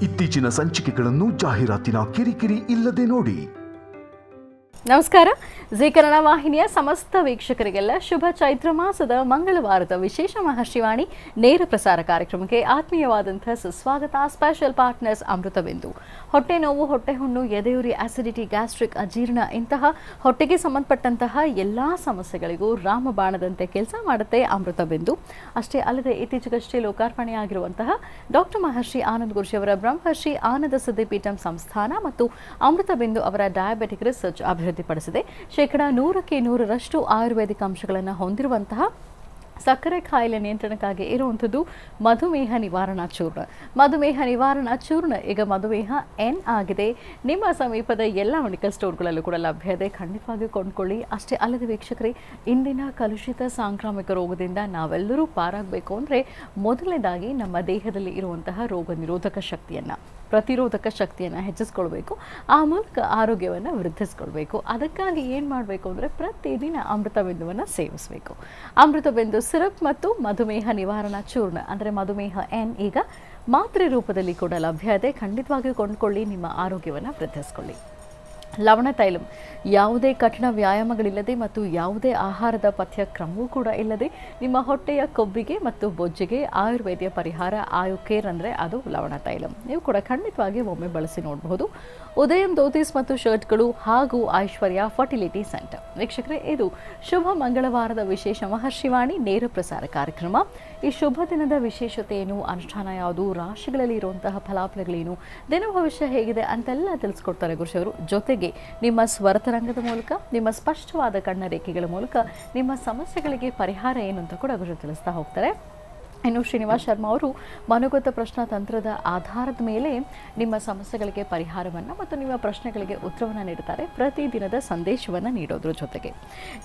ಇತ್ತೀಚಿನ ಸಂಚಿಕೆಗಳನ್ನು ಜಾಹೀರಾತಿನ ಕಿರಿಕಿರಿ ಇಲ್ಲದೆ ನೋಡಿ. ನಮಸ್ಕಾರ. ಜಿ ಕನ್ನಡ ವಾಹಿನಿಯ ಸಮಸ್ತ ವೀಕ್ಷಕರಿಗೆಲ್ಲ ಶುಭ ಚೈತ್ರ ಮಾಸದ ಮಂಗಳವಾರದ ವಿಶೇಷ ಮಹರ್ಷಿವಾಣಿ ನೇರ ಪ್ರಸಾರ ಕಾರ್ಯಕ್ರಮಕ್ಕೆ ಆತ್ಮೀಯವಾದಂತಹ ಸುಸ್ವಾಗತ. Special partners Amrutabindu. ಹೊಟ್ಟೆ ನೋವು, ಹೊಟ್ಟೆ ಹುಣ್ಣು, ಎದೆಯುರಿ, ಆಸಿಡಿಟಿ, ಗ್ಯಾಸ್ಟ್ರಿಕ್, ಅಜೀರ್ಣ ಇಂತಹ ಹೊಟ್ಟೆಗೆ ಸಂಬಂಧಪಟ್ಟಂತಹ ಎಲ್ಲಾ ಸಮಸ್ಯೆಗಳಿಗೂ ರಾಮಬಾಣದಂತೆ ಕೆಲಸ ಮಾಡುತ್ತೆ ಅಮೃತಬಿಂದು. ಅಷ್ಟೇ ಅಲ್ಲದೆ ಇತ್ತೀಚೆಗಷ್ಟೇ ಲೋಕಾರ್ಪಣೆಯಾಗಿರುವಂತಹ ಡಾಕ್ಟರ್ ಮಹರ್ಷಿ ಆನಂದ ಗುರುಜಿಯವರ ಬ್ರಹ್ಮರ್ಷಿ ಆನಂದ ಸಿದ್ಧಿಪೀಠಂ ಸಂಸ್ಥಾನ ಮತ್ತು ಅಮೃತಬಿಂದು ಅವರ ಡಯಾಬೆಟಿಕ್ ರಿಸರ್ಚ್ ಅಭಿವೃದ್ಧಿಪಡಿಸಿದೆ. 100% ಆಯುರ್ವೇದಿಕ್ ಅಂಶಗಳನ್ನು ಹೊಂದಿರುವಂತಹ ಸಕ್ಕರೆ ಕಾಯಿಲೆ ನಿಯಂತ್ರಣಕ್ಕಾಗಿ ಇರುವಂಥದ್ದು ಮಧುಮೇಹ ನಿವಾರಣಾ ಚೂರ್ಣ. ಮಧುಮೇಹ ನಿವಾರಣಾ ಚೂರ್ಣ ಈಗ ಮಧುಮೇಹ ಎನ್ ಆಗಿದೆ. ನಿಮ್ಮ ಸಮೀಪದ ಎಲ್ಲ ಮೆಡಿಕಲ್ ಸ್ಟೋರ್ಗಳಲ್ಲೂ ಕೂಡ ಲಭ್ಯ ಇದೆ. ಖಂಡಿತವಾಗಿಯೂ ಕೊಂಡ್ಕೊಳ್ಳಿ. ಅಷ್ಟೇ ಅಲ್ಲದೆ ವೀಕ್ಷಕರೇ, ಇಂದಿನ ಕಲುಷಿತ ಸಾಂಕ್ರಾಮಿಕ ರೋಗದಿಂದ ನಾವೆಲ್ಲರೂ ಪಾರಾಗಬೇಕು ಅಂದರೆ ಮೊದಲನೇದಾಗಿ ನಮ್ಮ ದೇಹದಲ್ಲಿ ಇರುವಂತಹ ರೋಗ ನಿರೋಧಕ ಶಕ್ತಿಯನ್ನು, ಪ್ರತಿರೋಧಕ ಶಕ್ತಿಯನ್ನು ಹೆಚ್ಚಿಸ್ಕೊಳ್ಬೇಕು. ಆ ಮೂಲಕ ಆರೋಗ್ಯವನ್ನು ವೃದ್ಧಿಸ್ಕೊಳ್ಬೇಕು. ಅದಕ್ಕಾಗಿ ಏನು ಮಾಡಬೇಕು ಅಂದರೆ ಪ್ರತಿದಿನ ಅಮೃತಬಿಂದುವನ್ನು ಸೇವಿಸಬೇಕು. ಅಮೃತಬಿಂದು ಸಿರಪ್ ಮತ್ತು ಮಧುಮೇಹ ನಿವಾರಣಾ ಚೂರ್ಣ ಅಂದರೆ ಮಧುಮೇಹ ಎನ್ ಈಗ ಮಾತ್ರೆ ರೂಪದಲ್ಲಿ ಕೂಡ ಲಭ್ಯ ಇದೆ. ಖಂಡಿತವಾಗಿಯೂ ಕೊಂಡ್ಕೊಳ್ಳಿ. ನಿಮ್ಮ ಆರೋಗ್ಯವನ್ನು ವೃದ್ಧಿಸ್ಕೊಳ್ಳಿ. ಲವಣ ತೈಲಂ ಯಾವುದೇ ಕಠಿಣ ವ್ಯಾಯಾಮಗಳಿಲ್ಲದೆ ಮತ್ತು ಯಾವುದೇ ಆಹಾರದ ಪಥ್ಯ ಕ್ರಮವೂ ಕೂಡ ಇಲ್ಲದೆ ನಿಮ್ಮ ಹೊಟ್ಟೆಯ ಕೊಬ್ಬಿಗೆ ಮತ್ತು ಬೊಜ್ಜಿಗೆ ಆಯುರ್ವೇದಿಯ ಪರಿಹಾರ ಆಯುಕೇರ್ ಅಂದರೆ ಅದು ಲವಣ ತೈಲಂ. ನೀವು ಕೂಡ ಖಂಡಿತವಾಗಿ ಒಮ್ಮೆ ಬಳಸಿ ನೋಡಬಹುದು. ಉದಯಂ ಧೋತೀಸ್ ಮತ್ತು ಶರ್ಟ್ಗಳು ಹಾಗೂ ಐಶ್ವರ್ಯ ಫರ್ಟಿಲಿಟಿ ಸೆಂಟರ್. ವೀಕ್ಷಕರೇ, ಇದು ಶುಭ ಮಂಗಳವಾರದ ವಿಶೇಷ ಮಹರ್ಷಿವಾಣಿ ನೇರ ಪ್ರಸಾರ ಕಾರ್ಯಕ್ರಮ. ಈ ಶುಭ ದಿನದ ವಿಶೇಷತೆ ಏನು, ಅನುಷ್ಠಾನ ಯಾವುದು, ರಾಶಿಗಳಲ್ಲಿ ಇರುವಂತಹ ಫಲಾಫಲಗಳೇನು, ದಿನ ಭವಿಷ್ಯ ಹೇಗಿದೆ ಅಂತೆಲ್ಲ ತಿಳಿಸ್ಕೊಡ್ತಾರೆ ಗುರುಜಿಯವರು. ಜೊತೆಗೆ ನಿಮ್ಮ ಸ್ವರತರಂಗದ ಮೂಲಕ, ನಿಮ್ಮ ಸ್ಪಷ್ಟವಾದ ಕಣ್ಣ ರೇಖೆಗಳ ಮೂಲಕ ನಿಮ್ಮ ಸಮಸ್ಯೆಗಳಿಗೆ ಪರಿಹಾರ ಏನು ಅಂತ ಕೂಡ ಗುರು ತಿಳಿಸ್ತಾ ಹೋಗ್ತಾರೆ. ಇನ್ನು ಶ್ರೀನಿವಾಸ್ ಶರ್ಮಾ ಅವರು ಮನೋಗತ ಪ್ರಶ್ನಾ ತಂತ್ರದ ಆಧಾರದ ಮೇಲೆ ನಿಮ್ಮ ಸಮಸ್ಯೆಗಳಿಗೆ ಪರಿಹಾರವನ್ನು ಮತ್ತು ನಿಮ್ಮ ಪ್ರಶ್ನೆಗಳಿಗೆ ಉತ್ತರವನ್ನು ನೀಡುತ್ತಾರೆ, ಪ್ರತಿದಿನದ ಸಂದೇಶವನ್ನು ನೀಡೋದ್ರ ಜೊತೆಗೆ.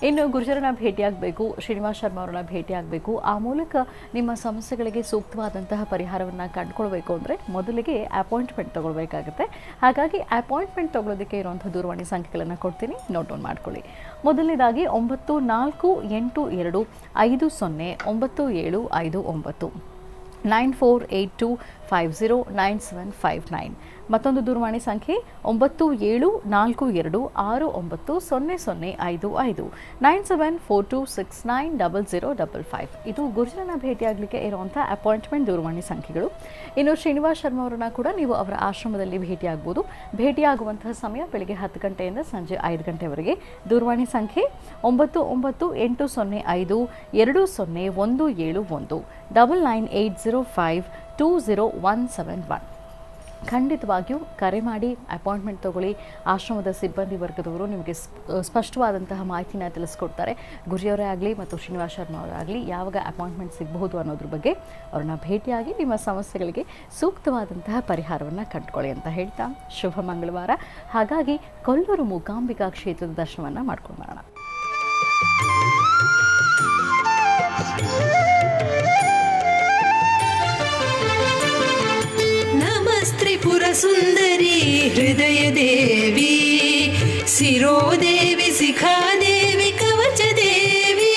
ಇನ್ನು ಗುರುಜರನ್ನ ಭೇಟಿಯಾಗಬೇಕು, ಶ್ರೀನಿವಾಸ್ ಶರ್ಮಾ ಅವರನ್ನ ಭೇಟಿಯಾಗಬೇಕು, ಆ ಮೂಲಕ ನಿಮ್ಮ ಸಮಸ್ಯೆಗಳಿಗೆ ಸೂಕ್ತವಾದಂತಹ ಪರಿಹಾರವನ್ನು ಕಂಡುಕೊಳ್ಬೇಕು ಅಂದರೆ ಮೊದಲಿಗೆ ಅಪಾಯಿಂಟ್ಮೆಂಟ್ ತೊಗೊಳ್ಬೇಕಾಗುತ್ತೆ. ಹಾಗಾಗಿ ಅಪಾಯಿಂಟ್ಮೆಂಟ್ ತೊಗೊಳ್ಳೋದಕ್ಕೆ ಇರುವಂಥ ದೂರವಾಣಿ ಸಂಖ್ಯೆಗಳನ್ನು ಕೊಡ್ತೀನಿ, ನೋಟ್ ಡೌನ್ ಮಾಡ್ಕೊಳ್ಳಿ. ಮೊದಲನೇದಾಗಿ 9482509759 9482509759. ಮತ್ತೊಂದು ದೂರವಾಣಿ ಸಂಖ್ಯೆ 9742690055 9742690055. ಇದು ಗುರುಜರನ್ನ ಭೇಟಿಯಾಗಲಿಕ್ಕೆ ಇರುವಂಥ ಅಪಾಯಿಂಟ್ಮೆಂಟ್ ದೂರವಾಣಿ ಸಂಖ್ಯೆಗಳು. ಇನ್ನು ಶ್ರೀನಿವಾಸ್ ಶರ್ಮಾ ಅವರನ್ನ ಕೂಡ ನೀವು ಅವರ ಆಶ್ರಮದಲ್ಲಿ ಭೇಟಿಯಾಗಬಹುದು. ಭೇಟಿಯಾಗುವಂತಹ ಸಮಯ ಬೆಳಗ್ಗೆ 10 ಗಂಟೆಯಿಂದ ಸಂಜೆ 5 ಗಂಟೆವರೆಗೆ. ದೂರವಾಣಿ ಸಂಖ್ಯೆ 9980520171 9980520171. ಖಂಡಿತವಾಗಿಯೂ ಕರೆ ಮಾಡಿ ಅಪಾಯಿಂಟ್ಮೆಂಟ್ ತೊಗೊಳ್ಳಿ. ಆಶ್ರಮದ ಸಿಬ್ಬಂದಿ ವರ್ಗದವರು ನಿಮಗೆ ಸ್ಪಷ್ಟವಾದಂತಹ ಮಾಹಿತಿನ ತಿಳಿಸ್ಕೊಡ್ತಾರೆ. ಗುರುಜಿಯವರೇ ಆಗಲಿ ಮತ್ತು ಶ್ರೀನಿವಾಸ್ ಶರ್ಮಾ ಅವರಾಗಲಿ ಯಾವಾಗ ಅಪಾಯಿಂಟ್ಮೆಂಟ್ ಸಿಗಬಹುದು ಅನ್ನೋದ್ರ ಬಗ್ಗೆ ಅವ್ರನ್ನ ಭೇಟಿಯಾಗಿ ನಿಮ್ಮ ಸಮಸ್ಯೆಗಳಿಗೆ ಸೂಕ್ತವಾದಂತಹ ಪರಿಹಾರವನ್ನು ಕಂಡುಕೊಳ್ಳಿ ಅಂತ ಹೇಳ್ತಾ ಶುಭ ಮಂಗಳವಾರ. ಹಾಗಾಗಿ ಕೊಲ್ಲೂರು ಮೂಕಾಂಬಿಕಾ ಕ್ಷೇತ್ರದ ದರ್ಶನವನ್ನು ಮಾಡ್ಕೊಂಡು ಬರೋಣ. ತ್ರಿಪುರ ಸುಂದರಿ ಹೃದಯ ದೇವಿ ಶಿರೋದೇವಿ ಶಿಖಾದೇವಿ ಕವಚ ದೇವಿ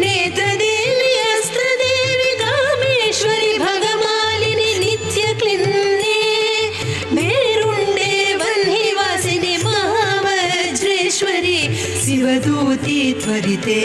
ನೇತ್ರದೇವಿ ಅಸ್ತ್ರದೇವಿ ಕಾಮೇಶ್ವರಿ ಭಗಮಾಲಿನಿ ನಿತ್ಯ ಕ್ಲಿನ್ನೆ ಮೇರುಂಡೆ ವನ್ಹಿವಾಸಿನಿ ಮಹಾವಜ್ರೇಶ್ವರಿ ಶಿವದೂತಿ ತ್ವರಿತೆ.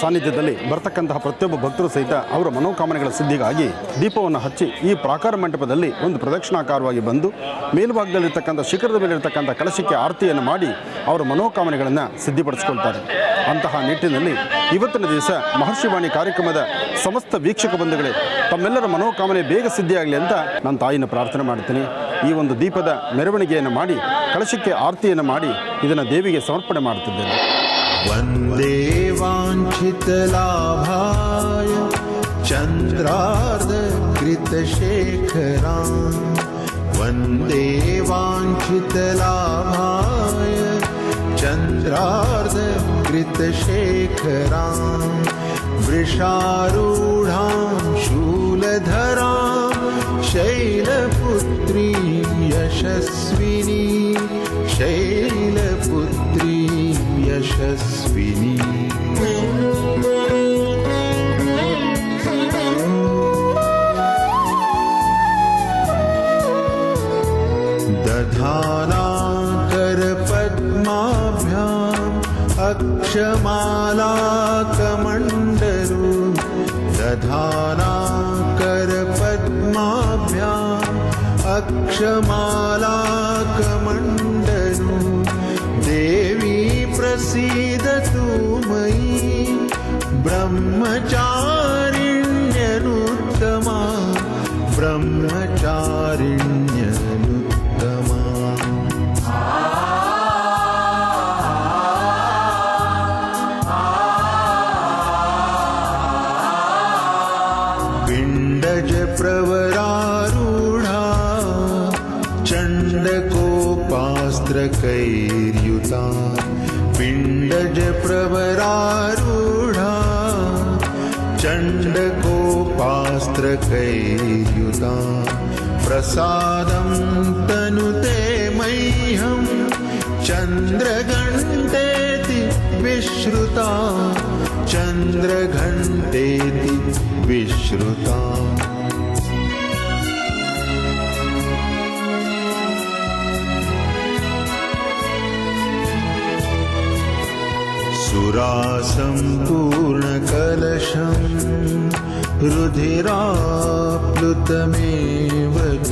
ಸಾನ್ನಿಧ್ಯದಲ್ಲಿ ಬರ್ತಕ್ಕಂತಹ ಪ್ರತಿಯೊಬ್ಬ ಭಕ್ತರು ಸಹಿತ ಅವರ ಮನೋಕಾಮನೆಗಳ ಸಿದ್ಧಿಗಾಗಿ ದೀಪವನ್ನು ಹಚ್ಚಿ ಈ ಪ್ರಾಕಾರ ಮಂಟಪದಲ್ಲಿ ಒಂದು ಪ್ರದಕ್ಷಿಣಾಕಾರವಾಗಿ ಬಂದು ಮೇಲ್ಭಾಗದಲ್ಲಿರ್ತಕ್ಕಂಥ ಶಿಖರದ ಮೇಲಿರ್ತಕ್ಕಂಥ ಕಲಶಕ್ಕೆ ಆರತಿಯನ್ನು ಮಾಡಿ ಅವರ ಮನೋಕಾಮನೆಗಳನ್ನು ಸಿದ್ಧಿಪಡಿಸ್ಕೊಳ್ತಾರೆ. ಅಂತಹ ನಿಟ್ಟಿನಲ್ಲಿ ಇವತ್ತಿನ ದಿವಸ ಮಹರ್ಷಿವಾಣಿ ಕಾರ್ಯಕ್ರಮದ ಸಮಸ್ತ ವೀಕ್ಷಕ ಬಂಧುಗಳೇ, ತಮ್ಮೆಲ್ಲರ ಮನೋಕಾಮನೆ ಬೇಗ ಸಿದ್ಧಿಯಾಗಲಿ ಅಂತ ನಾನು ತಾಯಿನ ಪ್ರಾರ್ಥನೆ ಮಾಡ್ತೀನಿ. ಈ ಒಂದು ದೀಪದ ಮೆರವಣಿಗೆಯನ್ನು ಮಾಡಿ ಕಲಶಕ್ಕೆ ಆರತಿಯನ್ನು ಮಾಡಿ ಇದನ್ನು ದೇವಿಗೆ ಸಮರ್ಪಣೆ ಮಾಡ್ತಿದ್ದೇನೆ. ವಂದೇ ವಾಂಛಿತಲಾಭಾಯ ಚಂದ್ರಾರ್ಧಕೃತಶೇಖರಾನ್ ವಂದೇ ವಾಂಛಿತಲಾಭಾಯ ಚಂದ್ರಾರ್ಧಕೃತಶೇಖರಾನ್ ವೃಷಾರೂಢಾಂ ಶೂಲಧರಾಂ ಶೈಲಪುತ್ರೀ ಯಶಸ್ವಿನಿ ಶೈಲಪುತ್ರೀ ಯಶಸ್ವಿನಿ. दधानाकरपद्माभ्याम् अक्षमालाकमण्डलु दधानाकरपद्माभ्याम् अक्षमालाकमण्डलु देवी प्रसीदतु मयि ब्रह्मचारिण्यनुत्तमा ब्रह्मचारिण्यनुत्तमा. पिण्डज प्रवरारूढा चण्डकोपास्त्रकैर्युता पिण्डज प्रवरारूढा चण्डकोपास्त्रकैर्युता प्रसादं तनुते मह्यं चन्द्रघण्टेति विश्रुता चन्द्रघण्टेति विश्रुता. सुरासम्पूर्णकलशं रुधिराप्लुतमेव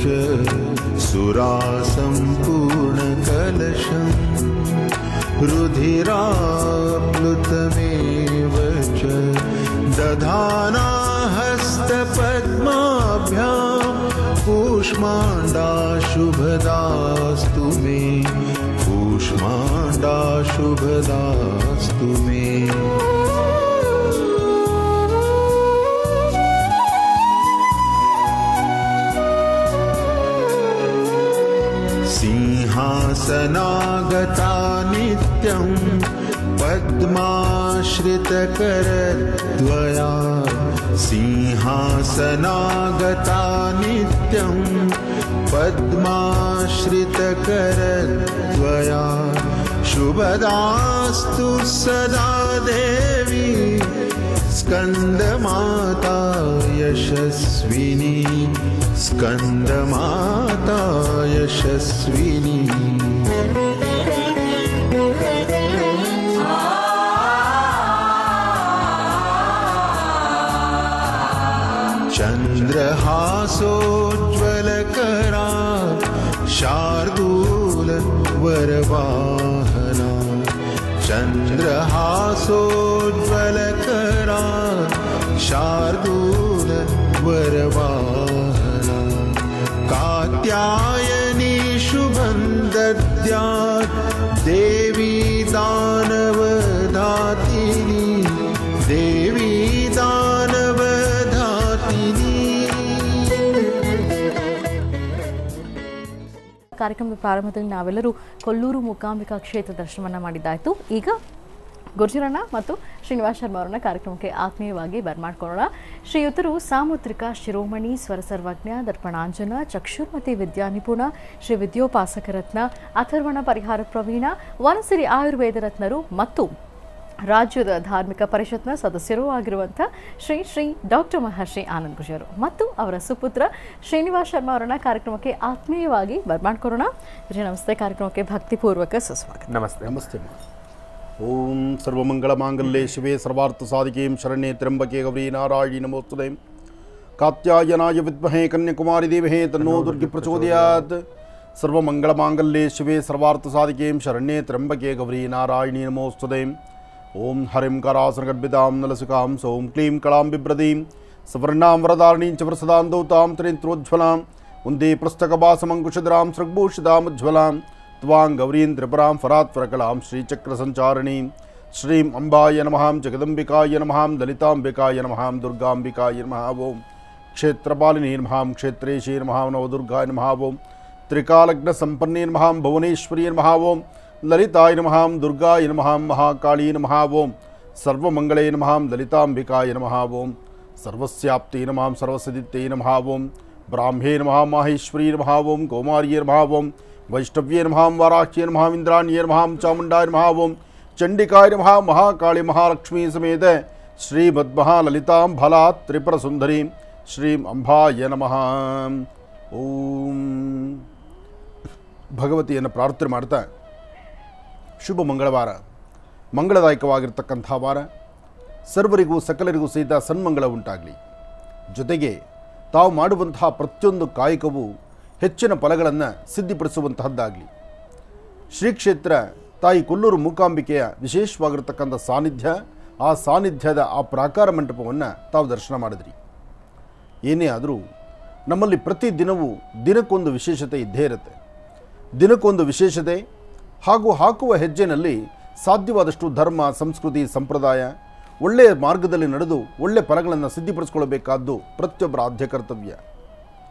च सुरासम्पूर्णकलशं रुधिराप्लुतमेव च दधाना हस्तपद्माभ्यां कूष्माण्डाशुभदास्तु मे कूष्माण्डाशुभदास्तु मे. सिंहासनागता नित्यं पद्माश्रितकरद्वया सिंहासनागता नित्यं पद्माश्रितकरद्वया शुभदास्तु सदा देवी स्कन्दमाता यशस्विनी स्कन्दमाता यशस्विनी. चन्द्रहासोज्ज्वलकरा शार्दूलवरवाहना चन्द्रहासोज्ज्वलकरा शार्दूलवरवाहना कात्यायनी शुभं दद्यात् देवी दानवधातिनी देवी दानवधातिनी. ಕಾರ್ಯಕ್ರಮದ ಪ್ರಾರಂಭದಲ್ಲಿ ನಾವೆಲ್ಲರೂ ಕೊಲ್ಲೂರು ಮೂಕಾಂಬಿಕಾ ಕ್ಷೇತ್ರ ದರ್ಶನವನ್ನು ಮಾಡಿದ್ದಾಯಿತು. ಈಗ ಗುರ್ಜರಣ್ಣ ಮತ್ತು ಶ್ರೀನಿವಾಸ್ ಶರ್ಮಾ ಅವರನ್ನ ಕಾರ್ಯಕ್ರಮಕ್ಕೆ ಆತ್ಮೀಯವಾಗಿ ಬರ್ಮಾಡ್ಕೊಳ್ಳೋಣ. ಶ್ರೀಯುತರು ಸಾಮುದ್ರಿಕ ಶಿರೋಮಣಿ ಸ್ವರಸರ್ವಜ್ಞ ದರ್ಪಣಾಂಜನ ಚಕ್ಷುರ್ಮತಿ ವಿದ್ಯಾ ನಿಪುಣ ಶ್ರೀ ವಿದ್ಯೋಪಾಸಕ ರತ್ನ ಅಥರ್ವಣ ಪರಿಹಾರ ಪ್ರವೀಣ ವನಸಿರಿ ಆಯುರ್ವೇದ ರತ್ನರು ಮತ್ತು ರಾಜ್ಯದ ಧಾರ್ಮಿಕ ಪರಿಷತ್ನ ಸದಸ್ಯರೂ ಆಗಿರುವಂಥ ಶ್ರೀ ಶ್ರೀ ಡಾಕ್ಟರ್ ಮಹರ್ಷಿ ಆನಂದ್ ಗುರ್ಜರು ಮತ್ತು ಅವರ ಸುಪುತ್ರ ಶ್ರೀನಿವಾಸ್ ಶರ್ಮಾ ಅವರನ್ನ ಕಾರ್ಯಕ್ರಮಕ್ಕೆ ಆತ್ಮೀಯವಾಗಿ ಬರ್ಮಾಡ್ಕೊಳ್ಳೋಣ. ನಮಸ್ತೆ, ಕಾರ್ಯಕ್ರಮಕ್ಕೆ ಭಕ್ತಿಪೂರ್ವಕ ಸುಸ್ವಾಗತ. ನಮಸ್ತೆ. ನಮಸ್ತೆ. ಓಂ ಸರ್ವಮಂಗಳಮಾಂಗಲ್ಯೆ ಶಿವೆ ಸರ್ವಾರ್ಥಸಾಧಿಕೆ ಶರಣ್ಯೆ ತ್ರ್ಯಂಬಕೆ ಗೌರಿ ನಾರಾಯಣಿ ನಮೋಸ್ತುತೆ. ಕಾತ್ಯಾಯನಾಯ ವಿದ್ಮಹೇ ಕನ್ಯಾಕುಮಾರಿ ದೇವಹೇ ತನ್ನೋ ದುರ್ಗಿ ಪ್ರಚೋದಯಾತ್. ಸರ್ವಮಂಗಳಮಾಂಗಲ್ಯೆ ಶಿವೆ ಸರ್ವಾರ್ಥಸಾಧಿಕೆ ಶರಣ್ಯೆ ತ್ರ್ಯಂಬಕೆ ಗೌರಿ ನಾರಾಯಣಿ ನಮೋಸ್ತುತೆ. ಓಂ ಹರಿಂ ಕರಾಸನಗರ್ಭಿತಾಂ ನಲಸಿಕಾಂ ಸೌಂ ಕ್ಲೀಂ ಕಳಾಂ ಬಿಭ್ರದೀಂ ಸವರ್ಣಾಂ ವರದಾರಣೀಂ ಚ ವರಸದಾಂದೌತಾಂ ತ್ರಿನೇತ್ರೋಜ್ವಲಾಂ ವಂದೇ ಪುಸ್ತಕಭಾಸಮಂಕುಶಧರಾಂ ಸೃಗ್ಭೂಷಿತಾಂ ತ್ವಾಂ ಗೌರೀಂ ತ್ರಿಪುರಾಂ ಫರಾತ್ಪರಕಲಾಂ ಶ್ರೀಚಕ್ರಸಂಚಾರಿಣೀಂ ಶ್ರೀಂ ಅಂಬಾಯ ನಮಃ ಜಗದಂಬಿಕಾಯ ನಮಃ ಲಲಿತಾಂಬಿಕಾಯ ನಮಃ ದುರ್ಗಾಂಬಿಕಾಯ ನಮಃ ಓಂ ಕ್ಷೇತ್ರಪಾಲಿನೇ ನಮಃ ಕ್ಷೇತ್ರೇಶೇ ನಮಃ ನವದುರ್ಗಾಯ ನಮಃ ಓಂ ತ್ರಿಕಾಲಗ್ನಸಂಪನ್ನೇ ನಮಃ ಭುವನೇಶ್ವರಿ ನಮಃ ಓಂ ಲಲಿತಾಯ ನಮಃ ದುರ್ಗಾಯ ನಮಃ ಮಹಾಕಾಳಿ ನಮಃ ಓಂ ಸರ್ವಮಂಗಳೇ ನಮಃ ಲಲಿತಾಂಬಿಕಾಯ ನಮಃ ಓಂ ಸರ್ವಸ್ಯಾಪ್ತೇ ನಮಃ ಸರ್ವಸಿದ್ಧಿತ್ತೇ ನಮಃ ಓಂ ಬ್ರಾಹ್ಮೇ ನಮಃ ಮಾಹೇಶ್ವರಿ ನಮಃ ಓಂ ಕೌಮಾರ್ಯೇ ನಮಃ ಓಂ ವೈಷ್ಣವ್ಯೇ ನಮಃ ವಾರಾಹ್ಯೇ ನಮಃ ಇಂದ್ರಾಣ್ಯೇ ನಮಃ ಚಾಮುಂಡಾಯ ನಮಃ ಓಂ ಚಂಡಿಕಾಯ ನಮಃ ಮಹಾಕಾಳಿ ಮಹಾಲಕ್ಷ್ಮೀ ಸಮೇತ ಶ್ರೀಮದ್ಮಹಾಲಲಿತಾಂ ಫಲಾತ್ ತ್ರಿಪುರ ಸುಂದರಿ ಶ್ರೀಂ ಅಂಬಾಯ ನಮಃ ಓಂ. ಭಗವತಿಯನ್ನು ಪ್ರಾರ್ಥನೆ ಮಾಡ್ತಾ ಶುಭ ಮಂಗಳವಾರ, ಮಂಗಳದಾಯಕವಾಗಿರ್ತಕ್ಕಂಥ ವಾರ, ಸರ್ವರಿಗೂ ಸಕಲರಿಗೂ ಸಹಿತ ಸನ್ಮಂಗಳ ಉಂಟಾಗಲಿ. ಜೊತೆಗೆ ತಾವು ಮಾಡುವಂತಹ ಪ್ರತಿಯೊಂದು ಕಾಯಕವು ಹೆಚ್ಚಿನ ಫಲಗಳನ್ನು ಸಿದ್ಧಿಪಡಿಸುವಂತಹದ್ದಾಗಲಿ. ಶ್ರೀ ಕ್ಷೇತ್ರ ತಾಯಿ ಕೊಲ್ಲೂರು ಮೂಕಾಂಬಿಕೆಯ ವಿಶೇಷವಾಗಿರ್ತಕ್ಕಂಥ ಸಾನ್ನಿಧ್ಯ, ಆ ಸಾನ್ನಿಧ್ಯದ ಆ ಪ್ರಾಕಾರ ಮಂಟಪವನ್ನು ತಾವು ದರ್ಶನ ಮಾಡಿದ್ರಿ. ಏನೇ ಆದರೂ ನಮ್ಮಲ್ಲಿ ಪ್ರತಿದಿನವೂ ದಿನಕ್ಕೊಂದು ವಿಶೇಷತೆ ಇದ್ದೇ ಇರುತ್ತೆ. ದಿನಕ್ಕೊಂದು ವಿಶೇಷತೆ ಹಾಗೂ ಹಾಕುವ ಹೆಜ್ಜೆನಲ್ಲಿ ಸಾಧ್ಯವಾದಷ್ಟು ಧರ್ಮ, ಸಂಸ್ಕೃತಿ, ಸಂಪ್ರದಾಯ ಒಳ್ಳೆಯ ಮಾರ್ಗದಲ್ಲಿ ನಡೆದು ಒಳ್ಳೆಯ ಫಲಗಳನ್ನು ಸಿದ್ಧಿಪಡಿಸ್ಕೊಳ್ಬೇಕಾದ್ದು ಪ್ರತಿಯೊಬ್ಬರ ಆದ್ಯ ಕರ್ತವ್ಯ.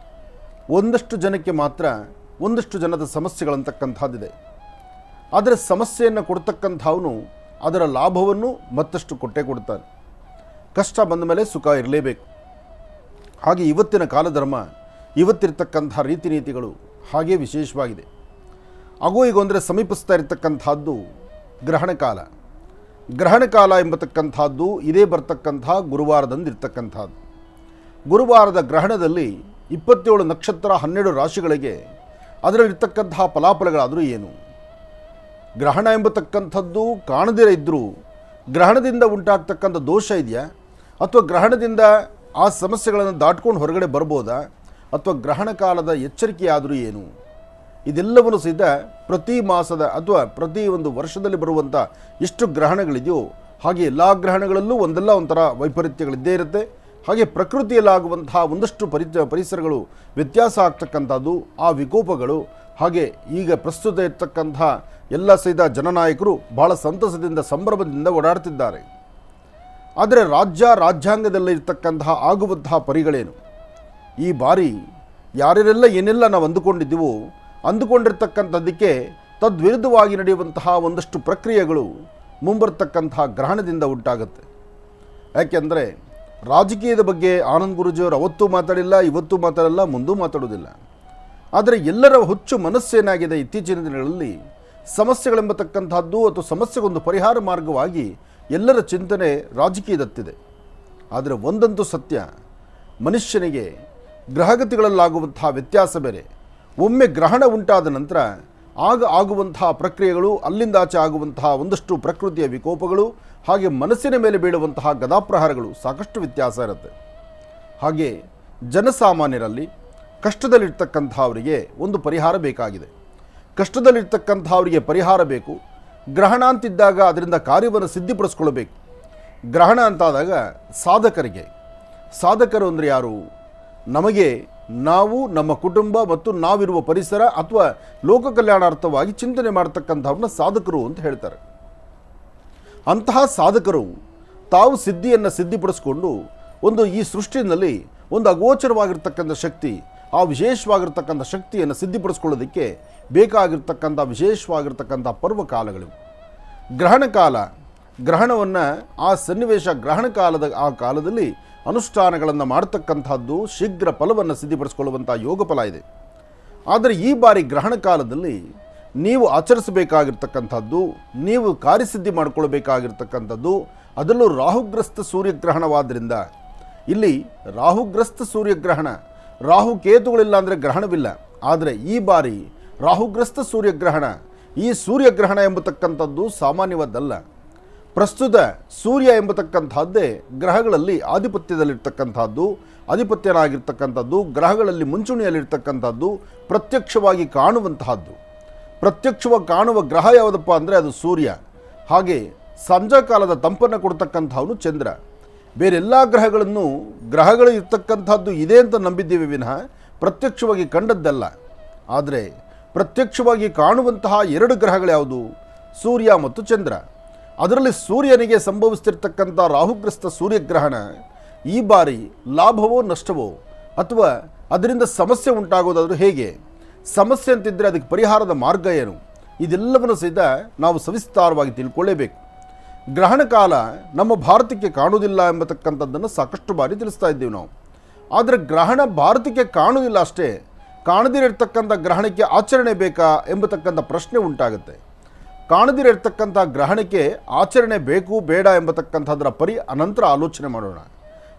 ಒಂದಷ್ಟು ಜನಕ್ಕೆ ಮಾತ್ರ ಒಂದಷ್ಟು ಜನದ ಸಮಸ್ಯೆಗಳಂತಕ್ಕಂಥದ್ದಿದೆ. ಆದರೆ ಸಮಸ್ಯೆಯನ್ನು ಕೊಡ್ತಕ್ಕಂಥವನು ಅದರ ಲಾಭವನ್ನು ಮತ್ತಷ್ಟು ಕೊಟ್ಟೇ ಕೊಡ್ತಾನೆ. ಕಷ್ಟ ಬಂದ ಮೇಲೆ ಸುಖ ಇರಲೇಬೇಕು. ಹಾಗೆ ಇವತ್ತಿನ ಕಾಲಧರ್ಮ, ಇವತ್ತಿರ್ತಕ್ಕಂಥ ರೀತಿ ನೀತಿಗಳು ಹಾಗೇ ವಿಶೇಷವಾಗಿದೆ. ಆಗೋ ಈಗ ಅಂದರೆ ಸಮೀಪಿಸ್ತಾ ಇರತಕ್ಕಂಥದ್ದು ಗ್ರಹಣ ಕಾಲ. ಗ್ರಹಣ ಕಾಲ ಎಂಬತಕ್ಕಂಥದ್ದು ಇದೇ ಬರ್ತಕ್ಕಂಥ ಗುರುವಾರದಂದಿರ್ತಕ್ಕಂಥದ್ದು. ಗುರುವಾರದ ಗ್ರಹಣದಲ್ಲಿ 27 ನಕ್ಷತ್ರ 12 ರಾಶಿಗಳಿಗೆ ಅದರಲ್ಲಿರ್ತಕ್ಕಂತಹ ಫಲಾಫಲಗಳಾದರೂ ಏನು? ಗ್ರಹಣ ಎಂಬತಕ್ಕಂಥದ್ದು ಕಾಣದಿರ ಇದ್ದರೂ ಗ್ರಹಣದಿಂದ ಉಂಟಾಗ್ತಕ್ಕಂಥ ದೋಷ ಇದೆಯಾ, ಅಥವಾ ಗ್ರಹಣದಿಂದ ಆ ಸಮಸ್ಯೆಗಳನ್ನು ದಾಟ್ಕೊಂಡು ಹೊರಗಡೆ ಬರ್ಬೋದಾ, ಅಥವಾ ಗ್ರಹಣ ಕಾಲದ ಎಚ್ಚರಿಕೆಯಾದರೂ ಏನು? ಇದೆಲ್ಲವನ್ನು ಸಹಿತ ಪ್ರತಿ ಮಾಸದ ಅಥವಾ ಪ್ರತಿ ಒಂದು ವರ್ಷದಲ್ಲಿ ಬರುವಂಥ ಎಷ್ಟು ಗ್ರಹಣಗಳಿದೆಯೋ ಹಾಗೆ ಎಲ್ಲ ಗ್ರಹಣಗಳಲ್ಲೂ ಒಂದಲ್ಲ ಒಂಥರ ವೈಪರೀತ್ಯಗಳಿದ್ದೇ ಇರುತ್ತೆ. ಹಾಗೆ ಪ್ರಕೃತಿಯಲ್ಲಾಗುವಂತಹ ಒಂದಷ್ಟು ಪರಿಸರಗಳು ವ್ಯತ್ಯಾಸ ಆಗ್ತಕ್ಕಂಥದ್ದು, ಆ ವಿಕೋಪಗಳು, ಹಾಗೆ ಈಗ ಪ್ರಸ್ತುತ ಇರ್ತಕ್ಕಂಥ ಎಲ್ಲ ಸಹಿತ ಜನನಾಯಕರು ಬಹಳ ಸಂತಸದಿಂದ ಸಂಭ್ರಮದಿಂದ ಓಡಾಡ್ತಿದ್ದಾರೆ. ಆದರೆ ರಾಜ್ಯಾಂಗದಲ್ಲಿ ಇರ್ತಕ್ಕಂತಹ ಆಗುವಂತಹ ಪರಿಗಳೇನು? ಈ ಬಾರಿ ಯಾರ್ಯಾರೆಲ್ಲ ಏನೆಲ್ಲ ನಾವು ಅಂದುಕೊಂಡಿರ್ತಕ್ಕಂಥದ್ದಕ್ಕೆ ತದ್ವಿರುದ್ಧವಾಗಿ ನಡೆಯುವಂತಹ ಒಂದಷ್ಟು ಪ್ರಕ್ರಿಯೆಗಳು ಮುಂಬರ್ತಕ್ಕಂತಹ ಗ್ರಹಣದಿಂದ ಉಂಟಾಗುತ್ತೆ. ಯಾಕೆಂದರೆ ರಾಜಕೀಯದ ಬಗ್ಗೆ ಆನಂದ್ ಗುರೂಜಿಯವರು ಅವತ್ತೂ ಮಾತಾಡಿಲ್ಲ, ಇವತ್ತೂ ಮಾತಾಡಲ್ಲ, ಮುಂದೂ ಮಾತಾಡೋದಿಲ್ಲ. ಆದರೆ ಎಲ್ಲರ ಹುಚ್ಚು ಮನಸ್ಸೇನಾಗಿದೆ, ಇತ್ತೀಚಿನ ದಿನಗಳಲ್ಲಿ ಸಮಸ್ಯೆಗಳೆಂಬತಕ್ಕಂಥದ್ದು ಅಥವಾ ಸಮಸ್ಯೆಗೊಂದು ಪರಿಹಾರ ಮಾರ್ಗವಾಗಿ ಎಲ್ಲರ ಚಿಂತನೆ ರಾಜಕೀಯದತ್ತಿದೆ. ಆದರೆ ಒಂದಂತೂ ಸತ್ಯ, ಮನುಷ್ಯನಿಗೆ ಗ್ರಹಗತಿಗಳಲ್ಲಾಗುವಂತಹ ವ್ಯತ್ಯಾಸ ಬೇರೆ. ಒಮ್ಮೆ ಗ್ರಹಣ ಉಂಟಾದ ನಂತರ ಆಗುವಂತಹ ಪ್ರಕ್ರಿಯೆಗಳು, ಅಲ್ಲಿಂದಾಚೆ ಆಗುವಂತಹ ಒಂದಷ್ಟು ಪ್ರಕೃತಿಯ ವಿಕೋಪಗಳು, ಹಾಗೆ ಮನಸ್ಸಿನ ಮೇಲೆ ಬೀಳುವಂತಹ ಗದಾಪ್ರಹಾರಗಳು ಸಾಕಷ್ಟು ವ್ಯತ್ಯಾಸ ಇರುತ್ತೆ. ಹಾಗೆ ಜನಸಾಮಾನ್ಯರಲ್ಲಿ ಕಷ್ಟದಲ್ಲಿರ್ತಕ್ಕಂಥವರಿಗೆ ಒಂದು ಪರಿಹಾರ ಬೇಕಾಗಿದೆ. ಕಷ್ಟದಲ್ಲಿರ್ತಕ್ಕಂಥವರಿಗೆ ಪರಿಹಾರ ಬೇಕು. ಗ್ರಹಣ ಅಂತಿದ್ದಾಗ ಅದರಿಂದ ಕಾರ್ಯವನ್ನು ಸಿದ್ಧಿಪಡಿಸ್ಕೊಳ್ಬೇಕು. ಗ್ರಹಣ ಅಂತಾದಾಗ ಸಾಧಕರು ಅಂದರೆ ಯಾರು? ನಮಗೆ ನಾವು, ನಮ್ಮ ಕುಟುಂಬ ಮತ್ತು ನಾವಿರುವ ಪರಿಸರ ಅಥವಾ ಲೋಕ ಕಲ್ಯಾಣಾರ್ಥವಾಗಿ ಚಿಂತನೆ ಮಾಡ್ತಕ್ಕಂಥವ್ರನ್ನ ಸಾಧಕರು ಅಂತ ಹೇಳ್ತಾರೆ. ಅಂತಹ ಸಾಧಕರು ತಾವು ಸಿದ್ಧಿಯನ್ನು ಸಿದ್ಧಿಪಡಿಸ್ಕೊಂಡು ಈ ಸೃಷ್ಟಿಯಲ್ಲಿ ಒಂದು ಅಗೋಚರವಾಗಿರ್ತಕ್ಕಂಥ ಶಕ್ತಿ, ಆ ವಿಶೇಷವಾಗಿರ್ತಕ್ಕಂಥ ಶಕ್ತಿಯನ್ನು ಸಿದ್ಧಿಪಡಿಸ್ಕೊಳ್ಳೋದಕ್ಕೆ ಬೇಕಾಗಿರ್ತಕ್ಕಂಥ ವಿಶೇಷವಾಗಿರ್ತಕ್ಕಂಥ ಪರ್ವಕಾಲಗಳು. ಗ್ರಹಣ ಕಾಲ, ಗ್ರಹಣವನ್ನು ಆ ಸನ್ನಿವೇಶ, ಗ್ರಹಣ ಆ ಕಾಲದಲ್ಲಿ ಅನುಷ್ಠಾನಗಳನ್ನು ಮಾಡ್ತಕ್ಕಂಥದ್ದು ಶೀಘ್ರ ಫಲವನ್ನು ಸಿದ್ಧಿಪಡಿಸ್ಕೊಳ್ಳುವಂಥ ಯೋಗ ಫಲ ಇದೆ. ಆದರೆ ಈ ಬಾರಿ ಗ್ರಹಣ ಕಾಲದಲ್ಲಿ ನೀವು ಆಚರಿಸಬೇಕಾಗಿರ್ತಕ್ಕಂಥದ್ದು, ನೀವು ಕಾರ್ಯಸಿದ್ಧಿ ಮಾಡಿಕೊಳ್ಬೇಕಾಗಿರ್ತಕ್ಕಂಥದ್ದು, ಅದರಲ್ಲೂ ರಾಹುಗ್ರಸ್ತ ಸೂರ್ಯಗ್ರಹಣವಾದ್ದರಿಂದ ಇಲ್ಲಿ ರಾಹುಗ್ರಸ್ತ ಸೂರ್ಯಗ್ರಹಣ, ರಾಹು ಕೇತುಗಳಿಲ್ಲ ಅಂದರೆ ಗ್ರಹಣವಿಲ್ಲ. ಆದರೆ ಈ ಬಾರಿ ರಾಹುಗ್ರಸ್ತ ಸೂರ್ಯಗ್ರಹಣ, ಈ ಸೂರ್ಯಗ್ರಹಣ ಎಂಬತಕ್ಕಂಥದ್ದು ಸಾಮಾನ್ಯವಾದ್ದಲ್ಲ. ಪ್ರಸ್ತುತ ಸೂರ್ಯ ಎಂಬತಕ್ಕಂಥದ್ದೇ ಗ್ರಹಗಳಲ್ಲಿ ಆಧಿಪತ್ಯದಲ್ಲಿರ್ತಕ್ಕಂಥದ್ದು, ಅಧಿಪತ್ಯನಾಗಿರ್ತಕ್ಕಂಥದ್ದು, ಗ್ರಹಗಳಲ್ಲಿ ಮುಂಚೂಣಿಯಲ್ಲಿರ್ತಕ್ಕಂಥದ್ದು, ಪ್ರತ್ಯಕ್ಷವಾಗಿ ಕಾಣುವಂತಹದ್ದು. ಪ್ರತ್ಯಕ್ಷವಾಗಿ ಕಾಣುವ ಗ್ರಹ ಯಾವುದಪ್ಪ ಅಂದರೆ ಅದು ಸೂರ್ಯ. ಹಾಗೆ ಸಂಜೆ ಕಾಲದ ತಂಪನ್ನು ಕೊಡ್ತಕ್ಕಂಥವನು ಚಂದ್ರ. ಬೇರೆಲ್ಲ ಗ್ರಹಗಳು ಇರ್ತಕ್ಕಂಥದ್ದು ಇದೆ ಅಂತ ನಂಬಿದ್ದೀವಿ ವಿನಃ ಪ್ರತ್ಯಕ್ಷವಾಗಿ ಕಂಡದ್ದಲ್ಲ. ಆದರೆ ಪ್ರತ್ಯಕ್ಷವಾಗಿ ಕಾಣುವಂತಹ 2 ಗ್ರಹಗಳು ಯಾವುದು? ಸೂರ್ಯ ಮತ್ತು ಚಂದ್ರ. ಅದರಲ್ಲಿ ಸೂರ್ಯನಿಗೆ ಸಂಭವಿಸ್ತಿರ್ತಕ್ಕಂಥ ರಾಹುಗ್ರಸ್ತ ಸೂರ್ಯಗ್ರಹಣ ಈ ಬಾರಿ ಲಾಭವೋ ನಷ್ಟವೋ ಅಥವಾ ಅದರಿಂದ ಸಮಸ್ಯೆ ಉಂಟಾಗೋದಾದರೂ ಹೇಗೆ? ಸಮಸ್ಯೆ ಅಂತಿದ್ದರೆ ಅದಕ್ಕೆ ಪರಿಹಾರದ ಮಾರ್ಗ ಏನು? ಇದೆಲ್ಲವನ್ನು ಸಹಿತ ನಾವು ಸವಿಸ್ತಾರವಾಗಿ ತಿಳ್ಕೊಳ್ಳೇಬೇಕು. ಗ್ರಹಣ ಕಾಲ ನಮ್ಮ ಭಾರತಕ್ಕೆ ಕಾಣುವುದಿಲ್ಲ ಎಂಬತಕ್ಕಂಥದ್ದನ್ನು ಸಾಕಷ್ಟು ಬಾರಿ ತಿಳಿಸ್ತಾ ಇದ್ದೀವಿ ನಾವು. ಆದರೆ ಗ್ರಹಣ ಭಾರತಕ್ಕೆ ಕಾಣುವುದಿಲ್ಲ ಅಷ್ಟೇ, ಕಾಣದಿರತಕ್ಕಂಥ ಗ್ರಹಣಕ್ಕೆ ಆಚರಣೆ ಬೇಕಾ ಎಂಬತಕ್ಕಂಥ ಪ್ರಶ್ನೆ ಉಂಟಾಗುತ್ತೆ. ಕಾಣದಿರತಕ್ಕಂಥ ಗ್ರಹಣಕ್ಕೆ ಆಚರಣೆ ಬೇಕು ಬೇಡ ಎಂಬತಕ್ಕಂಥದ್ರ ಅನಂತರ ಆಲೋಚನೆ ಮಾಡೋಣ.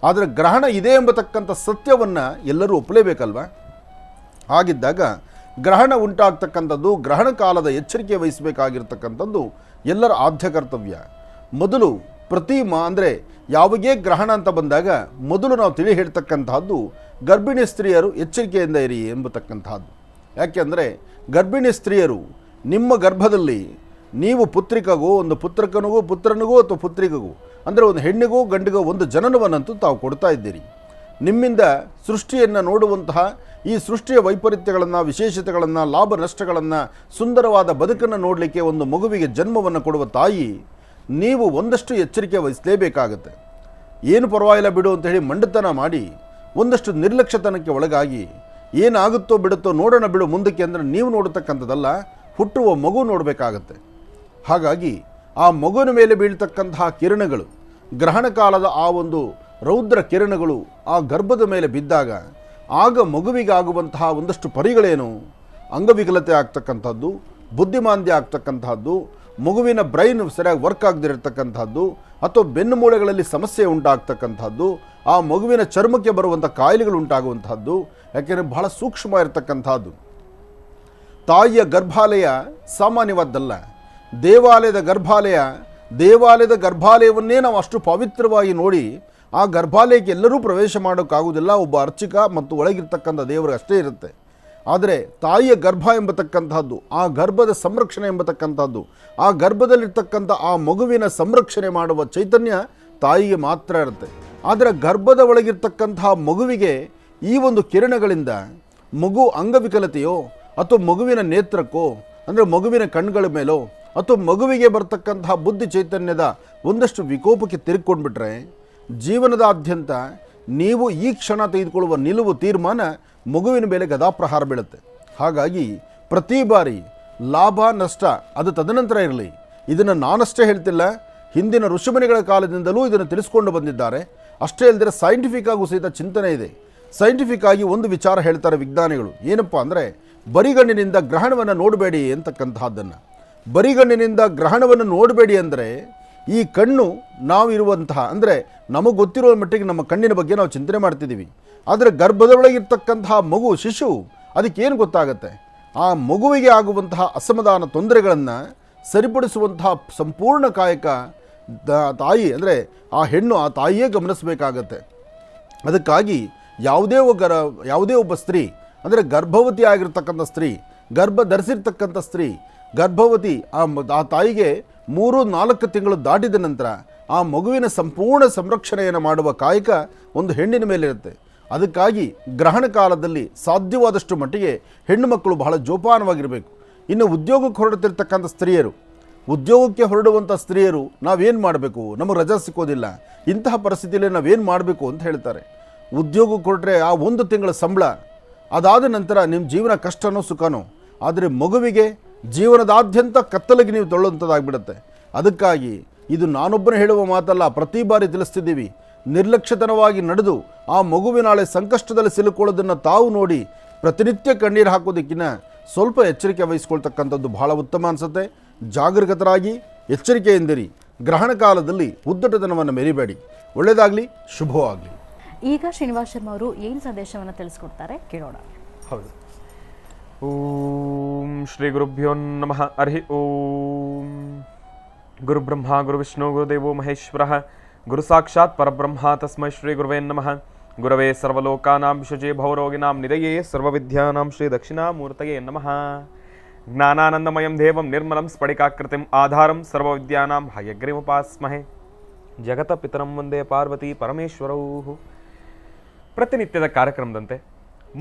ಆದರೆ ಗ್ರಹಣ ಇದೆ ಎಂಬತಕ್ಕಂಥ ಸತ್ಯವನ್ನು ಎಲ್ಲರೂ ಒಪ್ಪಲೇಬೇಕಲ್ವ? ಹಾಗಿದ್ದಾಗ ಗ್ರಹಣ ಉಂಟಾಗ್ತಕ್ಕಂಥದ್ದು, ಗ್ರಹಣ ಕಾಲದ ಎಚ್ಚರಿಕೆ ವಹಿಸಬೇಕಾಗಿರ್ತಕ್ಕಂಥದ್ದು ಎಲ್ಲರ ಆದ್ಯ ಕರ್ತವ್ಯ. ಮೊದಲು ಅಂದರೆ ಯಾವಾಗೇ ಗ್ರಹಣ ಅಂತ ಬಂದಾಗ ಮೊದಲು ನಾವು ತಿಳಿ ಹೇಳ್ತಕ್ಕಂತಹದ್ದು ಗರ್ಭಿಣಿ ಸ್ತ್ರೀಯರು ಎಚ್ಚರಿಕೆಯಿಂದ ಇರಿ ಎಂಬತಕ್ಕಂತಹದ್ದು. ಯಾಕೆಂದರೆ ಗರ್ಭಿಣಿ ಸ್ತ್ರೀಯರು ನಿಮ್ಮ ಗರ್ಭದಲ್ಲಿ ನೀವು ಪುತ್ರಿಕಗೂ, ಒಂದು ಪುತ್ರನಿಗೂ ಅಥವಾ ಪುತ್ರಿಕಗೂ, ಅಂದರೆ ಒಂದು ಹೆಣ್ಣಿಗೂ ಗಂಡಿಗೂ ಒಂದು ಜನನವನ್ನಂತೂ ತಾವು ಕೊಡ್ತಾ ಇದ್ದೀರಿ. ನಿಮ್ಮಿಂದ ಸೃಷ್ಟಿಯನ್ನು ನೋಡುವಂತಹ ಈ ಸೃಷ್ಟಿಯ ವೈಪರೀತ್ಯಗಳನ್ನು, ವಿಶೇಷತೆಗಳನ್ನು, ಲಾಭ ನಷ್ಟಗಳನ್ನು, ಸುಂದರವಾದ ಬದುಕನ್ನು ನೋಡಲಿಕ್ಕೆ ಒಂದು ಮಗುವಿಗೆ ಜನ್ಮವನ್ನು ಕೊಡುವ ತಾಯಿ ನೀವು ಒಂದಷ್ಟು ಎಚ್ಚರಿಕೆ ವಹಿಸಲೇಬೇಕಾಗತ್ತೆ. ಏನು ಪರವಾಗಿಲ್ಲ ಬಿಡು ಅಂತ ಹೇಳಿ ಮಂಡತನ ಮಾಡಿ ಒಂದಷ್ಟು ನಿರ್ಲಕ್ಷ್ಯತನಕ್ಕೆ ಒಳಗಾಗಿ ಏನಾಗುತ್ತೋ ಬಿಡುತ್ತೋ ನೋಡೋಣ ಬಿಡು ಮುಂದಕ್ಕೆ ಅಂದರೆ ನೀವು ನೋಡತಕ್ಕಂಥದ್ದಲ್ಲ, ಹುಟ್ಟುವ ಮಗು ನೋಡಬೇಕಾಗತ್ತೆ. ಹಾಗಾಗಿ ಆ ಮಗುವಿನ ಮೇಲೆ ಬೀಳ್ತಕ್ಕಂತಹ ಕಿರಣಗಳು, ಗ್ರಹಣ ಕಾಲದ ಆ ಒಂದು ರೌದ್ರ ಕಿರಣಗಳು ಆ ಗರ್ಭದ ಮೇಲೆ ಬಿದ್ದಾಗ ಆಗ ಮಗುವಿಗಾಗುವಂತಹ ಒಂದಷ್ಟು ಪರಿಗಳೇನು? ಅಂಗವಿಕಲತೆ ಆಗ್ತಕ್ಕಂಥದ್ದು, ಬುದ್ಧಿಮಾಂದ್ಯ ಆಗ್ತಕ್ಕಂಥದ್ದು, ಮಗುವಿನ ಬ್ರೈನ್ ಸರಿಯಾಗಿ ವರ್ಕ್ ಆಗದಿರತಕ್ಕಂಥದ್ದು, ಅಥವಾ ಬೆನ್ನು ಮೂಳೆಗಳಲ್ಲಿ ಸಮಸ್ಯೆ ಉಂಟಾಗ್ತಕ್ಕಂಥದ್ದು, ಆ ಮಗುವಿನ ಚರ್ಮಕ್ಕೆ ಬರುವಂಥ ಕಾಯಿಲೆಗಳು ಉಂಟಾಗುವಂಥದ್ದು. ಯಾಕೆಂದರೆ ಬಹಳ ಸೂಕ್ಷ್ಮ ಇರತಕ್ಕಂಥದ್ದು. ತಾಯಿಯ ಗರ್ಭಾಲಯ ಸಾಮಾನ್ಯವಾದ್ದಲ್ಲ. ದೇವಾಲಯದ ಗರ್ಭಾಲಯವನ್ನೇ ನಾವು ಅಷ್ಟು ಪವಿತ್ರವಾಗಿ ನೋಡಿ ಆ ಗರ್ಭಾಲಯಕ್ಕೆ ಎಲ್ಲರೂ ಪ್ರವೇಶ ಮಾಡೋಕ್ಕಾಗೋದಿಲ್ಲ. ಒಬ್ಬ ಅರ್ಚಕ ಮತ್ತು ಒಳಗಿರ್ತಕ್ಕಂಥ ದೇವರಿಗೆ ಅಷ್ಟೇ ಇರುತ್ತೆ. ಆದರೆ ತಾಯಿಯ ಗರ್ಭ ಎಂಬತಕ್ಕಂಥದ್ದು, ಆ ಗರ್ಭದ ಸಂರಕ್ಷಣೆ ಎಂಬತಕ್ಕಂಥದ್ದು, ಆ ಗರ್ಭದಲ್ಲಿರ್ತಕ್ಕಂಥ ಆ ಮಗುವಿನ ಸಂರಕ್ಷಣೆ ಮಾಡುವ ಚೈತನ್ಯ ತಾಯಿಗೆ ಮಾತ್ರ ಇರುತ್ತೆ. ಆದರೆ ಗರ್ಭದ ಒಳಗಿರ್ತಕ್ಕಂತಹ ಮಗುವಿಗೆ ಈ ಒಂದು ಕಿರಣಗಳಿಂದ ಮಗು ಅಂಗವಿಕಲತೆಯೋ ಅಥವಾ ಮಗುವಿನ ನೇತ್ರಕ್ಕೋ, ಅಂದರೆ ಮಗುವಿನ ಕಣ್ಗಳ ಮೇಲೋ, ಅಥವಾ ಮಗುವಿಗೆ ಬರ್ತಕ್ಕಂತಹ ಬುದ್ಧಿ ಚೈತನ್ಯದ ಒಂದಷ್ಟು ವಿಕೋಪಕ್ಕೆ ತಿರುಗಿಕೊಂಡ್ಬಿಟ್ರೆ ಜೀವನದಾದ್ಯಂತ ನೀವು ಈ ಕ್ಷಣ ತೆಗೆದುಕೊಳ್ಳುವ ನಿಲುವು ತೀರ್ಮಾನ ಮಗುವಿನ ಮೇಲೆ ಗದಾಪ್ರಹಾರ ಬೀಳುತ್ತೆ. ಹಾಗಾಗಿ ಪ್ರತಿ ಬಾರಿ ಲಾಭ ನಷ್ಟ ಅದು ತದನಂತರ ಇರಲಿ. ಇದನ್ನು ನಾನಷ್ಟೇ ಹೇಳ್ತಿಲ್ಲ, ಹಿಂದಿನ ಋಷಿಮುನಿಗಳ ಕಾಲದಿಂದಲೂ ಇದನ್ನು ತಿಳಿಸ್ಕೊಂಡು ಬಂದಿದ್ದಾರೆ. ಅಷ್ಟೇ ಅಲ್ಲದೆ ಸೈಂಟಿಫಿಕ್ ಆಗೂ ಸಹಿತ ಚಿಂತನೆ ಇದೆ. ಸೈಂಟಿಫಿಕ್ ಆಗಿ ಒಂದು ವಿಚಾರ ಹೇಳ್ತಾರೆ ವಿಜ್ಞಾನಿಗಳು, ಏನಪ್ಪ ಅಂದರೆ ಬರಿಗಣ್ಣಿನಿಂದ ಗ್ರಹಣವನ್ನು ನೋಡಬೇಡಿ ಅಂತಕ್ಕಂತಹದ್ದನ್ನು. ಬರಿಗಣ್ಣಿನಿಂದ ಗ್ರಹಣವನ್ನು ನೋಡಬೇಡಿ ಅಂದರೆ ಈ ಕಣ್ಣು ನಾವಿರುವಂತಹ, ಅಂದರೆ ನಮಗೆ ಗೊತ್ತಿರುವ ಮಟ್ಟಿಗೆ ನಮ್ಮ ಕಣ್ಣಿನ ಬಗ್ಗೆ ನಾವು ಚಿಂತನೆ ಮಾಡ್ತಿದ್ದೀವಿ. ಆದರೆ ಗರ್ಭದೊಳಗಿರ್ತಕ್ಕಂತಹ ಮಗು, ಶಿಶು, ಅದಕ್ಕೇನು ಗೊತ್ತಾಗುತ್ತೆ? ಆ ಮಗುವಿಗೆ ಆಗುವಂತಹ ಅಸಮಾಧಾನ ತೊಂದರೆಗಳನ್ನು ಸರಿಪಡಿಸುವಂತಹ ಸಂಪೂರ್ಣ ಕಾಯಕ ತಾಯಿ, ಅಂದರೆ ಆ ಹೆಣ್ಣು, ಆ ತಾಯಿಯೇ ಗಮನಿಸಬೇಕಾಗತ್ತೆ. ಅದಕ್ಕಾಗಿ ಯಾವುದೇ ಒಬ್ಬ ಸ್ತ್ರೀ, ಅಂದರೆ ಗರ್ಭವತಿ ಆಗಿರ್ತಕ್ಕಂಥ ಸ್ತ್ರೀ, ಗರ್ಭ ಧರಿಸಿರ್ತಕ್ಕಂಥ ಸ್ತ್ರೀ, ಗರ್ಭವತಿ ಆ ತಾಯಿಗೆ 3-4 ತಿಂಗಳು ದಾಟಿದ ನಂತರ ಆ ಮಗುವಿನ ಸಂಪೂರ್ಣ ಸಂರಕ್ಷಣೆಯನ್ನು ಮಾಡುವ ಕಾಯಕ ಒಂದು ಹೆಣ್ಣಿನ ಮೇಲಿರುತ್ತೆ. ಅದಕ್ಕಾಗಿ ಗ್ರಹಣ ಕಾಲದಲ್ಲಿ ಸಾಧ್ಯವಾದಷ್ಟು ಮಟ್ಟಿಗೆ ಹೆಣ್ಣು ಮಕ್ಕಳು ಬಹಳ ಜೋಪಾನವಾಗಿರಬೇಕು. ಇನ್ನು ಉದ್ಯೋಗಕ್ಕೆ ಹೊರಡುತ್ತಿರ್ತಕ್ಕಂಥ ಸ್ತ್ರೀಯರು, ಉದ್ಯೋಗಕ್ಕೆ ಹೊರಡುವಂಥ ಸ್ತ್ರೀಯರು ನಾವೇನು ಮಾಡಬೇಕು? ನಮಗೆ ರಜಾ ಸಿಕ್ಕೋದಿಲ್ಲ, ಇಂತಹ ಪರಿಸ್ಥಿತಿಯಲ್ಲಿ ನಾವೇನು ಮಾಡಬೇಕು ಅಂತ ಹೇಳ್ತಾರೆ. ಉದ್ಯೋಗಕ್ಕೆ ಹೊರಟ್ರೆ ಆ 1 ತಿಂಗಳ ಸಂಬಳ, ಅದಾದ ನಂತರ ನಿಮ್ಮ ಜೀವನ ಕಷ್ಟನೋ ಸುಖನೋ, ಆದರೆ ಮಗುವಿಗೆ ಜೀವನದಾದ್ಯಂತ ಕತ್ತಲಿಗೆ ನೀವು ತೊಳ್ಳುವಂಥದ್ದಾಗ್ಬಿಡುತ್ತೆ. ಅದಕ್ಕಾಗಿ ಇದು ನಾನೊಬ್ಬನೇ ಹೇಳುವ ಮಾತಲ್ಲ, ಪ್ರತಿ ಬಾರಿ ತಿಳಿಸ್ತಿದ್ದೀವಿ. ನಿರ್ಲಕ್ಷ್ಯತನವಾಗಿ ನಡೆದು ಆ ಮಗುವಿನಾಳೆ ಸಂಕಷ್ಟದಲ್ಲಿ ಸಿಲುಕೊಳ್ಳೋದನ್ನು ತಾವು ನೋಡಿ ಪ್ರತಿನಿತ್ಯ ಕಣ್ಣೀರು ಹಾಕೋದಕ್ಕಿಂತ ಸ್ವಲ್ಪ ಎಚ್ಚರಿಕೆ ವಹಿಸ್ಕೊಳ್ತಕ್ಕಂಥದ್ದು ಬಹಳ ಉತ್ತಮ ಅನಿಸುತ್ತೆ. ಜಾಗರೂಕತರಾಗಿ ಎಚ್ಚರಿಕೆಯಿಂದಿರಿ. ಗ್ರಹಣ ಕಾಲದಲ್ಲಿ ಉದ್ದಟತನವನ್ನು ಮೆರಿಬೇಡಿ. ಒಳ್ಳೆಯದಾಗಲಿ, ಶುಭವಾಗಲಿ. ಈಗ ಶ್ರೀನಿವಾಸ್ ಶರ್ಮಾ ಅವರು ಏನು ಸಂದೇಶವನ್ನು ತಿಳಿಸ್ಕೊಡ್ತಾರೆ ಕೇಳೋಣ. ಹೌದು. ಓಂ ಶ್ರೀ ಗುರುಭ್ಯೋ ನಮಃ. ಹರಿ ಓಂ. ಗುರುಬ್ರಹ್ಮ ಗುರುವಿಷ್ಣು ಗುರುದೇವೋ ಮಹೇಶ್ವರಃ ಗುರು ಸಾಕ್ಷಾತ್ ಪರಬ್ರಹ್ಮ ತಸ್ಮೈ ಶ್ರೀ ಗುರುವೇ ನಮಃ. ಗುರವೇ ಸರ್ವಲೋಕಾನಾಂ ವಿಷಜೇ ಭವರೋಗಿಣಾಂ ನಿಧಯೇ ಸರ್ವವಿದ್ಯಾನಾಂ ಶ್ರೀ ದಕ್ಷಿಣಾಮೂರ್ತಯೇ ನಮಃ. ಜ್ಞಾನಾನಂದಮಯಂ ದೇವಂ ನಿರ್ಮಲಂ ಸ್ಫಟಿಕಾಕೃತಿಂ ಆಧಾರಂ ಸರ್ವವಿದ್ಯಾನಾಂ ಹಯಗ್ರೀವೋಪಾಸ್ಮಹೇ. ಜಗತಪಿತರಂ ವಂದೇ ಪಾರ್ವತಿ ಪರಮೇಶ್ವರೌ. ಪ್ರತಿನಿತ್ಯದ ಕಾರ್ಯಕ್ರಮದಂತೆ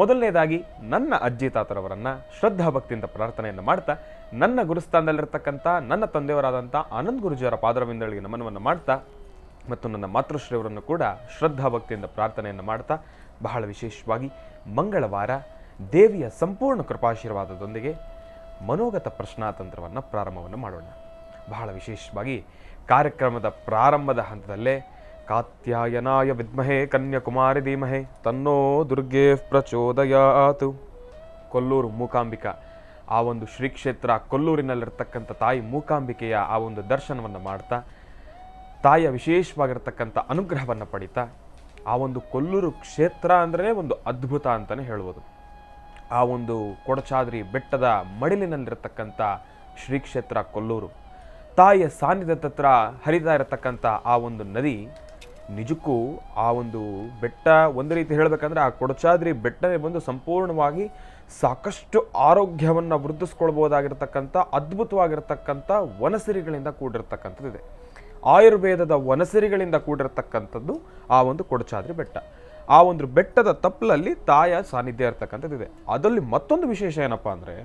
ಮೊದಲನೇದಾಗಿ ನನ್ನ ಅಜ್ಜಿ ತಾತರವರನ್ನು ಶ್ರದ್ಧಾ ಭಕ್ತಿಯಿಂದ ಪ್ರಾರ್ಥನೆಯನ್ನು ಮಾಡ್ತಾ, ನನ್ನ ಗುರುಸ್ಥಾನದಲ್ಲಿರ್ತಕ್ಕಂಥ ನನ್ನ ತಂದೆಯವರಾದಂಥ ಆನಂದ್ ಗುರುಜಿಯವರ ಪಾದರವಿಂದಗಳಿಗೆ ನಮನವನ್ನು ಮಾಡ್ತಾ, ಮತ್ತು ನನ್ನ ಮಾತೃಶ್ರೀಯವರನ್ನು ಕೂಡ ಶ್ರದ್ಧಾ ಭಕ್ತಿಯಿಂದ ಪ್ರಾರ್ಥನೆಯನ್ನು ಮಾಡ್ತಾ, ಬಹಳ ವಿಶೇಷವಾಗಿ ಮಂಗಳವಾರ ದೇವಿಯ ಸಂಪೂರ್ಣ ಕೃಪಾಶೀರ್ವಾದದೊಂದಿಗೆ ಮನೋಗತ ಪ್ರಶ್ನಾತಂತ್ರವನ್ನು ಪ್ರಾರಂಭವನ್ನು ಮಾಡೋಣ. ಬಹಳ ವಿಶೇಷವಾಗಿ ಕಾರ್ಯಕ್ರಮದ ಪ್ರಾರಂಭದ ಹಂತದಲ್ಲೇ ಕಾತ್ಯಾಯನಾಯ ವಿದ್ಮಹೇ ಕನ್ಯಾಕುಮಾರಿ ಧೀಮಹೇ ತನ್ನೋ ದುರ್ಗೆ ಪ್ರಚೋದಯಾತು. ಕೊಲ್ಲೂರು ಮೂಕಾಂಬಿಕಾ, ಆ ಒಂದು ಶ್ರೀ ಕ್ಷೇತ್ರ ಕೊಲ್ಲೂರಿನಲ್ಲಿರ್ತಕ್ಕಂಥ ತಾಯಿ ಮೂಕಾಂಬಿಕೆಯ ಆ ಒಂದು ದರ್ಶನವನ್ನು ಮಾಡ್ತಾ, ತಾಯಿಯ ವಿಶೇಷವಾಗಿರ್ತಕ್ಕಂಥ ಅನುಗ್ರಹವನ್ನು ಪಡಿತಾ, ಆ ಒಂದು ಕೊಲ್ಲೂರು ಕ್ಷೇತ್ರ ಅಂದರೆ ಒಂದು ಅದ್ಭುತ ಅಂತಲೇ ಹೇಳ್ಬೋದು. ಆ ಒಂದು ಕೊಡಚಾದ್ರಿ ಬೆಟ್ಟದ ಮಡಿಲಿನಲ್ಲಿರ್ತಕ್ಕಂಥ ಶ್ರೀ ಕ್ಷೇತ್ರ ಕೊಲ್ಲೂರು, ತಾಯಿಯ ಸಾನ್ನಿಧ್ಯದ ಹತ್ರ ಹರಿತಾ ಇರತಕ್ಕಂಥ ಆ ಒಂದು ನದಿ, ನಿಜಕ್ಕೂ ಆ ಒಂದು ಬೆಟ್ಟ ಒಂದು ರೀತಿ ಹೇಳಬೇಕಂದ್ರೆ ಆ ಕೊಡಚಾದ್ರಿ ಬೆಟ್ಟನೇ ಬಂದು ಸಂಪೂರ್ಣವಾಗಿ ಸಾಕಷ್ಟು ಆರೋಗ್ಯವನ್ನು ವೃದ್ಧಿಸ್ಕೊಳ್ಬೋದಾಗಿರ್ತಕ್ಕಂಥ ಅದ್ಭುತವಾಗಿರ್ತಕ್ಕಂಥ ವನಸಿರಿಗಳಿಂದ ಕೂಡಿರ್ತಕ್ಕಂಥದ್ದಿದೆ. ಆಯುರ್ವೇದದ ವನಸಿರಿಗಳಿಂದ ಕೂಡಿರ್ತಕ್ಕಂಥದ್ದು ಆ ಒಂದು ಕೊಡಚಾದ್ರಿ ಬೆಟ್ಟ. ಆ ಒಂದು ಬೆಟ್ಟದ ತಪ್ಪಲಲ್ಲಿ ತಾಯ ಸಾನ್ನಿಧ್ಯ ಇರ್ತಕ್ಕಂಥದ್ದಿದೆ. ಅದರಲ್ಲಿ ಮತ್ತೊಂದು ವಿಶೇಷ ಏನಪ್ಪ ಅಂದರೆ,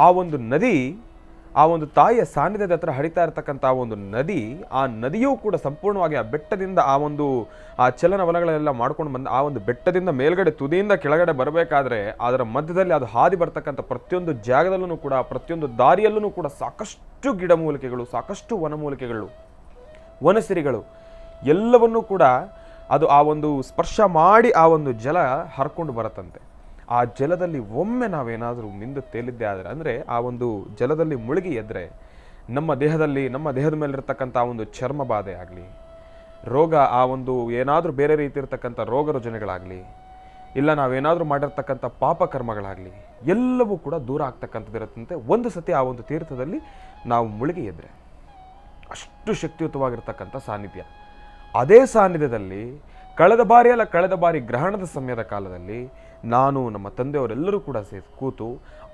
ಆ ಒಂದು ನದಿ, ಆ ಒಂದು ತಾಯಿಯ ಸಾನ್ನಿಧ್ಯದ ಹತ್ರ ಹರಿತಾ ಇರತಕ್ಕಂಥ ಆ ಒಂದು ನದಿ, ಆ ನದಿಯೂ ಕೂಡ ಸಂಪೂರ್ಣವಾಗಿ ಆ ಬೆಟ್ಟದಿಂದ ಆ ಚಲನವಲಗಳೆಲ್ಲ ಮಾಡ್ಕೊಂಡು ಬಂದು ಆ ಒಂದು ಬೆಟ್ಟದಿಂದ ಮೇಲ್ಗಡೆ ತುದಿಯಿಂದ ಕೆಳಗಡೆ ಬರಬೇಕಾದ್ರೆ ಅದರ ಮಧ್ಯದಲ್ಲಿ ಅದು ಹಾದಿ ಬರ್ತಕ್ಕಂಥ ಪ್ರತಿಯೊಂದು ಜಾಗದಲ್ಲೂ ಕೂಡ, ಪ್ರತಿಯೊಂದು ದಾರಿಯಲ್ಲೂ ಕೂಡ ಸಾಕಷ್ಟು ಗಿಡಮೂಲಿಕೆಗಳು, ಸಾಕಷ್ಟು ವನಮೂಲಿಕೆಗಳು, ವನಸಿರಿಗಳು ಎಲ್ಲವನ್ನೂ ಕೂಡ ಅದು ಆ ಒಂದು ಸ್ಪರ್ಶ ಮಾಡಿ ಆ ಒಂದು ಜಲ ಹರ್ಕೊಂಡು ಬರತ್ತಂತೆ. ಆ ಜಲದಲ್ಲಿ ಒಮ್ಮೆ ನಾವೇನಾದರೂ ಮಿಂದು ತೇಲಿದ್ದೆ ಆದರೆ, ಅಂದರೆ ಆ ಒಂದು ಜಲದಲ್ಲಿ ಮುಳುಗಿ ಎದ್ದರೆ ನಮ್ಮ ದೇಹದಲ್ಲಿ, ನಮ್ಮ ದೇಹದ ಮೇಲಿರ್ತಕ್ಕಂಥ ಆ ಒಂದು ಚರ್ಮ ಬಾಧೆ ಆಗಲಿ, ರೋಗ, ಆ ಒಂದು ಏನಾದರೂ ಬೇರೆ ರೀತಿ ಇರ್ತಕ್ಕಂಥ ರೋಗ ರುಜಿನಗಳಾಗಲಿ, ಇಲ್ಲ ನಾವೇನಾದರೂ ಮಾಡಿರ್ತಕ್ಕಂಥ ಪಾಪಕರ್ಮಗಳಾಗಲಿ ಎಲ್ಲವೂ ಕೂಡ ದೂರ ಆಗ್ತಕ್ಕಂಥದ್ದಿರುತ್ತಂತೆ ಒಂದು ಸತಿ ಆ ಒಂದು ತೀರ್ಥದಲ್ಲಿ ನಾವು ಮುಳುಗಿ ಎದ್ದರೆ. ಅಷ್ಟು ಶಕ್ತಿಯುತವಾಗಿರ್ತಕ್ಕಂಥ ಸಾನ್ನಿಧ್ಯ. ಅದೇ ಸಾನ್ನಿಧ್ಯದಲ್ಲಿ ಕಳೆದ ಬಾರಿ ಗ್ರಹಣದ ಸಮಯದ ಕಾಲದಲ್ಲಿ ನಾನು, ನಮ್ಮ ತಂದೆಯವರೆಲ್ಲರೂ ಕೂಡ ಕೂತು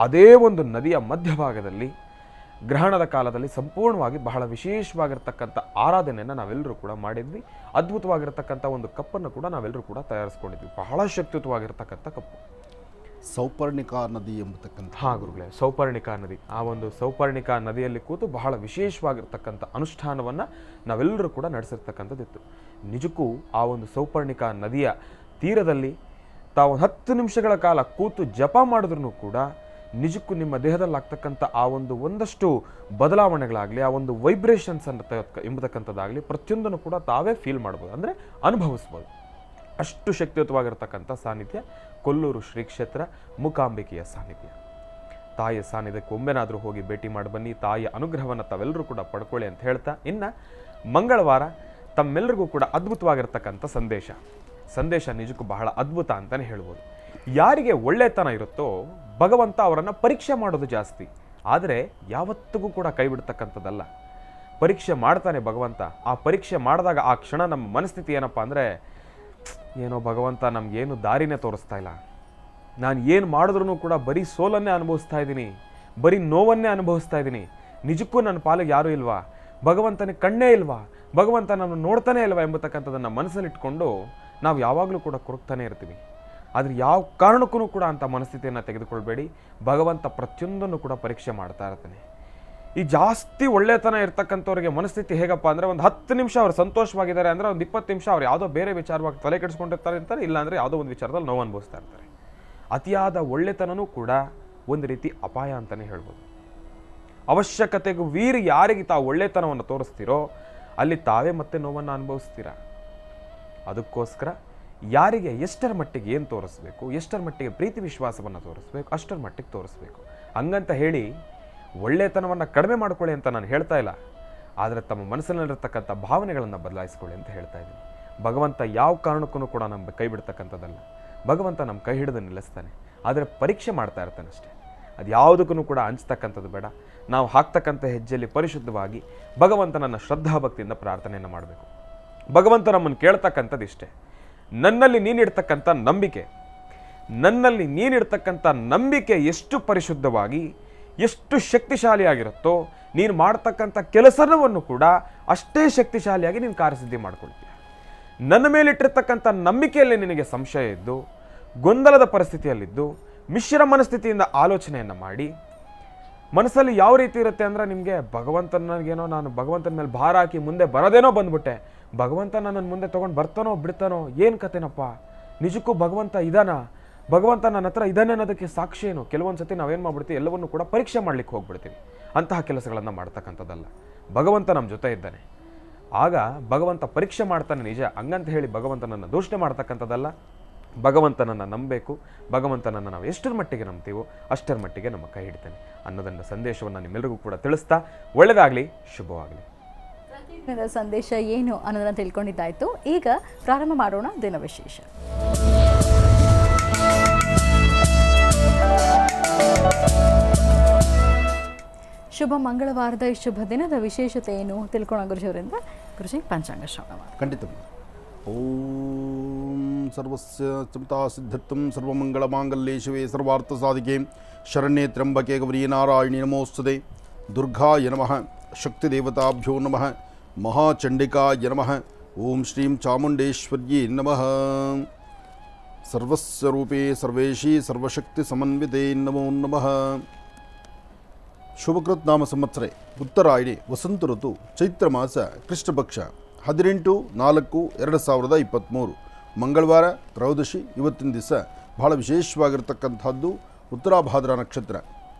ಅದೇ ಒಂದು ನದಿಯ ಮಧ್ಯಭಾಗದಲ್ಲಿ ಗ್ರಹಣದ ಕಾಲದಲ್ಲಿ ಸಂಪೂರ್ಣವಾಗಿ ಬಹಳ ವಿಶೇಷವಾಗಿರ್ತಕ್ಕಂಥ ಆರಾಧನೆಯನ್ನು ನಾವೆಲ್ಲರೂ ಕೂಡ ಮಾಡಿದ್ವಿ. ಅದ್ಭುತವಾಗಿರ್ತಕ್ಕಂಥ ಒಂದು ಕಪ್ಪನ್ನು ಕೂಡ ನಾವೆಲ್ಲರೂ ಕೂಡ ತಯಾರಿಸ್ಕೊಂಡಿದ್ವಿ. ಬಹಳ ಶಕ್ತಿಯುತವಾಗಿರ್ತಕ್ಕಂಥ ಕಪ್ಪು, ಸೌಪರ್ಣಿಕಾ ನದಿ ಎಂಬತಕ್ಕಂಥ. ಗುರುಗಳೇ, ಸೌಪರ್ಣಿಕಾ ನದಿ. ಆ ಒಂದು ಸೌಪರ್ಣಿಕಾ ನದಿಯಲ್ಲಿ ಕೂತು ಬಹಳ ವಿಶೇಷವಾಗಿರ್ತಕ್ಕಂಥ ಅನುಷ್ಠಾನವನ್ನು ನಾವೆಲ್ಲರೂ ಕೂಡ ನಡೆಸಿರ್ತಕ್ಕಂಥದ್ದಿತ್ತು. ನಿಜಕ್ಕೂ ಆ ಒಂದು ಸೌಪರ್ಣಿಕಾ ನದಿಯ ತೀರದಲ್ಲಿ ತಾವು 10 ನಿಮಿಷಗಳ ಕಾಲ ಕೂತು ಜಪ ಮಾಡಿದ್ರೂ ಕೂಡ ನಿಜಕ್ಕೂ ನಿಮ್ಮ ದೇಹದಲ್ಲಿ ಆಗ್ತಕ್ಕಂಥ ಆ ಒಂದು ಒಂದಷ್ಟು ಬದಲಾವಣೆಗಳಾಗಲಿ, ಆ ಒಂದು ವೈಬ್ರೇಷನ್ಸ್ ಎಂಬತಕ್ಕಂಥದ್ದಾಗಲಿ ಪ್ರತಿಯೊಂದನ್ನು ಕೂಡ ತಾವೇ ಫೀಲ್ ಮಾಡ್ಬೋದು, ಅಂದರೆ ಅನುಭವಿಸ್ಬೋದು. ಅಷ್ಟು ಶಕ್ತಿಯುತವಾಗಿರ್ತಕ್ಕಂಥ ಸಾನ್ನಿಧ್ಯ ಕೊಲ್ಲೂರು ಶ್ರೀ ಕ್ಷೇತ್ರ ಮೂಕಾಂಬಿಕೆಯ ಸಾನ್ನಿಧ್ಯ. ತಾಯಿಯ ಸಾನ್ನಿಧ್ಯಕ್ಕೆ ಒಮ್ಮೆನಾದರೂ ಹೋಗಿ ಭೇಟಿ ಮಾಡಿ ಬನ್ನಿ. ತಾಯಿಯ ಅನುಗ್ರಹವನ್ನು ತಾವೆಲ್ಲರೂ ಕೂಡ ಪಡ್ಕೊಳ್ಳಿ ಅಂತ ಹೇಳ್ತಾ, ಇನ್ನು ಮಂಗಳವಾರ ತಮ್ಮೆಲ್ಲರಿಗೂ ಕೂಡ ಅದ್ಭುತವಾಗಿರ್ತಕ್ಕಂಥ ಸಂದೇಶ ನಿಜಕ್ಕೂ ಬಹಳ ಅದ್ಭುತ ಅಂತಲೇ ಹೇಳ್ಬೋದು. ಯಾರಿಗೆ ಒಳ್ಳೆತನ ಇರುತ್ತೋ ಭಗವಂತ ಅವರನ್ನು ಪರೀಕ್ಷೆ ಮಾಡೋದು ಜಾಸ್ತಿ, ಆದರೆ ಯಾವತ್ತಿಗೂ ಕೂಡ ಕೈ ಬಿಡ್ತಕ್ಕಂಥದ್ದಲ್ಲ. ಪರೀಕ್ಷೆ ಮಾಡ್ತಾನೆ ಭಗವಂತ. ಆ ಪರೀಕ್ಷೆ ಮಾಡಿದಾಗ ಆ ಕ್ಷಣ ನಮ್ಮ ಮನಸ್ಥಿತಿ ಏನಪ್ಪ ಅಂದರೆ, ಏನೋ ಭಗವಂತ ನಮಗೇನು ದಾರಿನೇ ತೋರಿಸ್ತಾ ಇಲ್ಲ, ನಾನು ಏನು ಮಾಡಿದ್ರೂ ಕೂಡ ಬರೀ ಸೋಲನ್ನೇ ಅನುಭವಿಸ್ತಾ ಇದ್ದೀನಿ, ಬರೀ ನೋವನ್ನೇ ಅನುಭವಿಸ್ತಾ ಇದ್ದೀನಿ, ನಿಜಕ್ಕೂ ನನ್ನ ಪಾಲಿಗೆ ಯಾರೂ ಇಲ್ವಾ, ಭಗವಂತನಿಗೆ ಕಣ್ಣೇ ಇಲ್ವಾ, ಭಗವಂತ ನಮ್ಮನ್ನು ನೋಡ್ತಾನೇ ಇಲ್ವಾ ಎಂಬತಕ್ಕಂಥದ್ದನ್ನು ಮನಸ್ಸಲ್ಲಿಟ್ಕೊಂಡು ನಾವು ಯಾವಾಗಲೂ ಕೂಡ ಕೊರಗ್ತಾನೆ ಇರ್ತೀವಿ. ಆದರೆ ಯಾವ ಕಾರಣಕ್ಕೂ ಕೂಡ ಅಂಥ ಮನಸ್ಥಿತಿಯನ್ನು ತೆಗೆದುಕೊಳ್ಬೇಡಿ. ಭಗವಂತ ಪ್ರತಿಯೊಂದನ್ನು ಕೂಡ ಪರೀಕ್ಷೆ ಮಾಡ್ತಾ ಇರ್ತಾನೆ. ಈ ಜಾಸ್ತಿ ಒಳ್ಳೆತನ ಇರ್ತಕ್ಕಂಥವ್ರಿಗೆ ಮನಸ್ಥಿತಿ ಹೇಗಪ್ಪ ಅಂದರೆ, ಒಂದು 10 ನಿಮಿಷ ಅವ್ರು ಸಂತೋಷವಾಗಿದ್ದಾರೆ ಅಂದರೆ ಒಂದು 20 ನಿಮಿಷ ಅವ್ರು ಯಾವುದೋ ಬೇರೆ ವಿಚಾರವಾಗಿ ತಲೆ ಕೆಡಿಸ್ಕೊಂಡಿರ್ತಾರೆ ಅಂತಾರೆ, ಇಲ್ಲಾಂದರೆ ಯಾವುದೋ ಒಂದು ವಿಚಾರದಲ್ಲಿ ನೋವು ಅನುಭವಿಸ್ತಾ ಇರ್ತಾರೆ. ಅತಿಯಾದ ಒಳ್ಳೆತನೂ ಕೂಡ ಒಂದು ರೀತಿ ಅಪಾಯ ಅಂತಲೇ ಹೇಳ್ಬೋದು. ಅವಶ್ಯಕತೆಗೂ ಯಾರಿಗೆ ತಾವು ಒಳ್ಳೆತನವನ್ನು ತೋರಿಸ್ತೀರೋ ಅಲ್ಲಿ ತಾವೇ ಮತ್ತೆ ನೋವನ್ನು ಅನುಭವಿಸ್ತೀರ. ಅದಕ್ಕೋಸ್ಕರ ಯಾರಿಗೆ ಎಷ್ಟರ ಮಟ್ಟಿಗೆ ಏನು ತೋರಿಸ್ಬೇಕು, ಎಷ್ಟರ ಮಟ್ಟಿಗೆ ಪ್ರೀತಿ ವಿಶ್ವಾಸವನ್ನು ತೋರಿಸ್ಬೇಕು ಅಷ್ಟರ ಮಟ್ಟಿಗೆ ತೋರಿಸ್ಬೇಕು. ಹಂಗಂತ ಹೇಳಿ ಒಳ್ಳೆತನವನ್ನು ಕಡಿಮೆ ಮಾಡ್ಕೊಳ್ಳಿ ಅಂತ ನಾನು ಹೇಳ್ತಾ ಇಲ್ಲ, ಆದರೆ ತಮ್ಮ ಮನಸ್ಸಿನಲ್ಲಿರ್ತಕ್ಕಂಥ ಭಾವನೆಗಳನ್ನು ಬದಲಾಯಿಸ್ಕೊಳ್ಳಿ ಅಂತ ಹೇಳ್ತಾ ಇದ್ದೀನಿ. ಭಗವಂತ ಯಾವ ಕಾರಣಕ್ಕೂ ಕೂಡ ನಮ್ಮ ಕೈ ಬಿಡ್ತಕ್ಕಂಥದ್ದಲ್ಲ. ಭಗವಂತ ನಮ್ಮ ಕೈ ಹಿಡಿದು ನಿಲ್ಲಿಸ್ತಾನೆ, ಆದರೆ ಪರೀಕ್ಷೆ ಮಾಡ್ತಾ ಇರ್ತಾನೆ ಅಷ್ಟೇ. ಅದು ಯಾವುದಕ್ಕೂ ಕೂಡ ಹಂಚ್ತಕ್ಕಂಥದ್ದು ಬೇಡ. ನಾವು ಹಾಕ್ತಕ್ಕಂಥ ಹೆಜ್ಜೆಯಲ್ಲಿ ಪರಿಶುದ್ಧವಾಗಿ ಭಗವಂತನನ್ನು ಶ್ರದ್ಧಾಭಕ್ತಿಯಿಂದ ಪ್ರಾರ್ಥನೆಯನ್ನು ಮಾಡಬೇಕು. ಭಗವಂತ ನಮ್ಮನ್ನು ಕೇಳ್ತಕ್ಕಂಥದ್ದು ಇಷ್ಟೇ, ನನ್ನಲ್ಲಿ ನೀನಿಡ್ತಕ್ಕಂಥ ನಂಬಿಕೆ ಎಷ್ಟು ಪರಿಶುದ್ಧವಾಗಿ ಎಷ್ಟು ಶಕ್ತಿಶಾಲಿಯಾಗಿರುತ್ತೋ ನೀನು ಮಾಡ್ತಕ್ಕಂಥ ಕೆಲಸವನ್ನು ಕೂಡ ಅಷ್ಟೇ ಶಕ್ತಿಶಾಲಿಯಾಗಿ ನೀನು ಕಾರ್ಯಸಿದ್ಧಿ ಮಾಡ್ಕೊಳ್ತೀಯ. ನನ್ನ ಮೇಲಿಟ್ಟಿರ್ತಕ್ಕಂಥ ನಂಬಿಕೆಯಲ್ಲಿ ನಿನಗೆ ಸಂಶಯ ಇದ್ದು, ಗೊಂದಲದ ಪರಿಸ್ಥಿತಿಯಲ್ಲಿದ್ದು, ಮಿಶ್ರ ಮನಸ್ಥಿತಿಯಿಂದ ಆಲೋಚನೆಯನ್ನು ಮಾಡಿ, ಮನಸ್ಸಲ್ಲಿ ಯಾವ ರೀತಿ ಇರುತ್ತೆ ಅಂದರೆ ನಿಮಗೆ ಭಗವಂತನಿಗೇನೋ ನಾನು ಭಗವಂತನ ಮೇಲೆ ಭಾರ ಹಾಕಿ ಮುಂದೆ ಬರೋದೇನೋ ಬಂದ್ಬಿಟ್ಟೆ, ಭಗವಂತ ನನ್ನನ್ನು ಮುಂದೆ ತೊಗೊಂಡು ಬರ್ತಾನೋ ಬಿಡ್ತಾನೋ ಏನು ಕತೆನಪ್ಪ, ನಿಜಕ್ಕೂ ಭಗವಂತ ಇದಾನ, ಭಗವಂತ ನನ್ನ ಹತ್ರ ಇದ್ದಾನೆ ಅನ್ನೋದಕ್ಕೆ ಸಾಕ್ಷಿ ಏನು. ಕೆಲವೊಂದು ಸತಿ ನಾವೇನು ಮಾಡ್ಬಿಡ್ತೀವಿ, ಎಲ್ಲವನ್ನೂ ಕೂಡ ಪರೀಕ್ಷೆ ಮಾಡ್ಲಿಕ್ಕೆ ಹೋಗ್ಬಿಡ್ತೀವಿ. ಅಂತಹ ಕೆಲಸಗಳನ್ನು ಮಾಡ್ತಕ್ಕಂಥದ್ದಲ್ಲ. ಭಗವಂತ ನಮ್ಮ ಜೊತೆ ಇದ್ದಾನೆ, ಆಗ ಭಗವಂತ ಪರೀಕ್ಷೆ ಮಾಡ್ತಾನೆ ನಿಜ, ಹಂಗಂತ ಹೇಳಿ ಭಗವಂತನನ್ನು ದೂಷಣೆ ಮಾಡ್ತಕ್ಕಂಥದ್ದಲ್ಲ. ಭಗವಂತನನ್ನು ನಂಬಬೇಕು. ಭಗವಂತನನ್ನು ನಾವು ಎಷ್ಟರ ಮಟ್ಟಿಗೆ ನಂಬ್ತೀವೋ ಅಷ್ಟರ ಮಟ್ಟಿಗೆ ನಮ್ಮ ಕೈ ಹಿಡಿತಾನೆ ಅನ್ನೋದನ್ನ ಸಂದೇಶವನ್ನು ನಿಮ್ಮೆಲ್ಲರಿಗೂ ಕೂಡ ತಿಳಿಸ್ತಾ ಒಳ್ಳೆಯದಾಗಲಿ, ಶುಭವಾಗಲಿ. ದಿನದ ಸಂದೇಶ ಏನು ಅನ್ನೋದನ್ನ ತಿಳ್ಕೊಂಡಿದ್ದಾಯ್ತು. ಈಗ ಪ್ರಾರಂಭ ಮಾಡೋಣ ದಿನ ವಿಶೇಷ. ಶುಭ ಮಂಗಳವಾರದ ಈ ಶುಭ ದಿನದ ವಿಶೇಷತೆ ಏನು ತಿಳ್ಕೊಳ್ಳೋ ಗುರುಜಿಯವರಿಂದ. ಗುರುಜಿ, ಪಂಚಾಂಗ ಶ್ರವಣ ಮಾಡಿ. ಖಂಡಿತ. ಓಂ ಸರ್ವಸ್ಯ ಚಿಂತಾ ಸಿದ್ಧರ್ಥಂ ಸರ್ವಮಂಗಳ ಮಾಂಗಲ್ಯೇ ಶಿವೆ ಸರ್ವಾರ್ಥ ಸಾಧಿಕೆ ಶರಣ್ಯೇ ತ್ರ್ಯಂಬಕೆ ಗೌರಿ ನಾರಾಯಣಿ ನಮೋಸ್ತುತೆ. ದುರ್ಗಾಯ ನಮಃ, ಶಕ್ತಿ ದೇವತಾಭ್ಯೋ ನಮಃ, ಮಹಾಚಂಡಿಕಾಯ ನಮಃ. ಓಂ ಶ್ರೀಂ ಚಾಮುಂಡೇಶ್ವರ್ಯೇ ನಮಃ. ಸರ್ವಸ್ಯ ರೂಪೇ ಸರ್ವೇಶಿ ಸರ್ವಶಕ್ತಿ ಸಮನ್ವಿತೆ ನಮೋ ನಮಃ. ಶುಭಕೃತ್ ನಾಮ ಸಂವತ್ಸರೆ ಉತ್ತರಾಯಣಿ ವಸಂತ ಋತು ಚೈತ್ರ ಮಾಸ ಕೃಷ್ಣಪಕ್ಷ 18/4/2023 ಮಂಗಳವಾರ ತ್ರಯೋದಶಿ. ಇವತ್ತಿನ ದಿವಸ ಬಹಳ ವಿಶೇಷವಾಗಿರ್ತಕ್ಕಂಥದ್ದು ಉತ್ತರಾಭಾದ್ರ ನಕ್ಷತ್ರ.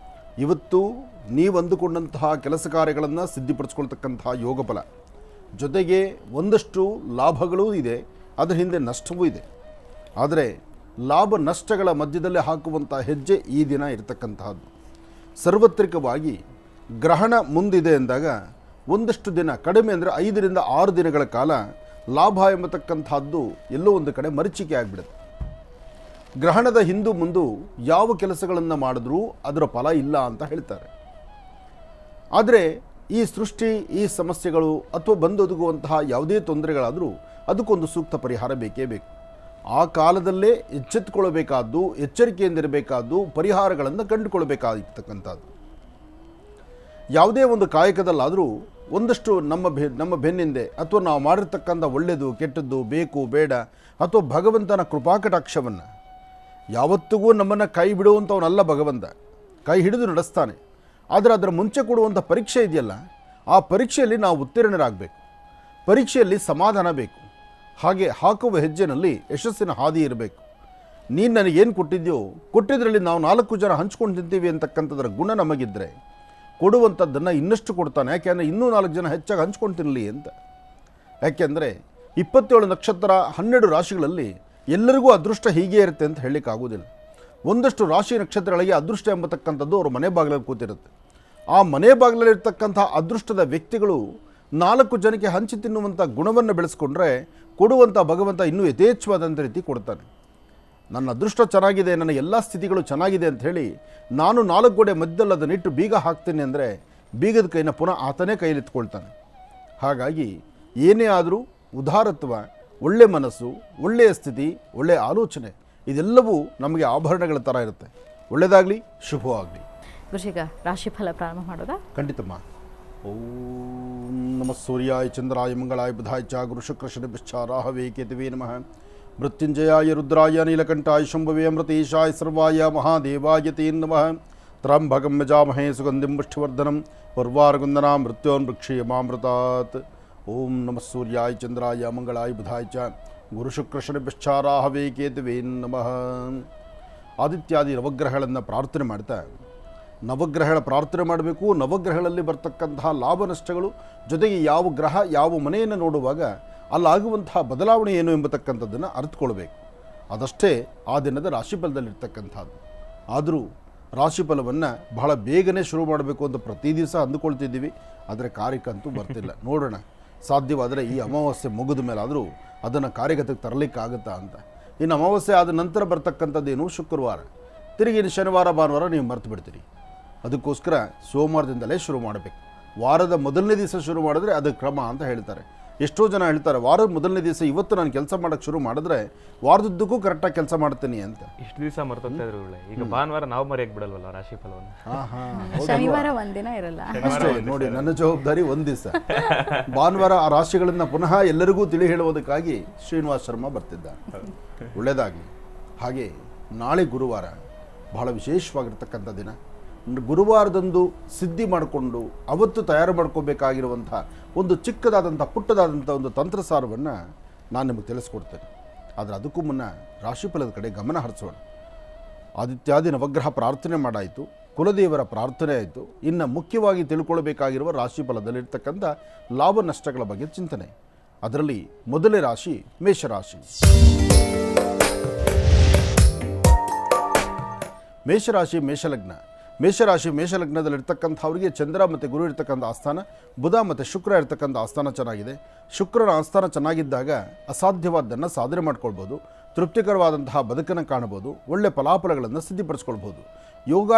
ಇವತ್ತು ನೀವು ಅಂದುಕೊಂಡಂತಹ ಕೆಲಸ ಕಾರ್ಯಗಳನ್ನು ಸಿದ್ಧಿಪಡಿಸ್ಕೊಳ್ತಕ್ಕಂತಹ ಯೋಗಫಲ, ಜೊತೆಗೆ ಒಂದಷ್ಟು ಲಾಭಗಳೂ ಇದೆ, ಅದರ ಹಿಂದೆ ನಷ್ಟವೂ ಇದೆ. ಆದರೆ ಲಾಭ ನಷ್ಟಗಳ ಮಧ್ಯದಲ್ಲೇ ಹಾಕುವಂಥ ಹೆಜ್ಜೆ ಈ ದಿನ ಇರತಕ್ಕಂತಹದ್ದು. ಸಾರ್ವತ್ರಿಕವಾಗಿ ಗ್ರಹಣ ಮುಂದಿದೆ ಅಂದಾಗ ಒಂದಷ್ಟು ದಿನ, ಕಡಿಮೆ ಅಂದರೆ 5ರಿಂದ 6 ದಿನಗಳ ಕಾಲ ಲಾಭ ಎಂಬತಕ್ಕಂಥದ್ದು ಎಲ್ಲೋ ಒಂದು ಕಡೆ ಮರೀಚಿಕೆ ಆಗಿಬಿಡುತ್ತೆ. ಗ್ರಹಣದ ಹಿಂದು ಮುಂದು ಯಾವ ಕೆಲಸಗಳನ್ನು ಮಾಡಿದ್ರೂ ಅದರ ಫಲ ಇಲ್ಲ ಅಂತ ಹೇಳ್ತಾರೆ. ಆದರೆ ಈ ಸೃಷ್ಟಿ, ಈ ಸಮಸ್ಯೆಗಳು ಅಥವಾ ಬಂದೊದಗುವಂತಹ ಯಾವುದೇ ತೊಂದರೆಗಳಾದರೂ ಅದಕ್ಕೊಂದು ಸೂಕ್ತ ಪರಿಹಾರ ಬೇಕೇ ಬೇಕು. ಆ ಕಾಲದಲ್ಲೇ ಎಚ್ಚೆತ್ತುಕೊಳ್ಳಬೇಕಾದ್ದು, ಎಚ್ಚರಿಕೆಯಿಂದಿರಬೇಕಾದ್ದು, ಪರಿಹಾರಗಳನ್ನು ಕಂಡುಕೊಳ್ಬೇಕಾಗಿರ್ತಕ್ಕಂಥದ್ದು. ಯಾವುದೇ ಒಂದು ಕಾಯಕದಲ್ಲಾದರೂ ಒಂದಷ್ಟು ನಮ್ಮ ಬೆನ್ನಿಂದೆ ಅಥವಾ ನಾವು ಮಾಡಿರ್ತಕ್ಕಂಥ ಒಳ್ಳೆಯದು ಕೆಟ್ಟದ್ದು, ಬೇಕು ಬೇಡ ಅಥವಾ ಭಗವಂತನ ಕೃಪಾಕಟಾಕ್ಷವನ್ನು, ಯಾವತ್ತಿಗೂ ನಮ್ಮನ್ನು ಕೈ ಬಿಡುವಂಥವನಲ್ಲ ಭಗವಂತ, ಕೈ ಹಿಡಿದು ನಡೆಸ್ತಾನೆ. ಆದರೆ ಅದರ ಮುಂಚೆ ಕೊಡುವಂಥ ಪರೀಕ್ಷೆ ಇದೆಯಲ್ಲ, ಆ ಪರೀಕ್ಷೆಯಲ್ಲಿ ನಾವು ಉತ್ತೀರ್ಣರಾಗಬೇಕು, ಪರೀಕ್ಷೆಯಲ್ಲಿ ಸಮಾಧಾನ ಬೇಕು. ಹಾಗೆ ಹಾಕುವ ಹೆಜ್ಜೆನಲ್ಲಿ ಯಶಸ್ಸಿನ ಹಾದಿ ಇರಬೇಕು. ನೀನು ನನಗೇನು ಕೊಟ್ಟಿದ್ಯೋ, ಕೊಟ್ಟಿದ್ರಲ್ಲಿ ನಾವು 4 ಜನ ಹಂಚ್ಕೊಂಡು ತಿಂತೀವಿ ಅಂತಕ್ಕಂಥದ್ರ ಗುಣ ನಮಗಿದ್ದರೆ ಕೊಡುವಂಥದ್ದನ್ನು ಇನ್ನಷ್ಟು ಕೊಡ್ತಾನೆ. ಯಾಕೆಂದರೆ ಇನ್ನೂ 4 ಜನ ಹೆಚ್ಚಾಗಿ ಹಂಚ್ಕೊಂಡು ತಿನ್ನಲಿ ಅಂತ. ಯಾಕೆಂದರೆ 27 ನಕ್ಷತ್ರ 12 ರಾಶಿಗಳಲ್ಲಿ ಎಲ್ಲರಿಗೂ ಅದೃಷ್ಟ ಹೀಗೆ ಇರುತ್ತೆ ಅಂತ ಹೇಳಲಿಕ್ಕಾಗೋದಿಲ್ಲ. ಒಂದಷ್ಟು ರಾಶಿ ನಕ್ಷತ್ರಗಳಿಗೆ ಅದೃಷ್ಟ ಎಂಬತಕ್ಕಂಥದ್ದು ಅವ್ರ ಮನೆ ಬಾಗಿಲಲ್ಲಿ ಕೂತಿರುತ್ತೆ. ಆ ಮನೆ ಬಾಗಿಲಲ್ಲಿರ್ತಕ್ಕಂಥ ಅದೃಷ್ಟದ ವ್ಯಕ್ತಿಗಳು 4 ಜನಕ್ಕೆ ಹಂಚಿ ತಿನ್ನುವಂಥ ಗುಣವನ್ನು ಬೆಳೆಸ್ಕೊಂಡ್ರೆ ಕೊಡುವಂಥ ಭಗವಂತ ಇನ್ನೂ ಯಥೇಚ್ಛವಾದಂಥ ರೀತಿ ಕೊಡ್ತಾನೆ. ನನ್ನ ಅದೃಷ್ಟ ಚೆನ್ನಾಗಿದೆ, ನನ್ನ ಎಲ್ಲ ಸ್ಥಿತಿಗಳು ಚೆನ್ನಾಗಿದೆ ಅಂತ ಹೇಳಿ ನಾನು 4 ಗೋಡೆ ಮಧ್ಯದಲ್ಲಿ ಅದನ್ನಿಟ್ಟು ಬೀಗ ಹಾಕ್ತೀನಿ ಅಂದರೆ ಬೀಗದ ಕೈನ ಪುನಃ ಆತನೇ ಕೈಲಿತ್ಕೊಳ್ತಾನೆ. ಹಾಗಾಗಿ ಏನೇ ಆದರೂ ಉದಾರತ್ವ, ಒಳ್ಳೆ ಮನಸ್ಸು, ಒಳ್ಳೆಯ ಸ್ಥಿತಿ, ಒಳ್ಳೆಯ ಆಲೋಚನೆ ಇದೆಲ್ಲವೂ ನಮಗೆ ಆಭರಣಗಳ ಥರ ಇರುತ್ತೆ. ಒಳ್ಳೆಯದಾಗಲಿ, ಶುಭವಾಗಲಿ. ಗುರುಜೀಗ ರಾಶಿಫಲ ಪ್ರಾರಂಭ ಮಾಡೋದಾ? ಖಂಡಿತಮ್ಮ. ಓಂ ನಮಃ ಸೂರ್ಯಾಯ ಚಂದ್ರಾಯ ಮಂಗಳಾಯ ಬುಧಾಯ ಚ ಗುರು ಶುಕ್ರ ಶನಿಶ್ಚ ರಾಹವೇ ಕೇತವೇ ನಮಃ. ಮೃತ್ಯುಂಜಯಾಯ ರುದ್ರಾಯ ನೀಲಕಂಠಾಯ ಶಂಭವೇ ಅಮೃತೇಶಾಯ ಸರ್ವಾಯ ಮಹಾದೇವಾಯ ತೇ ನಮಃ. ತ್ರ್ಯಂಬಕಂ ಯಜಾಮಹೇ ಸುಗಂಧಿಂ ಪುಷ್ಟಿವರ್ಧನಂ ಉರ್ವಾರುಕಂದನಾ ಮೃತ್ಯೋನ್ಮೃಕ್ಷೇಮಾಮೃತಾತ್. ಓಂ ನಮಃ ಸೂರ್ಯಾಯ ಚಂದ್ರಾಯ ಮಂಗಳಾಯ ಬುಧಾಯ ಚ ಗುರು ಶುಕ್ರ ಶನಿಶ್ಚ ರಾಹವೇ ಕೇತವೇ ನಮಃ. ಆದಿತ್ಯಾದಿ ನವಗ್ರಹಗಳನ್ನು ಪ್ರಾರ್ಥನೆ ಮಾಡ್ತಾ ನವಗ್ರಹಗಳ ಪ್ರಾರ್ಥನೆ ಮಾಡಬೇಕು. ನವಗ್ರಹಗಳಲ್ಲಿ ಬರ್ತಕ್ಕಂತಹ ಲಾಭ ನಷ್ಟಗಳು, ಜೊತೆಗೆ ಯಾವ ಗ್ರಹ ಯಾವ ಮನೆಯನ್ನು ನೋಡುವಾಗ ಅಲ್ಲಾಗುವಂತಹ ಬದಲಾವಣೆ ಏನು ಎಂಬತಕ್ಕಂಥದ್ದನ್ನು ಅರ್ಥಕೊಳ್ಬೇಕು. ಅದಷ್ಟೇ ಆ ದಿನದ ರಾಶಿಫಲದಲ್ಲಿರ್ತಕ್ಕಂಥದ್ದು. ಆದರೂ ರಾಶಿಫಲವನ್ನು ಬಹಳ ಬೇಗನೆ ಶುರು ಮಾಡಬೇಕು ಅಂತ ಪ್ರತಿ ದಿವಸ ಅಂದುಕೊಳ್ತಿದ್ದೀವಿ, ಆದರೆ ಕಾರ್ಯಕ್ಕಂತೂ ಬರ್ತಿಲ್ಲ. ನೋಡೋಣ, ಸಾಧ್ಯವಾದರೆ ಈ ಅಮಾವಾಸ್ಯೆ ಮುಗಿದ ಮೇಲಾದರೂ ಅದನ್ನು ಕಾರ್ಯಗತಕ್ಕೆ ತರಲಿಕ್ಕಾಗುತ್ತಾ ಅಂತ. ಇನ್ನು ಅಮಾವಾಸ್ಯೆ ಆದ ನಂತರ ಬರ್ತಕ್ಕಂಥದ್ದೇನು ಶುಕ್ರವಾರ. ತಿರುಗಿ ಇನ್ನು ಶನಿವಾರ ಭಾನುವಾರ ನೀವು ಮರ್ತು ಬಿಡ್ತೀರಿ. ಅದಕ್ಕೋಸ್ಕರ ಸೋಮವಾರದಿಂದಲೇ ಶುರು ಮಾಡಬೇಕು. ವಾರದ ಮೊದಲನೇ ದಿವಸ ಶುರು ಮಾಡಿದ್ರೆ ಅದು ಕ್ರಮ ಅಂತ ಹೇಳ್ತಾರೆ. ಎಷ್ಟೋ ಜನ ಹೇಳ್ತಾರೆ ವಾರದ ಮೊದಲನೇ ದಿವಸ ಇವತ್ತು ನಾನು ಕೆಲಸ ಮಾಡೋಕ್ಕೆ ಶುರು ಮಾಡಿದ್ರೆ ವಾರದುದ್ದಕ್ಕೂ ಕರೆಕ್ಟಾಗಿ ಕೆಲಸ ಮಾಡ್ತೀನಿ ಅಂತ. ಇಷ್ಟು ದಿವಸ ಮರ್ತೋಗ್ತಾ ಇದ್ರು ಈಗ ಭಾನುವಾರ ನಾವು ಮರೆಯಕ್ಕೆ ಬಿಡಲ್ವಲ್ಲ ರಾಶಿ ಫಲವನ್ನು. ಶನಿವಾರ ಒಂದಿನ ಇರಲ್ಲ ಅಷ್ಟೇ ನೋಡಿ, ನನ್ನ ಜವಾಬ್ದಾರಿ ಒಂದು ದಿವಸ. ಭಾನುವಾರ ಆ ರಾಶಿಗಳನ್ನು ಪುನಃ ಎಲ್ಲರಿಗೂ ತಿಳಿ ಹೇಳುವುದಕ್ಕಾಗಿ ಶ್ರೀನಿವಾಸ್ ಶರ್ಮಾ ಬರ್ತಿದ್ದಾರೆ. ಒಳ್ಳೆಯದಾಗಲಿ. ಹಾಗೆ ನಾಳೆ ಗುರುವಾರ ಬಹಳ ವಿಶೇಷವಾಗಿರ್ತಕ್ಕಂಥ ದಿನ. ಗುರುವಾರದಂದು ಸಿದ್ಧಿ ಮಾಡಿಕೊಂಡು ಅವತ್ತು ತಯಾರು ಮಾಡ್ಕೋಬೇಕಾಗಿರುವಂಥ ಒಂದು ಚಿಕ್ಕದಾದಂಥ ಪುಟ್ಟದಾದಂಥ ಒಂದು ತಂತ್ರಸಾರವನ್ನು ನಾನು ನಿಮಗೆ ತಿಳಿಸ್ಕೊಡ್ತೇನೆ. ಆದರೆ ಅದಕ್ಕೂ ಮುನ್ನ ರಾಶಿಫಲದ ಕಡೆ ಗಮನ ಹರಿಸೋಣ. ಆದಿತ್ಯಾದಿ ನವಗ್ರಹ ಪ್ರಾರ್ಥನೆ ಮಾಡಾಯಿತು, ಕುಲದೇವರ ಪ್ರಾರ್ಥನೆ ಆಯಿತು. ಇನ್ನು ಮುಖ್ಯವಾಗಿ ತಿಳ್ಕೊಳ್ಬೇಕಾಗಿರುವ ರಾಶಿಫಲದಲ್ಲಿರ್ತಕ್ಕಂಥ ಲಾಭ ನಷ್ಟಗಳ ಬಗ್ಗೆ ಚಿಂತನೆ. ಅದರಲ್ಲಿ ಮೊದಲನೇ ರಾಶಿ ಮೇಷರಾಶಿ. ಮೇಷರಾಶಿ ಮೇಷಲಗ್ನ. ಮೇಷಲಗ್ನದಲ್ಲಿರ್ತಕ್ಕಂಥವ್ರಿಗೆ ಚಂದ್ರ ಮತ್ತು ಗುರು ಇರ್ತಕ್ಕಂಥ ಆಸ್ಥಾನ, ಬುಧ ಮತ್ತು ಶುಕ್ರ ಇರ್ತಕ್ಕಂಥ ಆಸ್ಥಾನ ಚೆನ್ನಾಗಿದೆ. ಶುಕ್ರನ ಆಸ್ಥಾನ ಚೆನ್ನಾಗಿದ್ದಾಗ ಅಸಾಧ್ಯವಾದ್ದನ್ನು ಸಾಧನೆ ಮಾಡ್ಕೊಳ್ಬೋದು, ತೃಪ್ತಿಕರವಾದಂತಹ ಬದುಕನ್ನು ಕಾಣಬಹುದು, ಒಳ್ಳೆ ಫಲಾಫಲಗಳನ್ನು ಸಿದ್ಧಿಪಡಿಸ್ಕೊಳ್ಬೋದು.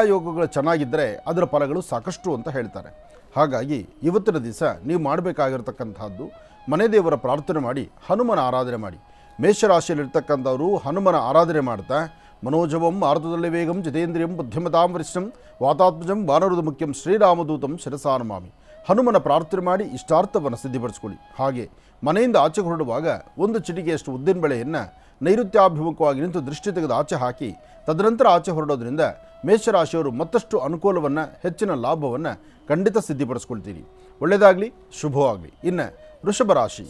ಯೋಗಗಳು ಚೆನ್ನಾಗಿದ್ದರೆ ಅದರ ಫಲಗಳು ಸಾಕಷ್ಟು ಅಂತ ಹೇಳ್ತಾರೆ. ಹಾಗಾಗಿ ಇವತ್ತಿನ ದಿವಸ ನೀವು ಮಾಡಬೇಕಾಗಿರ್ತಕ್ಕಂಥದ್ದು ಮನೆ ದೇವರ ಪ್ರಾರ್ಥನೆ ಮಾಡಿ ಹನುಮನ ಆರಾಧನೆ ಮಾಡಿ. ಮೇಷರಾಶಿಯಲ್ಲಿರ್ತಕ್ಕಂಥವರು ಹನುಮನ ಆರಾಧನೆ ಮಾಡ್ತಾ ಮನೋಜವಂ ಆರ್ಧದಲ್ಲಿ ವೇಗಂ ಜಿತೇಂದ್ರಿಯಂ ಬುದ್ಧಿಮತಾಂ ವರಿಷ್ಠಂ ವಾತಾತ್ಮಜಂ ವಾನರುದ ಮುಖ್ಯಂ ಶ್ರೀರಾಮದೂತಂ ಶಿರಸಾನಮಾಮಿ. ಹನುಮನ ಪ್ರಾರ್ಥನೆ ಮಾಡಿ ಇಷ್ಟಾರ್ಥವನ್ನು ಸಿದ್ಧಿಪಡಿಸ್ಕೊಳ್ಳಿ. ಹಾಗೆ ಮನೆಯಿಂದ ಆಚೆ ಹೊರಡುವಾಗ ಒಂದು ಚಿಟಿಕೆಯಷ್ಟು ಉದ್ದಿನ ಬೆಳೆಯನ್ನು ನೈಋತ್ಯಾಭಿಮುಖವಾಗಿ ನಿಂತು ದೃಷ್ಟಿ ತೆಗೆದು ಆಚೆ ಹಾಕಿ ತದನಂತರ ಆಚೆ ಹೊರಡೋದ್ರಿಂದ ಮೇಷರಾಶಿಯವರು ಮತ್ತಷ್ಟು ಅನುಕೂಲವನ್ನು, ಹೆಚ್ಚಿನ ಲಾಭವನ್ನು ಖಂಡಿತ ಸಿದ್ಧಿಪಡಿಸ್ಕೊಳ್ತೀರಿ. ಒಳ್ಳೆಯದಾಗಲಿ, ಶುಭವಾಗಲಿ. ಇನ್ನು ವೃಷಭ ರಾಶಿ.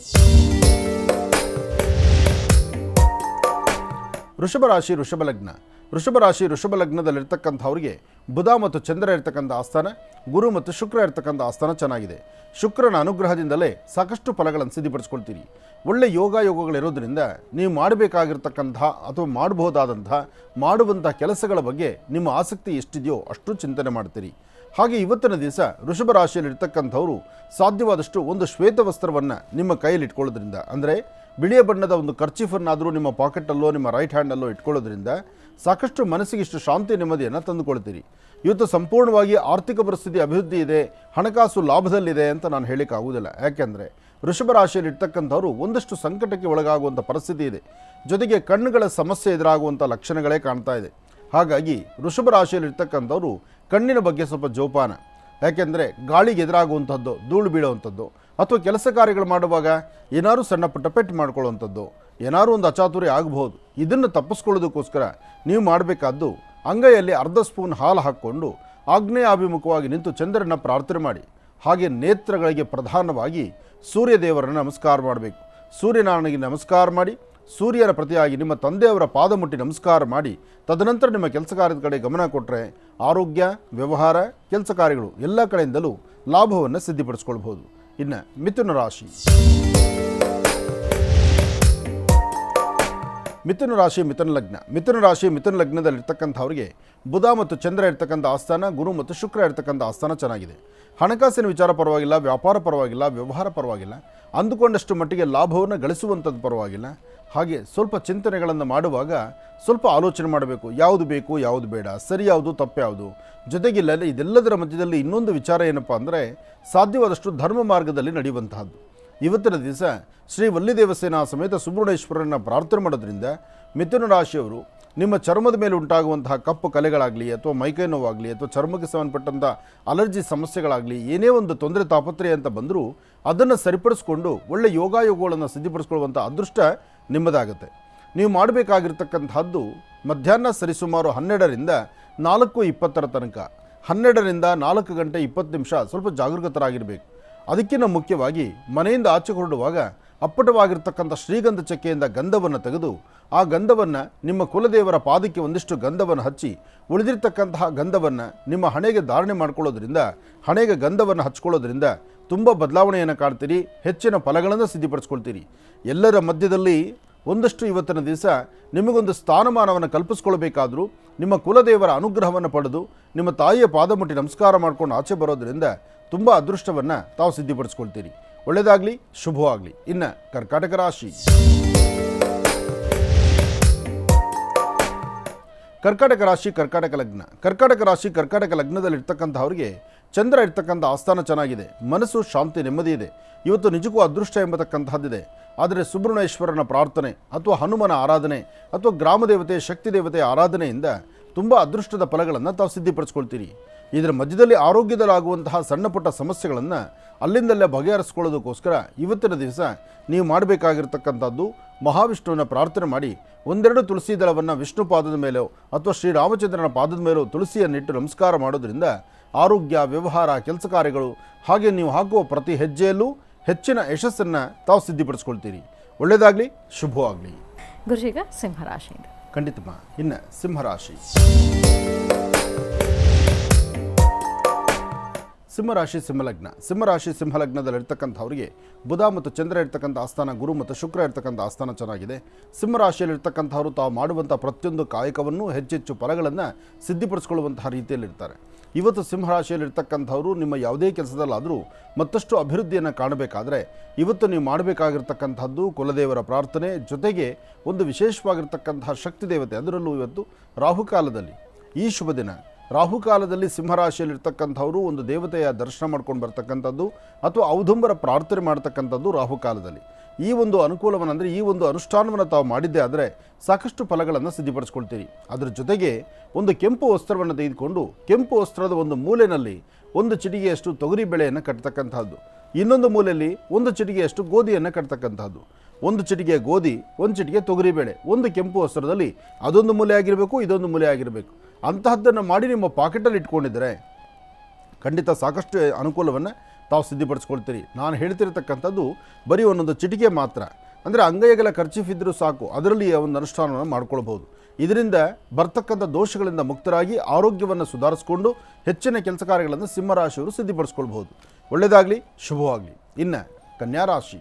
ವೃಷಭ ಲಗ್ನದಲ್ಲಿರ್ತಕ್ಕಂಥವ್ರಿಗೆ ಬುಧ ಮತ್ತು ಚಂದ್ರ ಇರ್ತಕ್ಕಂಥ ಆಸ್ಥಾನ, ಗುರು ಮತ್ತು ಶುಕ್ರ ಇರ್ತಕ್ಕಂಥ ಆಸ್ಥಾನ ಚೆನ್ನಾಗಿದೆ. ಶುಕ್ರನ ಅನುಗ್ರಹದಿಂದಲೇ ಸಾಕಷ್ಟು ಫಲಗಳನ್ನು ಸಿದ್ಧಿಪಡಿಸ್ಕೊಳ್ತೀರಿ. ಒಳ್ಳೆ ಯೋಗಗಳಿರೋದ್ರಿಂದ ನೀವು ಮಾಡಬೇಕಾಗಿರ್ತಕ್ಕಂಥ ಅಥವಾ ಮಾಡುವಂಥ ಕೆಲಸಗಳ ಬಗ್ಗೆ ನಿಮ್ಮ ಆಸಕ್ತಿ ಎಷ್ಟಿದೆಯೋ ಅಷ್ಟು ಚಿಂತನೆ ಮಾಡ್ತೀರಿ. ಹಾಗೆ ಇವತ್ತಿನ ದಿವಸ ವೃಷಭ ರಾಶಿಯಲ್ಲಿರ್ತಕ್ಕಂಥವರು ಸಾಧ್ಯವಾದಷ್ಟು ಒಂದು ಶ್ವೇತ ವಸ್ತ್ರವನ್ನು ನಿಮ್ಮ ಕೈಯಲ್ಲಿ ಇಟ್ಕೊಳ್ಳೋದ್ರಿಂದ, ಅಂದರೆ ಬಿಳಿಯ ಬಣ್ಣದ ಒಂದು ಕರ್ಚೀಫನ್ನಾದರೂ ನಿಮ್ಮ ಪಾಕೆಟಲ್ಲೋ ನಿಮ್ಮ ರೈಟ್ ಹ್ಯಾಂಡಲ್ಲೋ ಇಟ್ಕೊಳ್ಳೋದ್ರಿಂದ ಸಾಕಷ್ಟು ಮನಸ್ಸಿಗೆ ಇಷ್ಟು ಶಾಂತಿ ನೆಮ್ಮದಿಯನ್ನು ತಂದುಕೊಳ್ತೀರಿ. ಇವತ್ತು ಸಂಪೂರ್ಣವಾಗಿ ಆರ್ಥಿಕ ಪರಿಸ್ಥಿತಿ ಅಭಿವೃದ್ಧಿ ಇದೆ, ಹಣಕಾಸು ಲಾಭದಲ್ಲಿದೆ ಅಂತ ನಾನು ಹೇಳೋಕ್ಕಾಗೋದಿಲ್ಲ. ಯಾಕೆಂದರೆ ವೃಷಭ ರಾಶಿಯಲ್ಲಿ ಇರ್ತಕ್ಕಂಥವ್ರು ಒಂದಷ್ಟು ಸಂಕಟಕ್ಕೆ ಒಳಗಾಗುವಂಥ ಪರಿಸ್ಥಿತಿ ಇದೆ. ಜೊತೆಗೆ ಕಣ್ಣುಗಳ ಸಮಸ್ಯೆ ಎದುರಾಗುವಂಥ ಲಕ್ಷಣಗಳೇ ಕಾಣ್ತಾ ಇದೆ. ಹಾಗಾಗಿ ವೃಷಭ ರಾಶಿಯಲ್ಲಿರ್ತಕ್ಕಂಥವ್ರು ಕಣ್ಣಿನ ಬಗ್ಗೆ ಸ್ವಲ್ಪ ಜೋಪಾನ. ಯಾಕೆಂದರೆ ಗಾಳಿಗೆ ಎದುರಾಗುವಂಥದ್ದು, ಧೂಳು ಬೀಳುವಂಥದ್ದು, ಅಥವಾ ಕೆಲಸ ಕಾರ್ಯಗಳು ಮಾಡುವಾಗ ಏನಾದರೂ ಸಣ್ಣ ಪುಟ್ಟ ಪೆಟ್ಟು ಮಾಡ್ಕೊಳ್ಳುವಂಥದ್ದು, ಏನಾದರೂ ಒಂದು ಅಚಾತುರ್ಯ ಆಗಬಹುದು. ಇದನ್ನು ತಪ್ಪಿಸ್ಕೊಳ್ಳೋದಕ್ಕೋಸ್ಕರ ನೀವು ಮಾಡಬೇಕಾದ್ದು ಅಂಗೈಯಲ್ಲಿ ಅರ್ಧ ಸ್ಪೂನ್ ಹಾಲು ಹಾಕ್ಕೊಂಡು ಆಗ್ನೇಯಾಭಿಮುಖವಾಗಿ ನಿಂತು ಚಂದ್ರನ ಪ್ರಾರ್ಥನೆ ಮಾಡಿ. ಹಾಗೆ ನೇತ್ರಗಳಿಗೆ ಪ್ರಧಾನವಾಗಿ ಸೂರ್ಯದೇವರನ್ನು ನಮಸ್ಕಾರ ಮಾಡಬೇಕು. ಸೂರ್ಯನಾರಾಯಣನಿಗೆ ನಮಸ್ಕಾರ ಮಾಡಿ, ಸೂರ್ಯನ ಪ್ರತಿಯಾಗಿ ನಿಮ್ಮ ತಂದೆಯವರ ಪಾದ ಮುಟ್ಟಿ ನಮಸ್ಕಾರ ಮಾಡಿ ತದನಂತರ ನಿಮ್ಮ ಕೆಲಸ ಕಾರ್ಯದ ಕಡೆ ಗಮನ ಕೊಟ್ಟರೆ ಆರೋಗ್ಯ, ವ್ಯವಹಾರ, ಕೆಲಸ ಕಾರ್ಯಗಳು ಎಲ್ಲ ಕಡೆಯಿಂದಲೂ ಲಾಭವನ್ನು ಸಿದ್ಧಿಪಡಿಸ್ಕೊಳ್ಬೋದು. ಇನ್ನು ಮಿಥುನ ರಾಶಿ. ಮಿಥುನ ಲಗ್ನದಲ್ಲಿರ್ತಕ್ಕಂಥವ್ರಿಗೆ ಬುಧ ಮತ್ತು ಚಂದ್ರ ಇರ್ತಕ್ಕಂಥ ಆಸ್ಥಾನ, ಗುರು ಮತ್ತು ಶುಕ್ರ ಇರ್ತಕ್ಕಂಥ ಆಸ್ಥಾನ ಚೆನ್ನಾಗಿದೆ. ಹಣಕಾಸಿನ ವಿಚಾರ ಪರವಾಗಿಲ್ಲ, ವ್ಯಾಪಾರ ಪರವಾಗಿಲ್ಲ, ವ್ಯವಹಾರ ಪರವಾಗಿಲ್ಲ, ಅಂದುಕೊಂಡಷ್ಟು ಮಟ್ಟಿಗೆ ಲಾಭವನ್ನು ಗಳಿಸುವಂಥದ್ದು ಪರವಾಗಿಲ್ಲ. ಹಾಗೆ ಸ್ವಲ್ಪ ಚಿಂತನೆಗಳನ್ನು ಮಾಡುವಾಗ ಸ್ವಲ್ಪ ಆಲೋಚನೆ ಮಾಡಬೇಕು. ಯಾವುದು ಬೇಕು, ಯಾವುದು ಬೇಡ, ಸರಿ ಯಾವುದು, ತಪ್ಪು ಯಾವುದು. ಜೊತೆಗಿಲ್ಲ ಇದೆಲ್ಲದರ ಮಧ್ಯದಲ್ಲಿ ಇನ್ನೊಂದು ವಿಚಾರ ಏನಪ್ಪ ಅಂದರೆ ಸಾಧ್ಯವಾದಷ್ಟು ಧರ್ಮ ಮಾರ್ಗದಲ್ಲಿ ನಡೆಯುವಂತಹದ್ದು. ಇವತ್ತಿನ ದಿವಸ ಶ್ರೀ ವಲ್ಲಿದೇವಸೇನಾ ಸಮೇತ ಸುಬ್ರಹ್ಮಣ್ಯೇಶ್ವರನ ಪ್ರಾರ್ಥನೆ ಮಾಡೋದ್ರಿಂದ ಮಿಥುನ ರಾಶಿಯವರು ನಿಮ್ಮ ಚರ್ಮದ ಮೇಲೆ ಉಂಟಾಗುವಂತಹ ಕಪ್ಪು ಕಲೆಗಳಾಗಲಿ ಅಥವಾ ಮೈಕೈ ನೋವಾಗಲಿ ಅಥವಾ ಚರ್ಮಕ್ಕೆ ಸಂಬಂಧಪಟ್ಟಂಥ ಅಲರ್ಜಿ ಸಮಸ್ಯೆಗಳಾಗಲಿ ಏನೇ ಒಂದು ತೊಂದರೆ ತಾಪತ್ರೆ ಅಂತ ಬಂದರೂ ಅದನ್ನು ಸರಿಪಡಿಸ್ಕೊಂಡು ಒಳ್ಳೆ ಯೋಗಗಳನ್ನು ಸಿದ್ಧಿಪಡಿಸ್ಕೊಳ್ಳುವಂಥ ಅದೃಷ್ಟ ನಿಮ್ಮದಾಗುತ್ತೆ. ನೀವು ಮಾಡಬೇಕಾಗಿರ್ತಕ್ಕಂಥದ್ದು ಮಧ್ಯಾಹ್ನ ಸರಿಸುಮಾರು 12ರಿಂದ 4:20 ತನಕ, 12ರಿಂದ 4 ಗಂಟೆ 20 ನಿಮಿಷ ಸ್ವಲ್ಪ ಜಾಗರೂಕತರಾಗಿರಬೇಕು. ಅದಕ್ಕಿಂತ ಮುಖ್ಯವಾಗಿ ಮನೆಯಿಂದ ಆಚೆ ಹೊರಡುವಾಗ ಅಪ್ಪಟವಾಗಿರ್ತಕ್ಕಂಥ ಶ್ರೀಗಂಧ ಚಕ್ಕೆಯಿಂದ ಗಂಧವನ್ನು ತೆಗೆದು ಆ ಗಂಧವನ್ನು ನಿಮ್ಮ ಕುಲದೇವರ ಪಾದಕ್ಕೆ ಒಂದಿಷ್ಟು ಗಂಧವನ್ನು ಹಚ್ಚಿ ಉಳಿದಿರ್ತಕ್ಕಂತಹ ಗಂಧವನ್ನು ನಿಮ್ಮ ಹಣೆಗೆ ಧಾರಣೆ ಮಾಡ್ಕೊಳ್ಳೋದ್ರಿಂದ, ಹಣೆಗೆ ಗಂಧವನ್ನು ಹಚ್ಕೊಳ್ಳೋದ್ರಿಂದ ತುಂಬ ಬದಲಾವಣೆಯನ್ನು ಕಾಣ್ತೀರಿ, ಹೆಚ್ಚಿನ ಫಲಗಳನ್ನು ಸಿದ್ಧಿಪಡಿಸ್ಕೊಳ್ತೀರಿ. ಎಲ್ಲರ ಮಧ್ಯದಲ್ಲಿ ಒಂದಷ್ಟು ಇವತ್ತಿನ ದಿವಸ ನಿಮಗೊಂದು ಸ್ಥಾನಮಾನವನ್ನು ಕಲ್ಪಿಸ್ಕೊಳ್ಬೇಕಾದ್ರೂ ನಿಮ್ಮ ಕುಲದೇವರ ಅನುಗ್ರಹವನ್ನು ಪಡೆದು ನಿಮ್ಮ ತಾಯಿಯ ಪಾದ ಮುಟ್ಟಿ ನಮಸ್ಕಾರ ಮಾಡ್ಕೊಂಡು ಆಚೆ ಬರೋದ್ರಿಂದ ತುಂಬ ಅದೃಷ್ಟವನ್ನು ತಾವು ಸಿದ್ಧಿಪಡಿಸ್ಕೊಳ್ತೀರಿ. ಒಳ್ಳೆಯದಾಗಲಿ, ಶುಭವಾಗಲಿ. ಇನ್ನು ಕರ್ಕಾಟಕ ರಾಶಿ ಕರ್ಕಾಟಕ ಲಗ್ನ. ಕರ್ಕಾಟಕ ರಾಶಿ ಕರ್ಕಾಟಕ ಲಗ್ನದಲ್ಲಿರ್ತಕ್ಕಂಥವ್ರಿಗೆ ಚಂದ್ರ ಇರ್ತಕ್ಕಂಥ ಆಸ್ಥಾನ ಚೆನ್ನಾಗಿದೆ. ಮನಸ್ಸು ಶಾಂತಿ ನೆಮ್ಮದಿ ಇದೆ. ಇವತ್ತು ನಿಜಕ್ಕೂ ಅದೃಷ್ಟ ಎಂಬತಕ್ಕಂತಹದ್ದಿದೆ. ಆದರೆ ಸುಬ್ರಹ್ಮಣ್ಯೇಶ್ವರನ ಪ್ರಾರ್ಥನೆ ಅಥವಾ ಹನುಮನ ಆರಾಧನೆ ಅಥವಾ ಗ್ರಾಮದೇವತೆ ಶಕ್ತಿ ದೇವತೆ ಆರಾಧನೆಯಿಂದ ತುಂಬ ಅದೃಷ್ಟದ ಫಲಗಳನ್ನು ತಾವು ಸಿದ್ಧಿಪಡಿಸ್ಕೊಳ್ತೀರಿ. ಇದರ ಮಧ್ಯದಲ್ಲಿ ಆರೋಗ್ಯದಲ್ಲಾಗುವಂತಹ ಸಣ್ಣ ಪುಟ್ಟ ಸಮಸ್ಯೆಗಳನ್ನು ಅಲ್ಲಿಂದಲ್ಲೇ ಬಗೆಹರಿಸ್ಕೊಳ್ಳೋದಕ್ಕೋಸ್ಕರ ಇವತ್ತಿನ ದಿವಸ ನೀವು ಮಾಡಬೇಕಾಗಿರ್ತಕ್ಕಂಥದ್ದು ಮಹಾವಿಷ್ಣುವಿನ ಪ್ರಾರ್ಥನೆ ಮಾಡಿ ಒಂದೆರಡು ತುಳಸಿ ದಳವನ್ನು ವಿಷ್ಣು ಪಾದದ ಮೇಲೋ ಅಥವಾ ಶ್ರೀರಾಮಚಂದ್ರನ ಪಾದದ ಮೇಲೋ ತುಳಸಿಯನ್ನಿಟ್ಟು ನಮಸ್ಕಾರ ಮಾಡೋದ್ರಿಂದ ಆರೋಗ್ಯ, ವ್ಯವಹಾರ, ಕೆಲಸ ಕಾರ್ಯಗಳು ಹಾಗೆ ನೀವು ಹಾಕುವ ಪ್ರತಿ ಹೆಜ್ಜೆಯಲ್ಲೂ ಹೆಚ್ಚಿನ ಯಶಸ್ಸನ್ನು ತಾವು ಸಿದ್ಧಿಪಡಿಸ್ಕೊಳ್ತೀರಿ. ಒಳ್ಳೆಯದಾಗಲಿ, ಶುಭವಾಗಲಿ. ಗುರುಜೀಗ ಸಿಂಹರಾಶಿಯಿಂದ ಖಂಡಿತಮ್ಮ. ಇನ್ನು ಸಿಂಹರಾಶಿ. ಸಿಂಹರಾಶಿ ಸಿಂಹಲಗ್ನ. ಸಿಂಹರಾಶಿ ಸಿಂಹಲಗ್ನದಲ್ಲಿರ್ತಕ್ಕಂಥವ್ರಿಗೆ ಬುಧ ಮತ್ತು ಚಂದ್ರ ಇರ್ತಕ್ಕಂಥ ಆಸ್ಥಾನ, ಗುರು ಮತ್ತು ಶುಕ್ರ ಇರ್ತಕ್ಕಂಥ ಆಸ್ಥಾನ ಚೆನ್ನಾಗಿದೆ. ಸಿಂಹರಾಶಿಯಲ್ಲಿರ್ತಕ್ಕಂಥವರು ತಾವು ಮಾಡುವಂಥ ಪ್ರತಿಯೊಂದು ಕಾಯಕವನ್ನು ಹೆಚ್ಚೆಚ್ಚು ಫಲಗಳನ್ನು ಸಿದ್ಧಿಪಡಿಸ್ಕೊಳ್ಳುವಂತಹ ರೀತಿಯಲ್ಲಿರ್ತಾರೆ. ಇವತ್ತು ಸಿಂಹರಾಶಿಯಲ್ಲಿರ್ತಕ್ಕಂಥವರು ನಿಮ್ಮ ಯಾವುದೇ ಕೆಲಸದಲ್ಲಾದರೂ ಮತ್ತಷ್ಟು ಅಭಿವೃದ್ಧಿಯನ್ನು ಕಾಣಬೇಕಾದರೆ ಇವತ್ತು ನೀವು ಮಾಡಬೇಕಾಗಿರ್ತಕ್ಕಂಥದ್ದು ಕುಲದೇವರ ಪ್ರಾರ್ಥನೆ ಜೊತೆಗೆ ಒಂದು ವಿಶೇಷವಾಗಿರ್ತಕ್ಕಂತಹ ಶಕ್ತಿ ದೇವತೆ, ಅದರಲ್ಲೂ ಇವತ್ತು ರಾಹುಕಾಲದಲ್ಲಿ ಈ ಶುಭ ದಿನ ರಾಹುಕಾಲದಲ್ಲಿ ಸಿಂಹರಾಶಿಯಲ್ಲಿರ್ತಕ್ಕಂಥವರು ಒಂದು ದೇವತೆಯ ದರ್ಶನ ಮಾಡ್ಕೊಂಡು ಬರ್ತಕ್ಕಂಥದ್ದು ಅಥವಾ ಔದುಂಬರ ಪ್ರಾರ್ಥನೆ ಮಾಡ್ತಕ್ಕಂಥದ್ದು ರಾಹುಕಾಲದಲ್ಲಿ. ಈ ಒಂದು ಅನುಕೂಲವನ್ನು ಅಂದರೆ ಈ ಒಂದು ಅನುಷ್ಠಾನವನ್ನು ತಾವು ಮಾಡಿದ್ದೇ ಆದರೆ ಸಾಕಷ್ಟು ಫಲಗಳನ್ನು ಸಿದ್ಧಿಪಡಿಸ್ಕೊಳ್ತೀರಿ. ಅದರ ಜೊತೆಗೆ ಒಂದು ಕೆಂಪು ವಸ್ತ್ರವನ್ನು ತೆಗೆದುಕೊಂಡು ಕೆಂಪು ವಸ್ತ್ರದ ಒಂದು ಮೂಲೆಯಲ್ಲಿ ಒಂದು ಚಿಟಿಗೆಯಷ್ಟು ತೊಗರಿ ಬೆಳೆಯನ್ನು ಕಟ್ತಕ್ಕಂಥದ್ದು, ಇನ್ನೊಂದು ಮೂಲೆಯಲ್ಲಿ ಒಂದು ಚಿಟಿಗೆಯಷ್ಟು ಗೋಧಿಯನ್ನು ಕಟ್ತಕ್ಕಂಥದ್ದು, ಒಂದು ಚಿಟಿಗೆ ಗೋಧಿ, ಒಂದು ಚಿಟಿಗೆ ತೊಗರಿಬೇಳೆ, ಒಂದು ಕೆಂಪು ವಸ್ತ್ರದಲ್ಲಿ ಅದೊಂದು ಮೂಲೆ ಆಗಿರಬೇಕು, ಇದೊಂದು ಮೂಲೆ ಆಗಿರಬೇಕು. ಅಂತಹದ್ದನ್ನು ಮಾಡಿ ನಿಮ್ಮ ಪಾಕೆಟಲ್ಲಿ ಇಟ್ಕೊಂಡಿದ್ದರೆ ಖಂಡಿತ ಸಾಕಷ್ಟು ಅನುಕೂಲವನ್ನು ತಾವು ಸಿದ್ಧಿಪಡಿಸ್ಕೊಳ್ತೀರಿ. ನಾನು ಹೇಳ್ತಿರ್ತಕ್ಕಂಥದ್ದು ಬರೀ ಒಂದೊಂದು ಚಿಟಿಕೆ ಮಾತ್ರ, ಅಂದರೆ ಅಂಗೈಗಳ ಖರ್ಚೀಫ್ ಇದ್ದರೂ ಸಾಕು, ಅದರಲ್ಲಿ ಒಂದು ಅನುಷ್ಠಾನವನ್ನು ಮಾಡ್ಕೊಳ್ಬೋದು. ಇದರಿಂದ ಬರ್ತಕ್ಕಂಥ ದೋಷಗಳಿಂದ ಮುಕ್ತರಾಗಿ ಆರೋಗ್ಯವನ್ನು ಸುಧಾರಿಸಿಕೊಂಡು ಹೆಚ್ಚಿನ ಕೆಲಸ ಕಾರ್ಯಗಳನ್ನು ಸಿಂಹರಾಶಿಯವರು ಸಿದ್ಧಿಪಡಿಸ್ಕೊಳ್ಬೋದು. ಒಳ್ಳೆಯದಾಗಲಿ, ಶುಭವಾಗಲಿ. ಇನ್ನು ಕನ್ಯಾರಾಶಿ.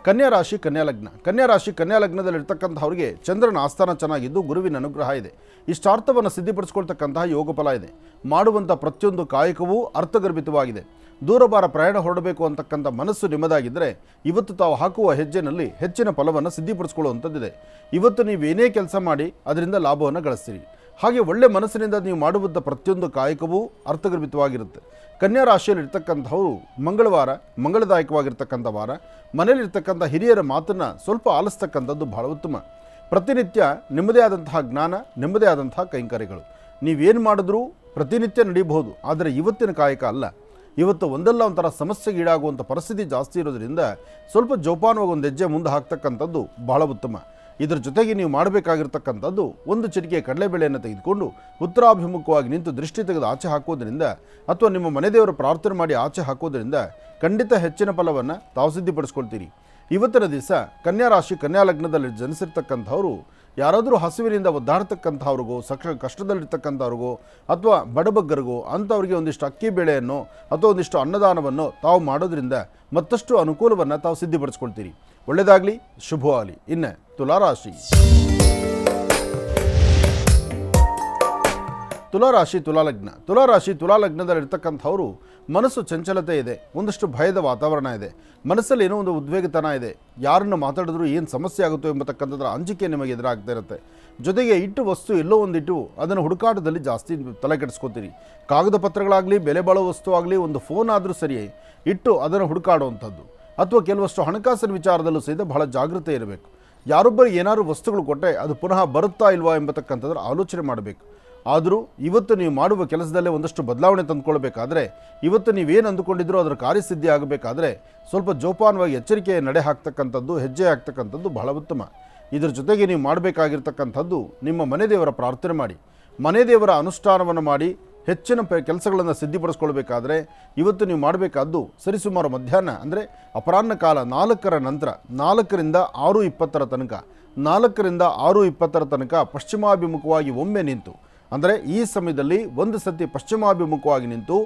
ಕನ್ಯಾರಾಶಿ ಕನ್ಯಾಲಗ್ನ. ಕನ್ಯಾರಾಶಿ ಕನ್ಯಾಲಗ್ನದಲ್ಲಿರ್ತಕ್ಕಂಥವ್ರಿಗೆ ಚಂದ್ರನ ಆಸ್ಥಾನ ಚೆನ್ನಾಗಿದ್ದು ಗುರುವಿನ ಅನುಗ್ರಹ ಇದೆ. ಇಷ್ಟಾರ್ಥವನ್ನು ಸಿದ್ಧಿಪಡಿಸ್ಕೊಳ್ತಕ್ಕಂತಹ ಯೋಗ ಫಲ ಇದೆ. ಮಾಡುವಂಥ ಪ್ರತಿಯೊಂದು ಕಾಯಕವೂ ಅರ್ಥಗರ್ಭಿತವಾಗಿದೆ. ದೂರಬಾರ ಪ್ರಯಾಣ ಹೊರಡಬೇಕು ಅಂತಕ್ಕಂಥ ಮನಸ್ಸು ನಿಮ್ಮದಾಗಿದ್ದರೆ ಇವತ್ತು ತಾವು ಹಾಕುವ ಹೆಜ್ಜೆನಲ್ಲಿ ಹೆಚ್ಚಿನ ಫಲವನ್ನು ಸಿದ್ಧಿಪಡಿಸ್ಕೊಳ್ಳುವಂಥದ್ದಿದೆ. ಇವತ್ತು ನೀವೇನೇ ಕೆಲಸ ಮಾಡಿ ಅದರಿಂದ ಲಾಭವನ್ನು ಗಳಿಸ್ತೀರಿ. ಹಾಗೆ ಒಳ್ಳೆ ಮನಸ್ಸಿನಿಂದ ನೀವು ಮಾಡುವಂಥ ಪ್ರತಿಯೊಂದು ಕಾಯಕವೂ ಅರ್ಥಗರ್ಭಿತವಾಗಿರುತ್ತೆ. ಕನ್ಯಾ ರಾಶಿಯಲ್ಲಿರ್ತಕ್ಕಂಥವರು ಮಂಗಳವಾರ ಮಂಗಳದಾಯಕವಾಗಿರ್ತಕ್ಕಂಥ ವಾರ. ಮನೆಯಲ್ಲಿರ್ತಕ್ಕಂಥ ಹಿರಿಯರ ಮಾತನ್ನು ಸ್ವಲ್ಪ ಆಲಿಸ್ತಕ್ಕಂಥದ್ದು ಬಹಳ ಉತ್ತಮ. ಪ್ರತಿನಿತ್ಯ ನಿಮ್ಮದೇ ಆದಂತಹ ಜ್ಞಾನ, ನಿಮ್ಮದೇ ಆದಂತಹ ಕೈಂಕರ್ಯಗಳು ನೀವೇನು ಮಾಡಿದ್ರೂ ಪ್ರತಿನಿತ್ಯ ನಡೀಬಹುದು. ಆದರೆ ಇವತ್ತಿನ ಕಾಯಕ ಅಲ್ಲ. ಇವತ್ತು ಒಂದಲ್ಲ ಒಂಥರ ಸಮಸ್ಯೆಗೀಡಾಗುವಂಥ ಪರಿಸ್ಥಿತಿ ಜಾಸ್ತಿ ಇರೋದ್ರಿಂದ ಸ್ವಲ್ಪ ಜೋಪಾನವಾಗಿ ಒಂದು ಹೆಜ್ಜೆ ಮುಂದೆ ಹಾಕ್ತಕ್ಕಂಥದ್ದು ಬಹಳ ಉತ್ತಮ. ಇದರ ಜೊತೆಗೆ ನೀವು ಮಾಡಬೇಕಾಗಿರ್ತಕ್ಕಂಥದ್ದು ಒಂದು ಚಿಟಿಕೆ ಕಡಲೆಬೇಳೆಯನ್ನು ತೆಗೆದುಕೊಂಡು ಉತ್ತರಾಭಿಮುಖವಾಗಿ ನಿಂತು ದೃಷ್ಟಿ ತೆಗೆದು ಆಚೆ ಹಾಕೋದ್ರಿಂದ ಅಥವಾ ನಿಮ್ಮ ಮನೆದೇವರ ಪ್ರಾರ್ಥನೆ ಮಾಡಿ ಆಚೆ ಹಾಕೋದ್ರಿಂದ ಖಂಡಿತ ಹೆಚ್ಚಿನ ಫಲವನ್ನು ತಾವು ಸಿದ್ಧಿಪಡಿಸ್ಕೊಳ್ತೀರಿ. ಇವತ್ತಿನ ದಿವಸ ಕನ್ಯಾ ರಾಶಿ ಕನ್ಯಾ ಲಗ್ನದಲ್ಲಿ ಜನಿಸಿರ್ತಕ್ಕಂಥವರು ಯಾರಾದರೂ ಹಸುವಿನಿಂದ ಒದ್ದಾಡ್ತಕ್ಕಂಥವ್ರಿಗೋ ಕಷ್ಟದಲ್ಲಿರ್ತಕ್ಕಂಥವ್ರಿಗೋ ಅಥವಾ ಬಡಬಗ್ಗರಿಗೋ ಅಂಥವ್ರಿಗೆ ಒಂದಿಷ್ಟು ಅಕ್ಕಿ ಬೇಳೆಯನ್ನು ಅಥವಾ ಒಂದಿಷ್ಟು ಅನ್ನದಾನವನ್ನು ತಾವು ಮಾಡೋದ್ರಿಂದ ಮತ್ತಷ್ಟು ಅನುಕೂಲವನ್ನು ತಾವು ಸಿದ್ಧಿಪಡಿಸ್ಕೊಳ್ತೀರಿ. ಒಳ್ಳೆಯದಾಗಲಿ, ಶುಭವಾಗಲಿ. ಇನ್ನು ತುಲಾರಾಶಿ. ತುಲಾರಾಶಿ ತುಲಾಲಗ್ನ. ತುಲಾಲಗ್ನದಲ್ಲಿರ್ತಕ್ಕಂಥವರು ಮನಸ್ಸು ಚಂಚಲತೆ ಇದೆ, ಒಂದಷ್ಟು ಭಯದ ವಾತಾವರಣ ಇದೆ, ಮನಸ್ಸಲ್ಲಿ ಏನೋ ಒಂದು ಉದ್ವೇಗತನ ಇದೆ. ಯಾರನ್ನು ಮಾತಾಡಿದ್ರು ಏನು ಸಮಸ್ಯೆ ಆಗುತ್ತೋ ಎಂಬತಕ್ಕಂಥದ್ರ ಅಂಜಿಕೆ ನಿಮಗೆ ಎದುರಾಗ್ತಾ ಇರುತ್ತೆ. ಜೊತೆಗೆ ಇಟ್ಟು ವಸ್ತು ಎಲ್ಲೋ ಒಂದಿಟ್ಟು ಅದನ್ನು ಹುಡುಕಾಟದಲ್ಲಿ ಜಾಸ್ತಿ ತಲೆ ಕೆಡಿಸ್ಕೋತೀರಿ. ಕಾಗದ ಪತ್ರಗಳಾಗಲಿ, ಬೆಲೆ ಬಾಳೋ ವಸ್ತು ಆಗಲಿ, ಒಂದು ಫೋನ್ ಆದರೂ ಸರಿಯೇ ಇಟ್ಟು ಅದನ್ನು ಹುಡುಕಾಡುವಂಥದ್ದು. ಅಥವಾ ಕೆಲವಷ್ಟು ಹಣಕಾಸಿನ ವಿಚಾರದಲ್ಲೂ ಸಹಿತ ಬಹಳ ಜಾಗೃತೆ ಇರಬೇಕು. ಯಾರೊಬ್ಬರಿಗೆ ಏನಾದರೂ ವಸ್ತುಗಳು ಕೊಟ್ಟರೆ ಅದು ಪುನಃ ಬರುತ್ತಾ ಇಲ್ವಾ ಎಂಬತಕ್ಕಂಥದ್ರ ಆಲೋಚನೆ ಮಾಡಬೇಕು. ಆದರೂ ಇವತ್ತು ನೀವು ಮಾಡುವ ಕೆಲಸದಲ್ಲೇ ಒಂದಷ್ಟು ಬದಲಾವಣೆ ತಂದುಕೊಳ್ಬೇಕಾದ್ರೆ, ಇವತ್ತು ನೀವೇನು ಅಂದುಕೊಂಡಿದ್ರೂ ಅದರ ಕಾರ್ಯಸಿದ್ಧಿ ಆಗಬೇಕಾದ್ರೆ ಸ್ವಲ್ಪ ಜೋಪಾನವಾಗಿ ಎಚ್ಚರಿಕೆಯ ನಡೆ ಹಾಕ್ತಕ್ಕಂಥದ್ದು, ಹೆಜ್ಜೆ ಹಾಕ್ತಕ್ಕಂಥದ್ದು ಬಹಳ ಉತ್ತಮ. ಇದರ ಜೊತೆಗೆ ನೀವು ಮಾಡಬೇಕಾಗಿರ್ತಕ್ಕಂಥದ್ದು ನಿಮ್ಮ ಮನೆ ದೇವರ ಪ್ರಾರ್ಥನೆ ಮಾಡಿ, ಮನೆ ದೇವರ ಅನುಷ್ಠಾನವನ್ನು ಮಾಡಿ ಹೆಚ್ಚಿನ ಕೆಲಸಗಳನ್ನು ಸಿದ್ಧಿಪಡಿಸ್ಕೊಳ್ಬೇಕಾದ್ರೆ ಇವತ್ತು ನೀವು ಮಾಡಬೇಕಾದ್ದು ಸರಿಸುಮಾರು ಮಧ್ಯಾಹ್ನ ಅಂದರೆ ಅಪರಾಹ್ನ ಕಾಲ 4ರ ನಂತರ 4ರಿಂದ 6:20 ತನಕ 4ರಿಂದ 6:20 ತನಕ ಪಶ್ಚಿಮಾಭಿಮುಖವಾಗಿ ಒಮ್ಮೆ ನಿಂತು, ಅಂದರೆ ಈ ಸಮಯದಲ್ಲಿ ಒಂದು ಸತಿ ಪಶ್ಚಿಮಾಭಿಮುಖವಾಗಿ ನಿಂತು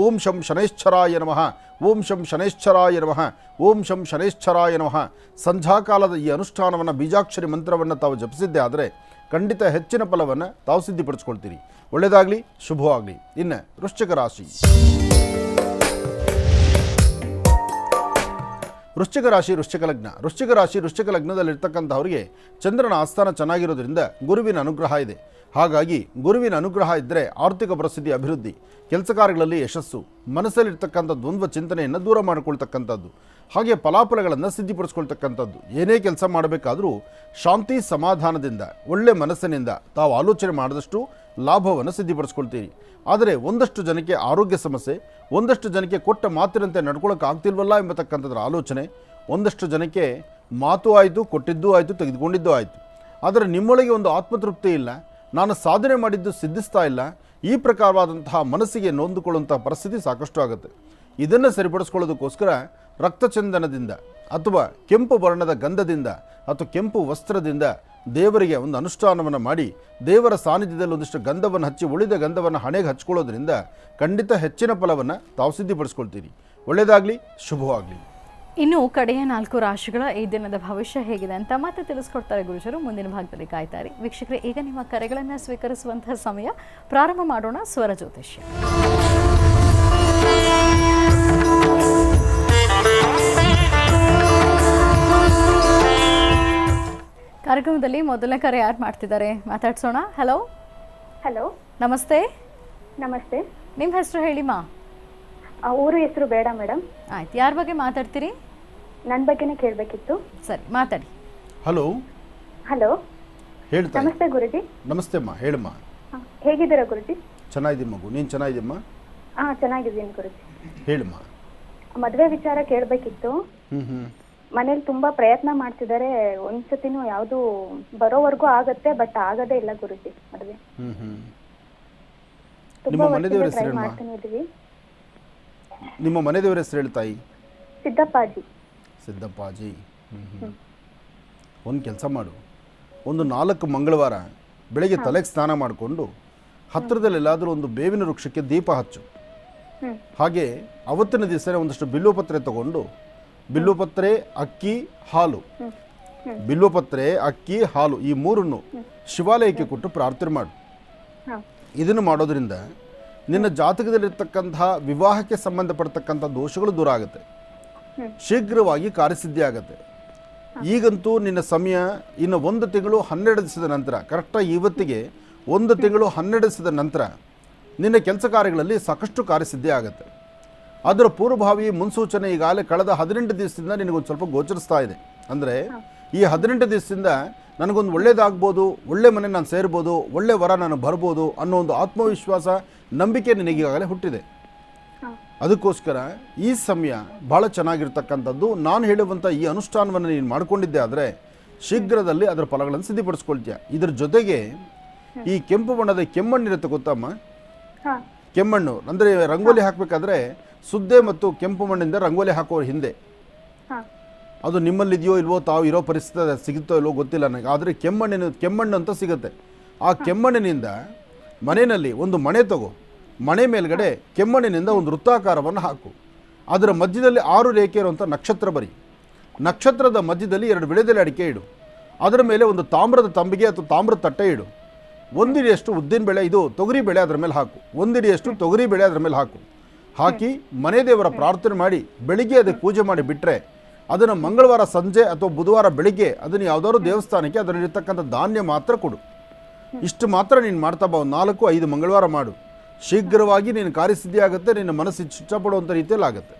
ಓಂ ಶಂ ಶನೈಶ್ಚರಾಯ ನಮಃ, ಓಂ ಶಂ ಶನೈಶ್ಚರಾಯ ನಮಃ, ಓಂ ಶಂ ಶನೈಶ್ಚರಾಯ ನಮಃ ಸಂಧ್ಯಾಕಾಲದ ಈ ಅನುಷ್ಠಾನವನ್ನು ಬೀಜಾಕ್ಷರಿ ಮಂತ್ರವನ್ನು ತಾವು ಜಪಿಸಿದ್ದೇ ಆದರೆ ಖಂಡಿತ ಹೆಚ್ಚಿನ ಫಲವನ್ನು ತಾವು ಸಿದ್ಧಿಪಡಿಸ್ಕೊಳ್ತೀರಿ. ಒಳ್ಳೆಯದಾಗಲಿ, ಶುಭವಾಗಲಿ. ಇನ್ನು ವೃಶ್ಚಿಕ ರಾಶಿ. ವೃಶ್ಚಿಕ ರಾಶಿ ವೃಶ್ಚಿಕ ಲಗ್ನದಲ್ಲಿರ್ತಕ್ಕಂಥವ್ರಿಗೆ ಚಂದ್ರನ ಆಸ್ಥಾನ ಚೆನ್ನಾಗಿರೋದ್ರಿಂದ ಗುರುವಿನ ಅನುಗ್ರಹ ಇದೆ. ಹಾಗಾಗಿ ಗುರುವಿನ ಅನುಗ್ರಹ ಇದ್ದರೆ ಆರ್ಥಿಕ ಪರಿಸ್ಥಿತಿ ಅಭಿವೃದ್ಧಿ, ಕೆಲಸ ಕಾರ್ಯಗಳಲ್ಲಿ ಯಶಸ್ಸು, ಮನಸ್ಸಲ್ಲಿರ್ತಕ್ಕಂಥ ದ್ವಂದ್ವ ಚಿಂತನೆಯನ್ನು ದೂರ ಮಾಡಿಕೊಳ್ತಕ್ಕಂಥದ್ದು, ಹಾಗೆ ಫಲಾಫಲಗಳನ್ನು ಸಿದ್ಧಿಪಡಿಸ್ಕೊಳ್ತಕ್ಕಂಥದ್ದು. ಏನೇ ಕೆಲಸ ಮಾಡಬೇಕಾದರೂ ಶಾಂತಿ ಸಮಾಧಾನದಿಂದ ಒಳ್ಳೆ ಮನಸ್ಸಿನಿಂದ ತಾವು ಆಲೋಚನೆ ಮಾಡಿದಷ್ಟು ಲಾಭವನ್ನು ಸಿದ್ಧಿಪಡಿಸ್ಕೊಳ್ತೀರಿ. ಆದರೆ ಒಂದಷ್ಟು ಜನಕ್ಕೆ ಆರೋಗ್ಯ ಸಮಸ್ಯೆ, ಒಂದಷ್ಟು ಜನಕ್ಕೆ ಕೊಟ್ಟ ಮಾತಿನಂತೆ ನಡ್ಕೊಳ್ಳೋಕೆ ಆಗ್ತಿಲ್ವಲ್ಲ ಎಂಬತಕ್ಕಂಥದ್ರ ಆಲೋಚನೆ, ಒಂದಷ್ಟು ಜನಕ್ಕೆ ಮಾತು ಆಯಿತು, ಕೊಟ್ಟಿದ್ದೂ ಆಯಿತು, ತೆಗೆದುಕೊಂಡಿದ್ದೂ ಆಯಿತು. ಆದರೆ ನಿಮ್ಮೊಳಗೆ ಒಂದು ಆತ್ಮತೃಪ್ತಿ ಇಲ್ಲ, ನಾನು ಸಾಧನೆ ಮಾಡಿದ್ದು ಸಿದ್ಧಿಸ್ತಾ ಇಲ್ಲ, ಈ ಪ್ರಕಾರವಾದಂತಹ ಮನಸ್ಸಿಗೆ ನೊಂದುಕೊಳ್ಳುವಂಥ ಪರಿಸ್ಥಿತಿ ಸಾಕಷ್ಟು ಆಗುತ್ತೆ. ಇದನ್ನು ಸರಿಪಡಿಸ್ಕೊಳ್ಳೋದಕ್ಕೋಸ್ಕರ ರಕ್ತಚಂದನದಿಂದ ಅಥವಾ ಕೆಂಪು ವರ್ಣದ ಗಂಧದಿಂದ ಅಥವಾ ಕೆಂಪು ವಸ್ತ್ರದಿಂದ ದೇವರಿಗೆ ಒಂದು ಅನುಷ್ಠಾನವನ್ನು ಮಾಡಿ ದೇವರ ಸಾನ್ನಿಧ್ಯದಲ್ಲಿ ಒಂದಿಷ್ಟು ಗಂಧವನ್ನು ಹಚ್ಚಿ ಉಳಿದ ಗಂಧವನ್ನು ಹಣೆಗೆ ಹಚ್ಕೊಳ್ಳೋದ್ರಿಂದ ಖಂಡಿತ ಹೆಚ್ಚಿನ ಫಲವನ್ನು ತಾವು ಸಿದ್ಧಿಪಡಿಸ್ಕೊಳ್ತೀರಿ. ಒಳ್ಳೆಯದಾಗಲಿ, ಶುಭವಾಗಲಿ. ಇನ್ನು ಕಡೆಯ 4 ರಾಶಿಗಳ ಈ ದಿನದ ಭವಿಷ್ಯ ಹೇಗಿದೆ ಅಂತ ಮತ್ತೆ ತಿಳಿಸ್ಕೊಡ್ತಾರೆ ಗುರುಜರು. ಮುಂದಿನ ಭಾಗದಲ್ಲಿ ಕಾಯ್ತಾರೆ ವೀಕ್ಷಕರೇ. ಈಗ ನಿಮ್ಮ ಕರೆಗಳನ್ನು ಸ್ವೀಕರಿಸುವಂತಹ ಸಮಯ. ಪ್ರಾರಂಭ ಮಾಡೋಣ ಸ್ವರ ಜ್ಯೋತಿಷ್ಯ. ಕಾರ್ಯಕ್ರಮದಲ್ಲಿ ಮೊದಲನೇ ಕರೆ ಯಾರು ಮಾಡ್ತಿದ್ದಾರೆ ಮಾತಾಡ್ಸೋಣ. ಹಲೋ. ಹಲೋ, ನಮಸ್ತೆ. ನಮಸ್ತೆ. ನಿಮ್ಮ ಹೆಸರು ಹೇಳಿಮಾ? ಊರು ಹೆಸರು ಬೇಡ ಮೇಡಮ್. ಆಯ್ತು, ಯಾರ ಬಗ್ಗೆ ಮಾತಾಡ್ತೀರಿ? ನನ್ನ ಬಗ್ಗೆನೇ ಕೇಳಬೇಕಿತ್ತು. ಸರಿ, ಮಾತಾಡಿ. ಹಲೋ. ಹಲೋ, ಹೇಳ್ತಾ. ನಮಸ್ತೆ ಗುರುಜಿ. ನಮಸ್ತೆ ಅಮ್ಮ, ಹೇಳಮ್ಮ. ಹೇಗಿದ್ದೀರಾ ಗುರುಜಿ? ಚೆನ್ನಾಗಿದ್ದೀನಿ ಮಗು, ನೀನು ಚೆನ್ನಾಗಿದ್ದೀಮ್ಮ? ಚೆನ್ನಾಗಿದ್ದೀನಿ ಗುರುಜಿ. ಹೇಳಮ್ಮ. ಮದುವೆ ವಿಚಾರ ಕೇಳಬೇಕಿತ್ತು. ಮನೇಲಿ ತುಂಬಾ ಪ್ರಯತ್ನ ಮಾಡ್ತಿದ್ದಾರೆ, ಒಂದ್ಸತಿನೂ ಯಾವುದು ಬರೋವರೆಗೂ ಆಗತ್ತೆ, ಬಟ್ ಆಗದೇ ಇಲ್ಲ ಗುರುಜಿ ಮದುವೆ. ನಿಮ್ಮ ಮನೆ ದೇವರ ಹೆಸರು ಹೇಳಮ್ಮ? ನಿಮ್ಮ ಮನೆ ದೇವರ ಹೆಸರು ಹೇಳಿ ತಾಯಿ. ಸಿದ್ದಪ್ಪಾಜಿ. ಸಿದ್ದಪ್ಪಾಜಿ. ಒಂದು ಕೆಲಸ ಮಾಡು, ಒಂದು 4 ಮಂಗಳವಾರ ಬೆಳಗ್ಗೆ ತಲೆಗೆ ಸ್ನಾನ ಮಾಡಿಕೊಂಡು ಹತ್ತಿರದಲ್ಲಿ ಎಲ್ಲಾದರೂ ಒಂದು ಬೇವಿನ ವೃಕ್ಷಕ್ಕೆ ದೀಪ ಹಚ್ಚು. ಹಾಗೆ ಅವತ್ತಿನ ದಿವಸ ಒಂದಷ್ಟು ಬಿಲ್ವಪತ್ರೆ ತಗೊಂಡು ಬಿಲ್ವಪತ್ರೆ, ಅಕ್ಕಿ, ಹಾಲು, ಬಿಲ್ವಪತ್ರೆ, ಅಕ್ಕಿ, ಹಾಲು ಈ 3 ಶಿವಾಲಯಕ್ಕೆ ಕೊಟ್ಟು ಪ್ರಾರ್ಥನೆ ಮಾಡು. ಇದನ್ನು ಮಾಡೋದ್ರಿಂದ ನಿನ್ನ ಜಾತಕದಲ್ಲಿರ್ತಕ್ಕಂತಹ ವಿವಾಹಕ್ಕೆ ಸಂಬಂಧಪಡ್ತಕ್ಕಂಥ ದೋಷಗಳು ದೂರ ಆಗುತ್ತೆ, ಶೀಘ್ರವಾಗಿ ಕಾರ್ಯಸಿದ್ಧಿ ಆಗುತ್ತೆ. ಈಗಂತೂ ನಿನ್ನ ಸಮಯ ಇನ್ನು 1 ತಿಂಗಳು 12 ದಿವಸದ ನಂತರ, ಕರೆಕ್ಟಾಗಿ ಇವತ್ತಿಗೆ 1 ತಿಂಗಳು 12 ದಿವಸದ ನಂತರ ನಿನ್ನ ಕೆಲಸ ಕಾರ್ಯಗಳಲ್ಲಿ ಸಾಕಷ್ಟು ಕಾರ್ಯಸಿದ್ಧಿ ಆಗುತ್ತೆ. ಅದರ ಪೂರ್ವಭಾವಿ ಮುನ್ಸೂಚನೆ ಈಗಾಗಲೇ ಕಳೆದ 18 ದಿವಸದಿಂದ ನಿನಗೊಂದು ಸ್ವಲ್ಪ ಗೋಚರಿಸ್ತಾ ಇದೆ. ಅಂದರೆ ಈ 18 ದಿವಸದಿಂದ ನನಗೊಂದು ಒಳ್ಳೇದಾಗ್ಬೋದು, ಒಳ್ಳೆ ಮನೆ ನಾನು ಸೇರ್ಬೋದು, ಒಳ್ಳೆ ವರ ನಾನು ಬರ್ಬೋದು ಅನ್ನೋ ಒಂದು ಆತ್ಮವಿಶ್ವಾಸ, ನಂಬಿಕೆ ನಿನಗೆ ಈಗಾಗಲೇ ಹುಟ್ಟಿದೆ. ಅದಕ್ಕೋಸ್ಕರ ಈ ಸಮಯ ಭಾಳ ಚೆನ್ನಾಗಿರ್ತಕ್ಕಂಥದ್ದು. ನಾನು ಹೇಳುವಂಥ ಈ ಅನುಷ್ಠಾನವನ್ನು ನೀನು ಮಾಡಿಕೊಂಡಿದ್ದೆ ಆದರೆ ಶೀಘ್ರದಲ್ಲಿ ಅದರ ಫಲಗಳನ್ನು ಸಿದ್ಧಿಪಡಿಸ್ಕೊಳ್ತೀಯ. ಇದರ ಜೊತೆಗೆ ಈ ಕೆಂಪು ಬಣ್ಣದ ಕೆಮ್ಮಣ್ಣಿರುತ್ತೆ ಗೊತ್ತಮ್ಮ? ಕೆಮ್ಮಣ್ಣು ಅಂದರೆ ರಂಗೋಲಿ ಹಾಕಬೇಕಾದ್ರೆ ಸುದ್ದೆ ಮತ್ತು ಕೆಂಪು ಮಣ್ಣಿಂದ ರಂಗೋಲಿ ಹಾಕೋರು ಹಿಂದೆ, ಅದು ನಿಮ್ಮಲ್ಲಿದೆಯೋ ಇಲ್ವೋ, ತಾವು ಇರೋ ಪರಿಸ್ಥಿತಿ ಸಿಗುತ್ತೋ ಇಲ್ವೋ ಗೊತ್ತಿಲ್ಲ ನನಗೆ, ಆದರೆ ಕೆಮ್ಮಣ್ಣು ಅಂತ ಸಿಗುತ್ತೆ. ಆ ಕೆಮ್ಮಣ್ಣಿನಿಂದ ಮನೆಯಲ್ಲಿ ಒಂದು ಮಣೆ ತಗೋ, ಮಣೆ ಮೇಲ್ಗಡೆ ಕೆಮ್ಮಣ್ಣಿನಿಂದ ಒಂದು ವೃತ್ತಾಕಾರವನ್ನು ಹಾಕು. ಅದರ ಮಧ್ಯದಲ್ಲಿ 6 ರೇಖೆ ಇರುವಂಥ ನಕ್ಷತ್ರ ಬರಿ. ನಕ್ಷತ್ರದ ಮಧ್ಯದಲ್ಲಿ 2 ವಿಳೆದೆಲೆ ಅಡಿಕೆ ಇಡು. ಅದರ ಮೇಲೆ ಒಂದು ತಾಮ್ರದ ತಂಬಿಗೆ ಅಥವಾ ತಾಮ್ರದ ತಟ್ಟೆ ಇಡು. 1 ಹಿಡಿಯಷ್ಟು ಉದ್ದಿನ ಬೇಳೆ, ಇದು ತೊಗರಿ ಬೇಳೆ ಅದರ ಮೇಲೆ ಹಾಕು. 1 ಹಿಡಿಯಷ್ಟು ತೊಗರಿ ಬೇಳೆ ಅದರ ಮೇಲೆ ಹಾಕು. ಹಾಕಿ ಮನೆ ದೇವರ ಪ್ರಾರ್ಥನೆ ಮಾಡಿ ಬೆಳಿಗ್ಗೆ ಅದಕ್ಕೆ ಪೂಜೆ ಮಾಡಿ ಬಿಟ್ಟರೆ, ಅದನ್ನು ಮಂಗಳವಾರ ಸಂಜೆ ಅಥವಾ ಬುಧವಾರ ಬೆಳಿಗ್ಗೆ ಅದನ್ನು ಯಾವುದಾದ್ರು ದೇವಸ್ಥಾನಕ್ಕೆ ಅದರಲ್ಲಿರ್ತಕ್ಕಂಥ ಧಾನ್ಯ ಮಾತ್ರ ಕೊಡು. ಇಷ್ಟು ಮಾತ್ರ ನೀನು ಮಾಡ್ತಾ ಬಾ. 4-5 ಮಂಗಳವಾರ ಮಾಡು. ಶೀಘ್ರವಾಗಿ ನೀನು ಕಾರ್ಯಸಿದ್ಧಿ ಆಗುತ್ತೆ, ನಿನ್ನ ಮನಸ್ಸು ಇಷ್ಟಪಡುವಂಥ ರೀತಿಯಲ್ಲಿ ಆಗುತ್ತೆ.